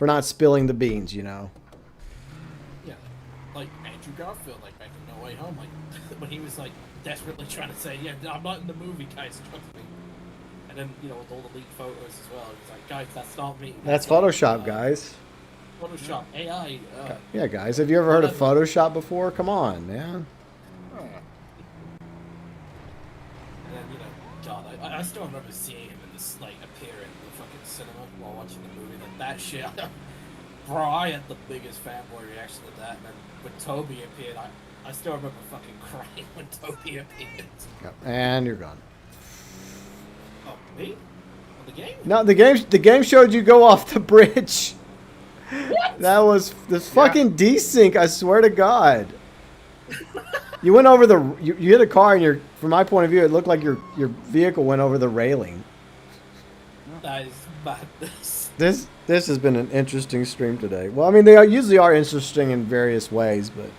not spilling the beans, Yeah. Like Andrew Garfield, like back in No Way Home, like when he was like desperately trying to say, yeah, I'm not in the movie, guys, trust me. And then, with all the leaked photos as well, he's like, guys, that's not me. That's Photoshop, guys. Photoshop, AI. Yeah, guys, have you ever heard of Photoshop before? Come on, man. And then, God, I still remember seeing him in this, like, appear in the fucking cinema while watching the movie. That shit, bro, I had the biggest fanboy reaction to that. And then when Toby appeared, I still remember fucking crying when Toby appeared. Yep. And you're gone. Oh, me? Oh, the game? No, the game showed you go off the bridge. What? That was this fucking desync, I swear to God. You went over you hit a car and from my point of view, it looked like your vehicle went over the railing. That is madness. This has been an interesting stream today. Well, I mean, they usually are interesting in various ways, but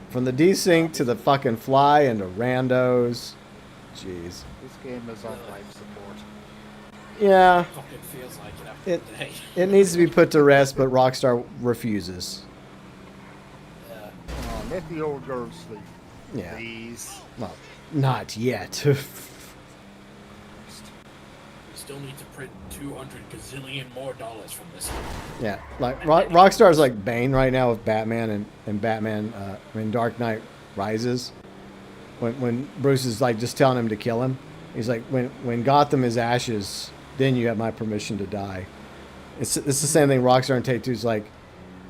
from the desync to the fucking fly and the randos, jeez. This game is on life support. Yeah. It fucking feels like it after the day. It needs to be put to rest, but Rockstar refuses. Yeah. Come on, let the old girl sleep. Yeah. Please. Well, not yet. Just still need to print 200 gazillion more dollars from this one. Yeah, like Rockstar's like Bane right now with Batman and Batman in Dark Knight Rises. When Bruce is like just telling him to kill him, he's like, when Gotham is ashes, then you have my permission to die. It's the same thing Rockstar and Take-Two is like,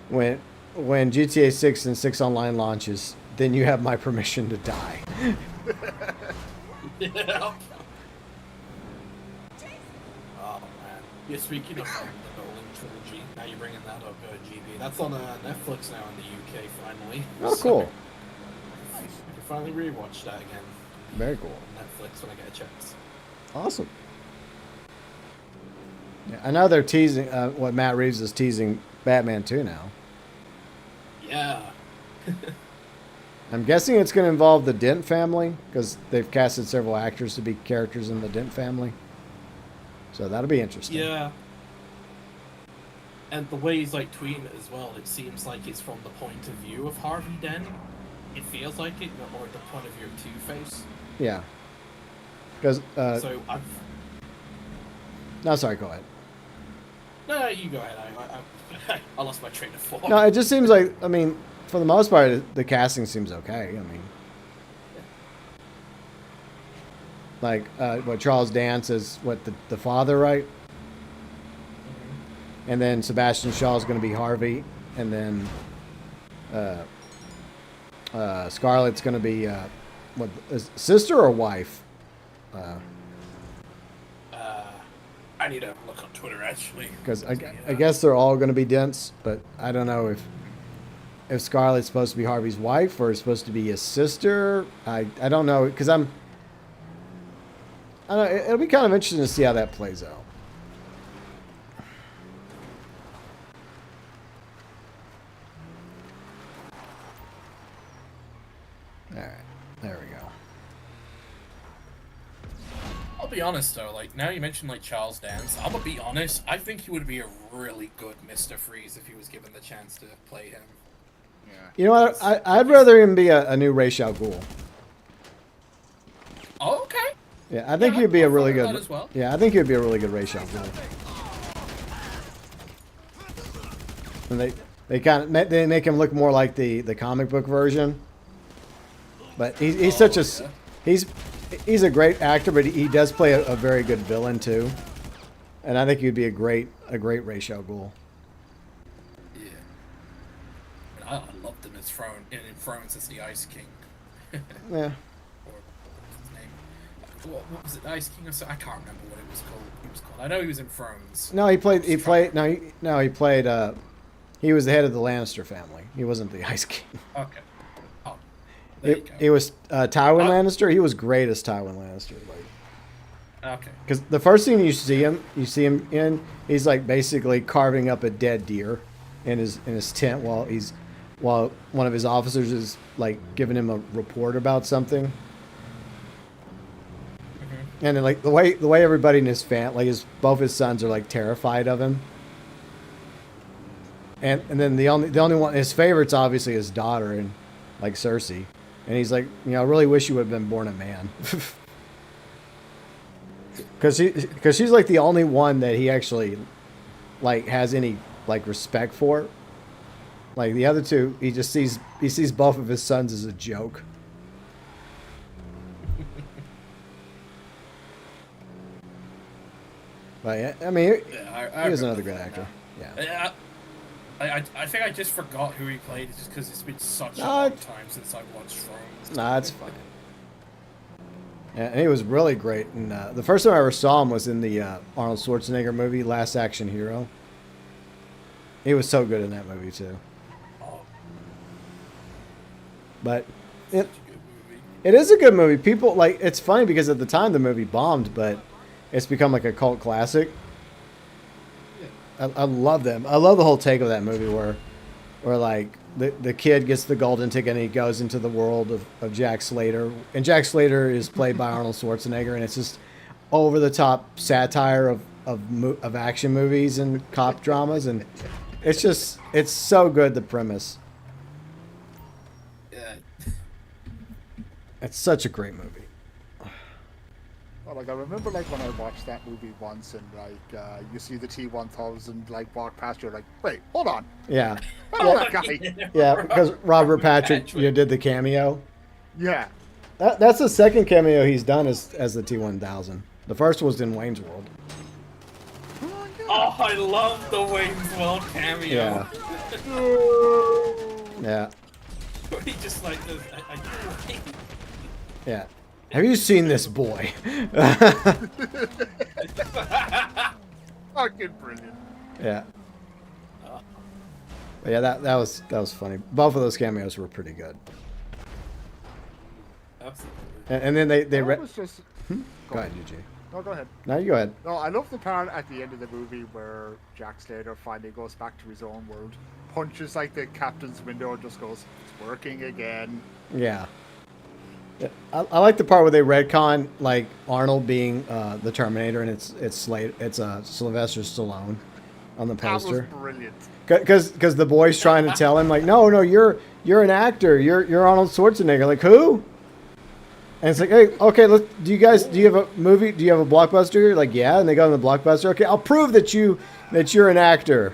when GTA 6 and 6 Online launches, then you have my permission to die. Yeah. Oh man. Yeah, speaking of the Nolan trilogy, now you're bringing that up, GB. That's on Netflix now in the UK finally. Oh, cool. Nice. I can finally rewatch that again. Very cool. On Netflix when I get a chance. Awesome. Yeah, I know they're teasing what Matt Reeves is teasing Batman 2 now. Yeah. I'm guessing it's going to involve the Dent family because they've casted several actors to be characters in the Dent family. So that'll be interesting. Yeah. And the way he's like tweeting it as well, it seems like it's from the point of view of Harvey Dent. It feels like it, or the point of view of Two-Face. Yeah. Because So I've. no, sorry, go ahead. No, you go ahead. I lost my train of thought. No, it just seems like, I mean, for the most part, the casting seems okay. I mean, like what Charles Dance is, what the father, right? And then Sebastian Shaw is going to be Harvey, and then Scarlett's going to be what is sister or wife? I need to look on Twitter actually. Because I guess they're all going to be Dents, but I don't know if Scarlett's supposed to be Harvey's wife or is supposed to be his sister. I don't know, because I don't know, it'll be kind of interesting to see how that plays out. All right, there we go. I'll be honest though, like now you mentioned like Charles Dance, I'm gonna be honest, I think he would be a really good Mr. Freeze if he was given the chance to play him. Yeah. You know what? I'd rather him be a new Ra's al Ghul. Oh, okay. Yeah, I think Yeah, he'd be a I'll really follow good. that as well. Yeah, I think he'd be a really good Ra's al Ghul. And they make him look more like the comic book version. But he's such a yeah. he's a great actor, but he does play a very good villain too. And I think he'd be a great Ra's al Ghul. Yeah. I loved him as in Thrones as the Ice King. Yeah. Or what's his name? What was it? The Ice King or so? I can't remember what it was called. I know he was in Thrones. No, he played. He was the head of the Lannister family. He wasn't the Ice King. Okay. Oh, there you go. He was Tywin Lannister. He was great as Tywin Lannister. Like, Okay. because the first scene you see him in, he's like basically carving up a dead deer in his tent while one of his officers is like giving him a report about something. Mm-hmm. And then like the way everybody in his both his sons are like terrified of him. And then the only one, his favorite's obviously his daughter and like Cersei. And he's like, I really wish you would have been born a man. Because she's like the only one that he actually like has any like respect for. Like the other two, he sees both of his sons as a joke. But I mean, he was another good actor. Yeah. I think I just forgot who he played just because it's been such a long time since I watched Thrones. Nah, it's fine. Yeah, and he was really great. And the first time I ever saw him was in the Arnold Schwarzenegger movie, Last Action Hero. He was so good in that movie too. Oh, But such a good movie. it is a good movie. People like it's funny because at the time the movie bombed, but it's become like a cult classic. I love them. I love the whole take of that movie where like the kid gets the golden ticket and he goes into the world of Jack Slater. And Jack Slater is played by Arnold Schwarzenegger, and it's just over the top satire of action movies and cop dramas, and it's so good, the premise. Yeah. It's such a great movie. Oh, like I remember, like when I watched that movie once, and like you see the T-1000 like walk past, you're like, wait, hold on, Yeah. that guy. Yeah, because Robert Patrick did the cameo. Yeah. That's the second cameo he's done as the T-1000. The first was in Wayne's World. Oh, I love the Wayne's World cameo. Yeah. Yeah. He just like does. Yeah. Have you seen this boy? Fucking brilliant. Yeah. But yeah, that was funny. Both of those cameos were pretty good. Absolutely. And then they was just... Go ahead, UG. No, go ahead. No, you go ahead. No, I love the part at the end of the movie where Jack Slater finally goes back to his own world, punches like the captain's window, and just goes, "It's working again." Yeah. I like the part where they retcon like Arnold being the Terminator, and it's Sylvester Stallone on the poster. That was brilliant. Because the boy's trying to tell him like, no, you're an actor, you're Arnold Schwarzenegger. Like, who? And it's like, hey, okay, do you have a movie? Do you have a blockbuster? Like, yeah. And they go on the blockbuster. Okay, I'll prove that you're an actor.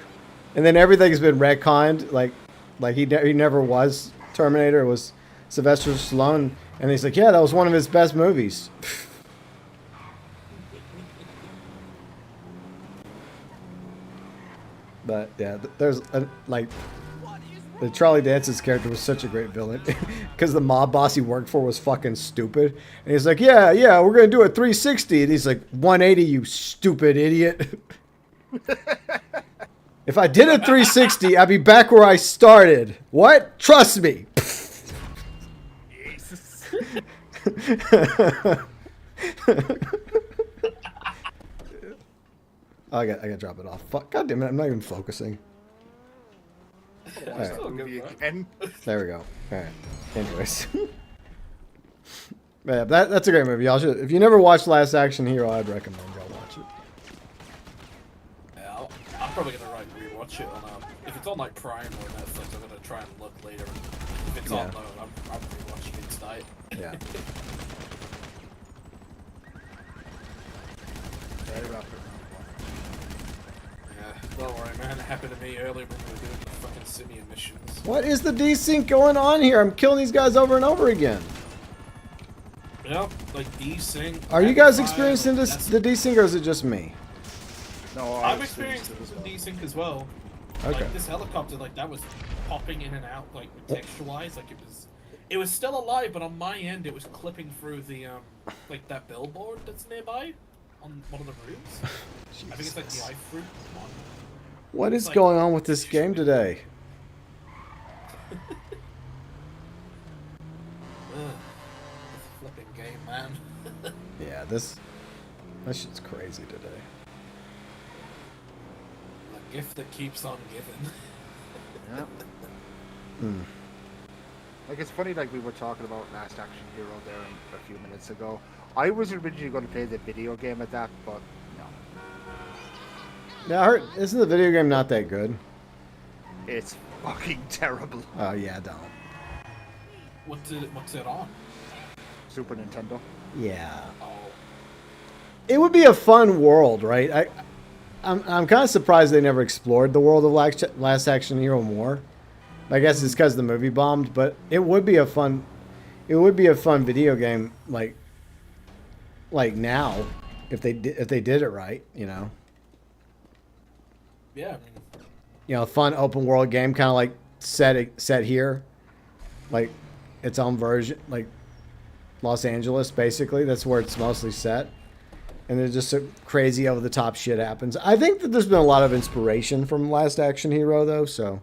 And then everything's been retconned. Like he never was Terminator. It was Sylvester Stallone. And he's like, yeah, that was one of his best movies. But yeah, there's like the Charlie Dance's character was such a great villain because the mob boss he worked for was fucking stupid. And he's like, yeah, we're gonna do a 360, and he's like, 180, you stupid idiot. If I did a 360, I'd be back where I started. What? Trust me. Jesus. I got to drop it off. Fuck, God damn it, I'm not even focusing. All right. movie again. There we go. All right. Anyways. Yeah, that's a great movie. Y'all should, if you never watched Last Action Hero, I'd recommend y'all watch it. Yeah, I'm probably gonna rewatch it on if it's on like Prime or Netflix. I'm gonna try and look later. If it's on low, I'm rewatching it tonight. Yeah. Very rapid. Yeah, don't worry, man. It happened to me earlier when we were doing the fucking Simeon missions. What is the desync going on here? I'm killing these guys over and over again. Yeah, like desync. Are you guys experiencing the desync, or is it just me? No, I've experienced some desync as well. Okay. Like this helicopter, like that was popping in and out, like texture-wise, like it was still alive, but on my end it was clipping through the like that billboard that's nearby on one of the roofs. I think it's like the iFruit one. What is going on with this game today? Flipping game, man. Yeah, that shit's crazy today. The gift that keeps on giving. Yeah. Like, it's funny, like we were talking about Last Action Hero there a few minutes ago. I was originally going to play the video game at that, but no. Yeah, I heard, isn't the video game not that good? It's fucking terrible. Oh yeah, don't. What's it on? Super Nintendo. Yeah. Oh. It would be a fun world, right? I'm kind of surprised they never explored the world of Last Action Hero more. I guess it's because the movie bombed, but it would be a fun video game like now if they did it right, you know. Yeah, I mean, You know, a fun open world game, kind of like set here, like its own version, like Los Angeles, basically. That's where it's mostly set. And there's just some crazy over the top shit happens. I think that there's been a lot of inspiration from Last Action Hero, though. So.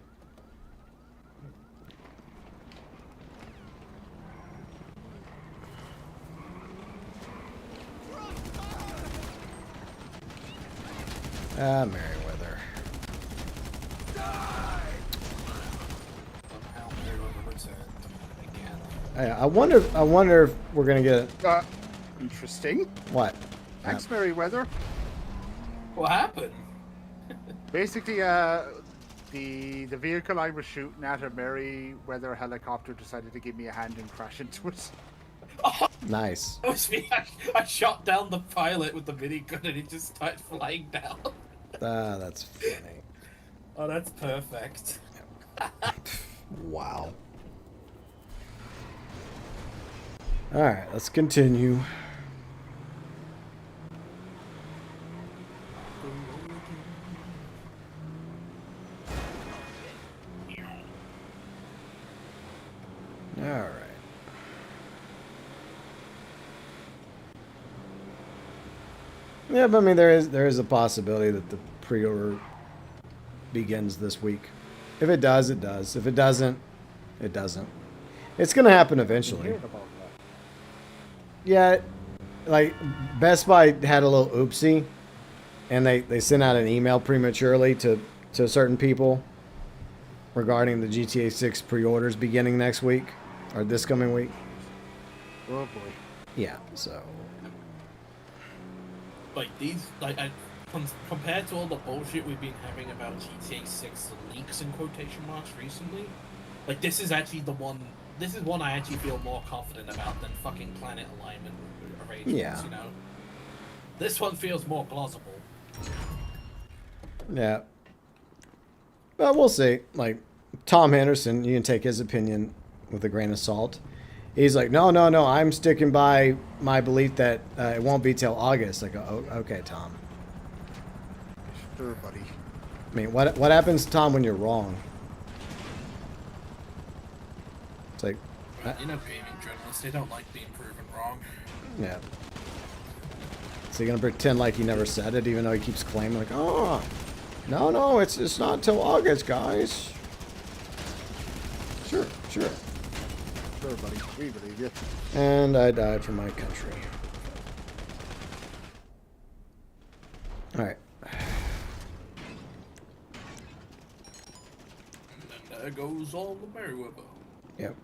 Merriweather. somehow Merriweather returned again. I wonder if we're gonna get Interesting. what? Thanks, Merriweather. What happened? Basically, the vehicle I was shooting at, a Merriweather helicopter, decided to give me a hand and crash into it. Nice. It was me. I shot down the pilot with the minigun and it just started flying down. Ah, that's funny. Oh, that's perfect. Wow. Alright, let's continue. Alright. Yeah, but I mean, there is a possibility that the pre-order begins this week. If it does, it does. If it doesn't, it doesn't. It's gonna happen eventually. Yeah, like Best Buy had a little oopsie, and they sent out an email prematurely to certain people regarding the GTA 6 pre-orders beginning next week or this coming week. Oh boy. Yeah, so Like these, compared to all the bullshit we've been having about GTA 6 leaks in quotation marks recently, like this is actually the one. This is one I actually feel more confident about than fucking Planet Alignment arrangements. Yeah. You know, this one feels more plausible. yeah. But we'll see. Like Tom Henderson, you can take his opinion with a grain of salt. He's like, no, I'm sticking by my belief that it won't be till August. Like, oh, okay, Tom. Sure, buddy. I mean, what happens, Tom, when you're wrong? It's like, You know, gaming journalists, they don't like being proven wrong. yeah. So you're gonna pretend like he never said it, even though he keeps claiming, like, oh, no, it's not until August, guys. Sure. Sure, buddy. We believe you. And I died for my country. All right. And there goes all the Merryweather. Yep.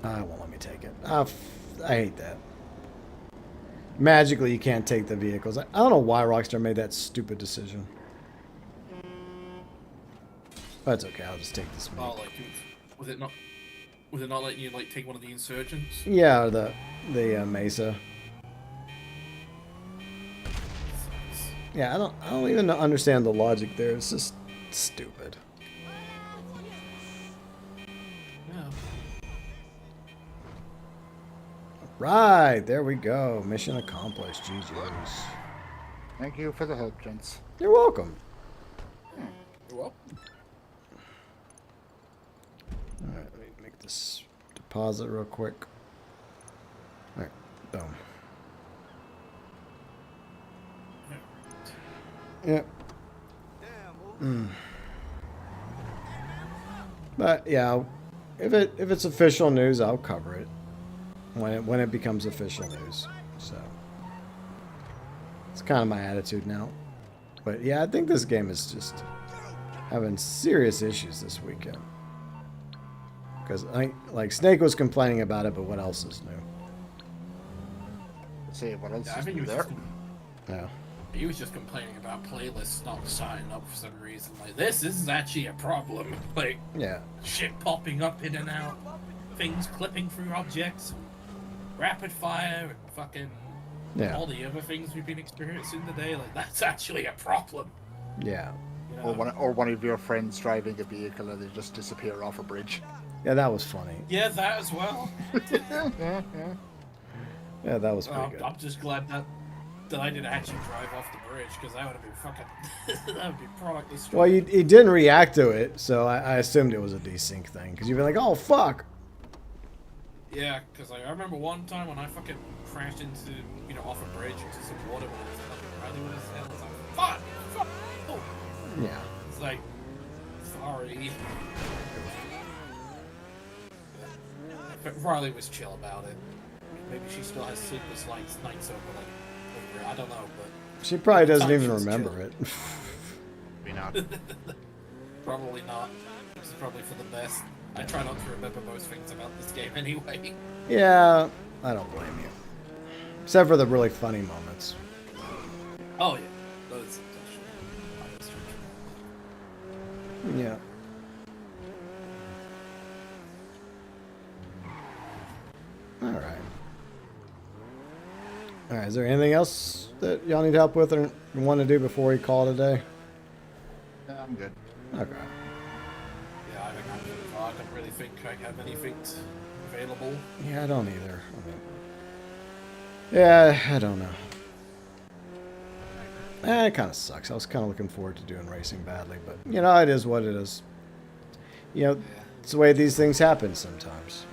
Won't let me take it. I hate that. Magically, you can't take the vehicles. I don't know why Rockstar made that stupid decision. But it's okay. I'll just take this one. Oh, like, was it not letting you like take one of the insurgents? Yeah, or the Mesa. Yeah, I don't even understand the logic there. It's just stupid. Yeah. Right, there we go. Mission accomplished. GG's. Thank you for the help, gents. You're welcome. Well, Alright, let me make this deposit real quick. Alright, boom. Yep. But yeah, if it's official news, I'll cover it when it becomes official news. So it's kind of my attitude now. But yeah, I think this game is just having serious issues this weekend. Because like Snake was complaining about it, but what else is new? Let's see what else yeah, I is think he was, there. just, Yeah. he was just complaining about playlists not starting up for some reason. Like, this is actually a problem. Like, Yeah. shit popping up in and out, things clipping through objects, rapid fire, and fucking Yeah. all the other things we've been experiencing today. Like, that's actually a problem. Yeah. You know? Or one of your friends driving a vehicle and they just disappear off a bridge. Yeah, that was funny. Yeah, that as well. Yeah, that was pretty good. I'm just glad that I didn't actually drive off the bridge, because that would have been fucking that would be product destroyed. Well, he didn't react to it, so I assumed it was a desync thing. Because you'd be like, oh, fuck. Yeah, because I remember one time when I fucking crashed into, off a bridge into some water when it was fucking Riley was there. I was like, fuck! Oh. Yeah. It's like, sorry. But Riley was chill about it. Maybe she still has sleepless nights over, like, I don't know, but... She probably doesn't Sometimes even she's remember chill. it. Maybe not. Probably not. This is probably for the best. I try not to remember most things about this game anyway. Yeah, I don't blame you. Except for the really funny moments. Oh yeah, those. Yeah. All right. All right. Is there anything else that y'all need help with or want to do before we call it a day? Yeah, I'm good. Okay. Yeah, I don't really think I have anything available. Yeah, I don't either. I mean, yeah, I don't know. It kind of sucks. I was kind of looking forward to doing racing badly, but you know, it is what it is. You know, Yeah. it's the way these things happen sometimes.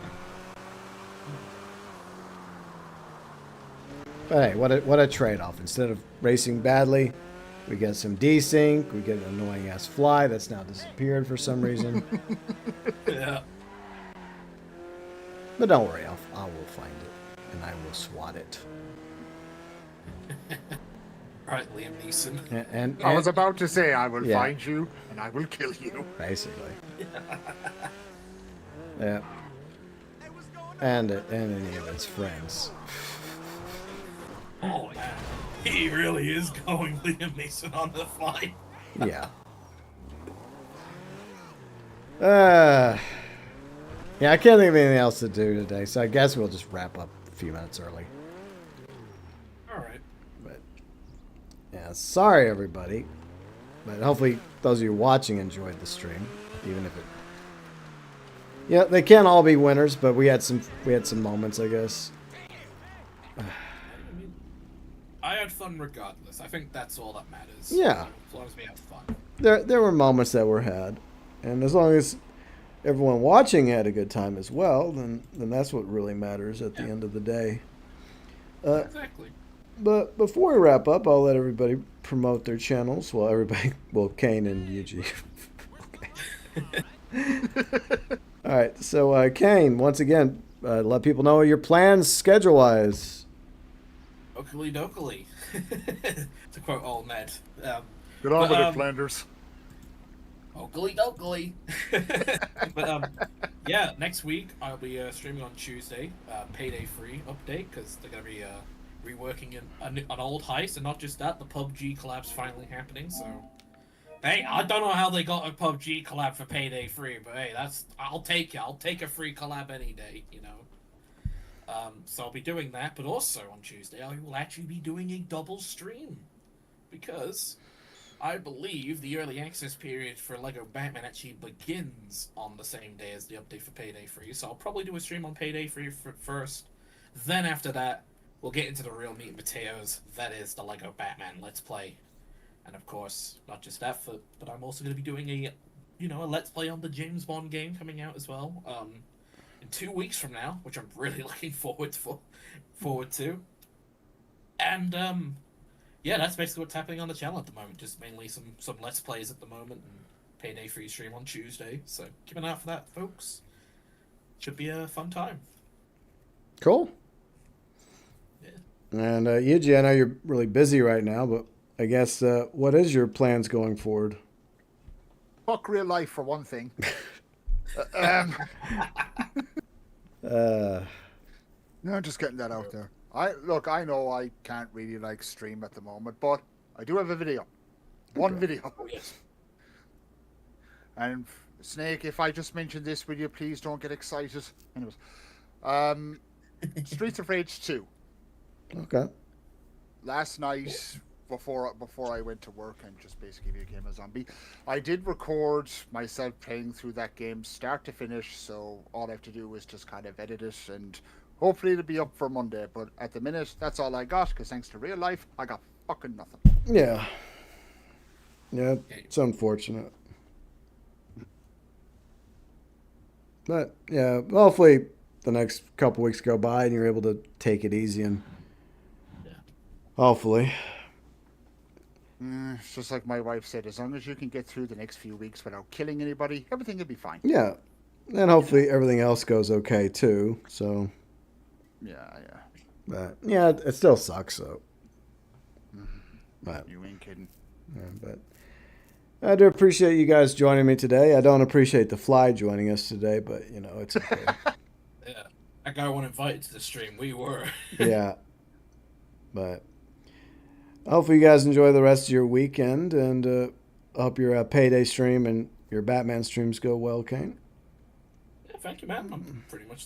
But hey, what a trade-off. Instead of racing badly, we get some desync. We get an annoying ass fly that's now disappeared for some reason. Yeah. But don't worry, I will find it and I will swat it. Right, Liam Neeson. And I was about to say, I will Yeah. find you and I will kill you. basically, yeah, and any of his friends. Oh man, he really is going Liam Neeson on the fly. Yeah. Yeah, I can't think of anything else to do today, so I guess we'll just wrap up a few minutes early. All right. But yeah, sorry everybody. But hopefully those of you watching enjoyed the stream, even if it. Yeah, they can't all be winners, but we had some moments, I guess. I had fun regardless. I think that's all that matters. Yeah. As long as we have fun. There were moments that were had, and as long as everyone watching had a good time as well, then that's what really matters at the end of the day. Exactly. But before we wrap up, I'll let everybody promote their channels. Well, Kane and Yuji. All right, so Kane, once again, let people know your plans schedule-wise. Oakley dokily. To quote old Ned. Get on But, with it, Flanders. Oakley dokily. But yeah, next week I'll be streaming on Tuesday, Payday Free update, because they're going to be reworking an old heist, and not just that, the PUBG collab's finally happening, so... Hey, I don't know how they got a PUBG collab for Payday Free, but hey, I'll take it. I'll take a free collab any day, you know. So I'll be doing that, but also on Tuesday I will actually be doing a double stream, because I believe the early access period for Lego Batman actually begins on the same day as the update for Payday Free, so I'll probably do a stream on Payday Free first. Then after that, we'll get into the real meat and potatoes, that is the Lego Batman Let's Play. And of course, not just that, but I'm also going to be doing a Let's Play on the James Bond game coming out as well, in 2 weeks from now, which I'm really looking forward to. And yeah, that's basically what's happening on the channel at the moment. Just mainly some Let's Plays at the moment, and Payday Free stream on Tuesday. So keep an eye out for that, folks. Should be a fun time. Cool. Yeah. And Yuji, I know you're really busy right now, but I guess what is your plans going forward? Fuck real life for one thing. No, just getting that out there. I know I can't really stream at the moment, but I do have a video. One video. Oh, yes. And Snake, if I just mention this, will you please don't get excited? Anyways, Streets of Rage 2. Okay. Last night, before I went to work and just basically became a zombie, I did record myself playing through that game start to finish, so all I have to do is just kind of edit it, and hopefully it'll be up for Monday. But at the minute, that's all I got, because thanks to real life, I got fucking nothing. Yeah. Yeah, it's unfortunate. But yeah, hopefully the next couple weeks go by and you're able to take it easy, and hopefully. It's just like my wife said, as long as you can get through the next few weeks without killing anybody, everything will be fine. Yeah. And hopefully everything else goes okay too. So Yeah. but yeah, it still sucks though. But You ain't kidding. yeah, but I do appreciate you guys joining me today. I don't appreciate the fly joining us today, but it's okay. Yeah. That guy wasn't invited to the stream. We were. Yeah. But hopefully you guys enjoy the rest of your weekend, and I hope your payday stream and your Batman streams go well, Kane. Yeah, thank you, man.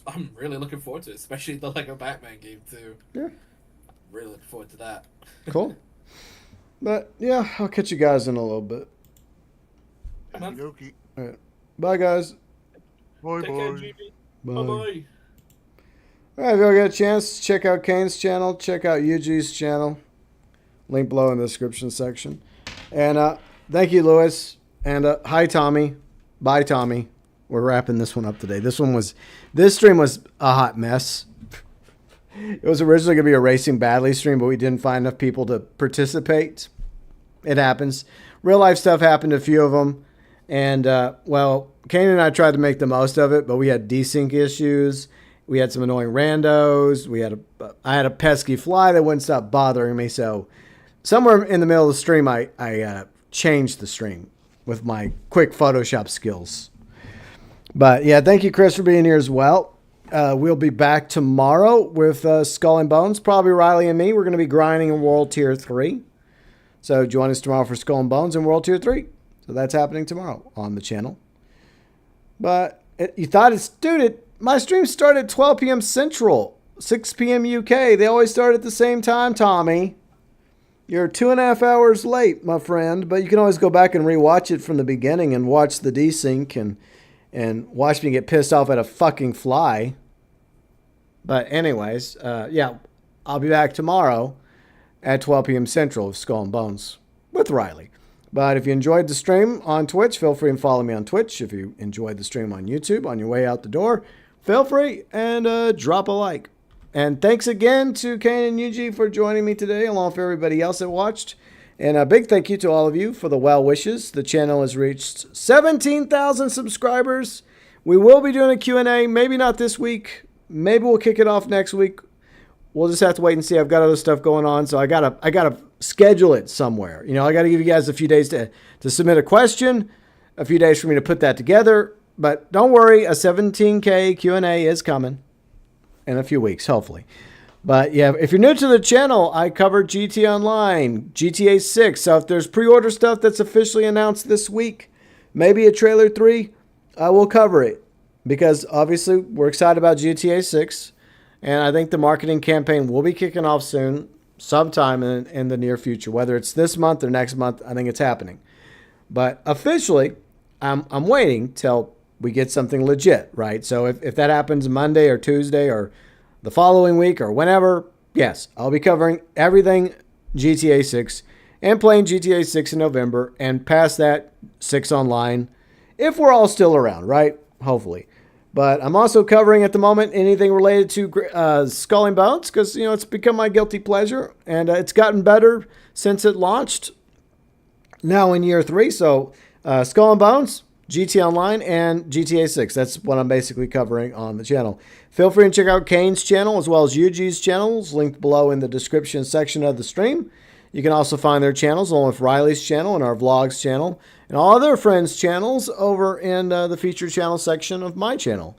I'm really looking forward to it, especially the Lego Batman game too. Yeah. Really looking forward to that. Cool. But yeah, I'll catch you guys in a little bit. Man. Okey-dokey. All right. Bye, guys. Bye Take care, bye. GB. Bye. Bye bye. All right, if you get a chance, check out Kane's channel. Check out UG's channel. Link below in the description section. And thank you, Lewis. And hi, Tommy. Bye, Tommy. We're wrapping this one up today. This stream was a hot mess. It was originally going to be a Racing Badly stream, but we didn't find enough people to participate. It happens. Real life stuff happened to a few of them. And, well, Kane and I tried to make the most of it, but we had desync issues. We had some annoying randos. I had a pesky fly that wouldn't stop bothering me. So somewhere in the middle of the stream, I changed the stream with my quick Photoshop skills. But, yeah, thank you, Chris, for being here as well. We'll be back tomorrow with Skull and Bones, probably Riley and me. We're going to be grinding in World Tier 3. So join us tomorrow for Skull and Bones in World Tier 3. So that's happening tomorrow on the channel. But you thought my streams start at 12 p.m. Central, 6 p.m. UK. They always start at the same time, Tommy. You're 2.5 hours late, my friend. But you can always go back and rewatch it from the beginning and watch the desync and watch me get pissed off at a fucking fly. But anyways, yeah, I'll be back tomorrow at 12 p.m. Central of Skull and Bones with Riley. But if you enjoyed the stream on Twitch, feel free and follow me on Twitch. If you enjoyed the stream on YouTube on your way out the door, feel free and drop a like. And thanks again to Kane and Yuji for joining me today, along with everybody else that watched. And a big thank you to all of you for the well wishes. The channel has reached 17,000 subscribers. We will be doing a Q&A, maybe not this week. Maybe we'll kick it off next week. We'll just have to wait and see. I've got other stuff going on, so I gotta schedule it somewhere. You know, I gotta give you guys a few days to submit a question, a few days for me to put that together. But don't worry, a 17K Q&A is coming in a few weeks, hopefully. But yeah, if you're new to the channel, I cover GT Online, GTA 6. So if there's pre-order stuff that's officially announced this week, maybe a trailer 3, I will cover it. Because obviously we're excited about GTA 6. And I think the marketing campaign will be kicking off soon, sometime in the near future. Whether it's this month or next month, I think it's happening. But officially, I'm waiting till we get something legit, right? So if that happens Monday or Tuesday or the following week or whenever, yes, I'll be covering everything GTA 6 and playing GTA 6 in November and past that 6 online, if we're all still around, right? Hopefully. But I'm also covering at the moment anything related to Skull and Bones because, you know, it's become my guilty pleasure and it's gotten better since it launched now in year 3. So Skull and Bones, GT Online, and GTA 6. That's what I'm basically covering on the channel. Feel free to check out Kane's channel as well as Yuji's channels linked below in the description section of the stream. You can also find their channels along with Riley's channel and our vlogs channel and all other friends' channels over in the featured channel section of my channel.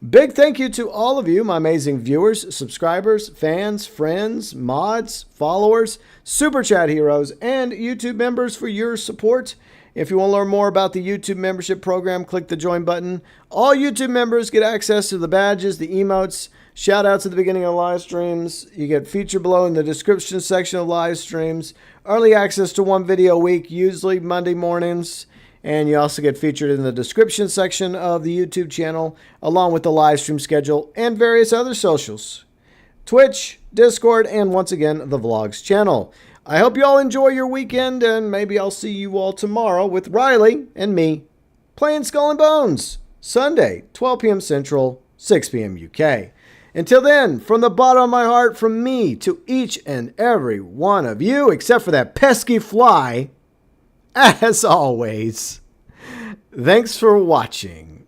Big thank you to all of you, my amazing viewers, subscribers, fans, friends, mods, followers, super chat heroes, and YouTube members for your support. If you want to learn more about the YouTube membership program, click the join button. All YouTube members get access to the badges, the emotes, shout outs at the beginning of live streams. You get featured below in the description section of live streams. Early access to one video a week, usually Monday mornings. And you also get featured in the description section of the YouTube channel, along with the live stream schedule and various other socials. Twitch, Discord, and once again, the vlogs channel. I hope you all enjoy your weekend, and maybe I'll see you all tomorrow with Riley and me playing Skull and Bones. Sunday, 12 p.m. Central, 6 p.m. UK. Until then, from the bottom of my heart, from me to each and every one of you, except for that pesky fly, as always, thanks for watching.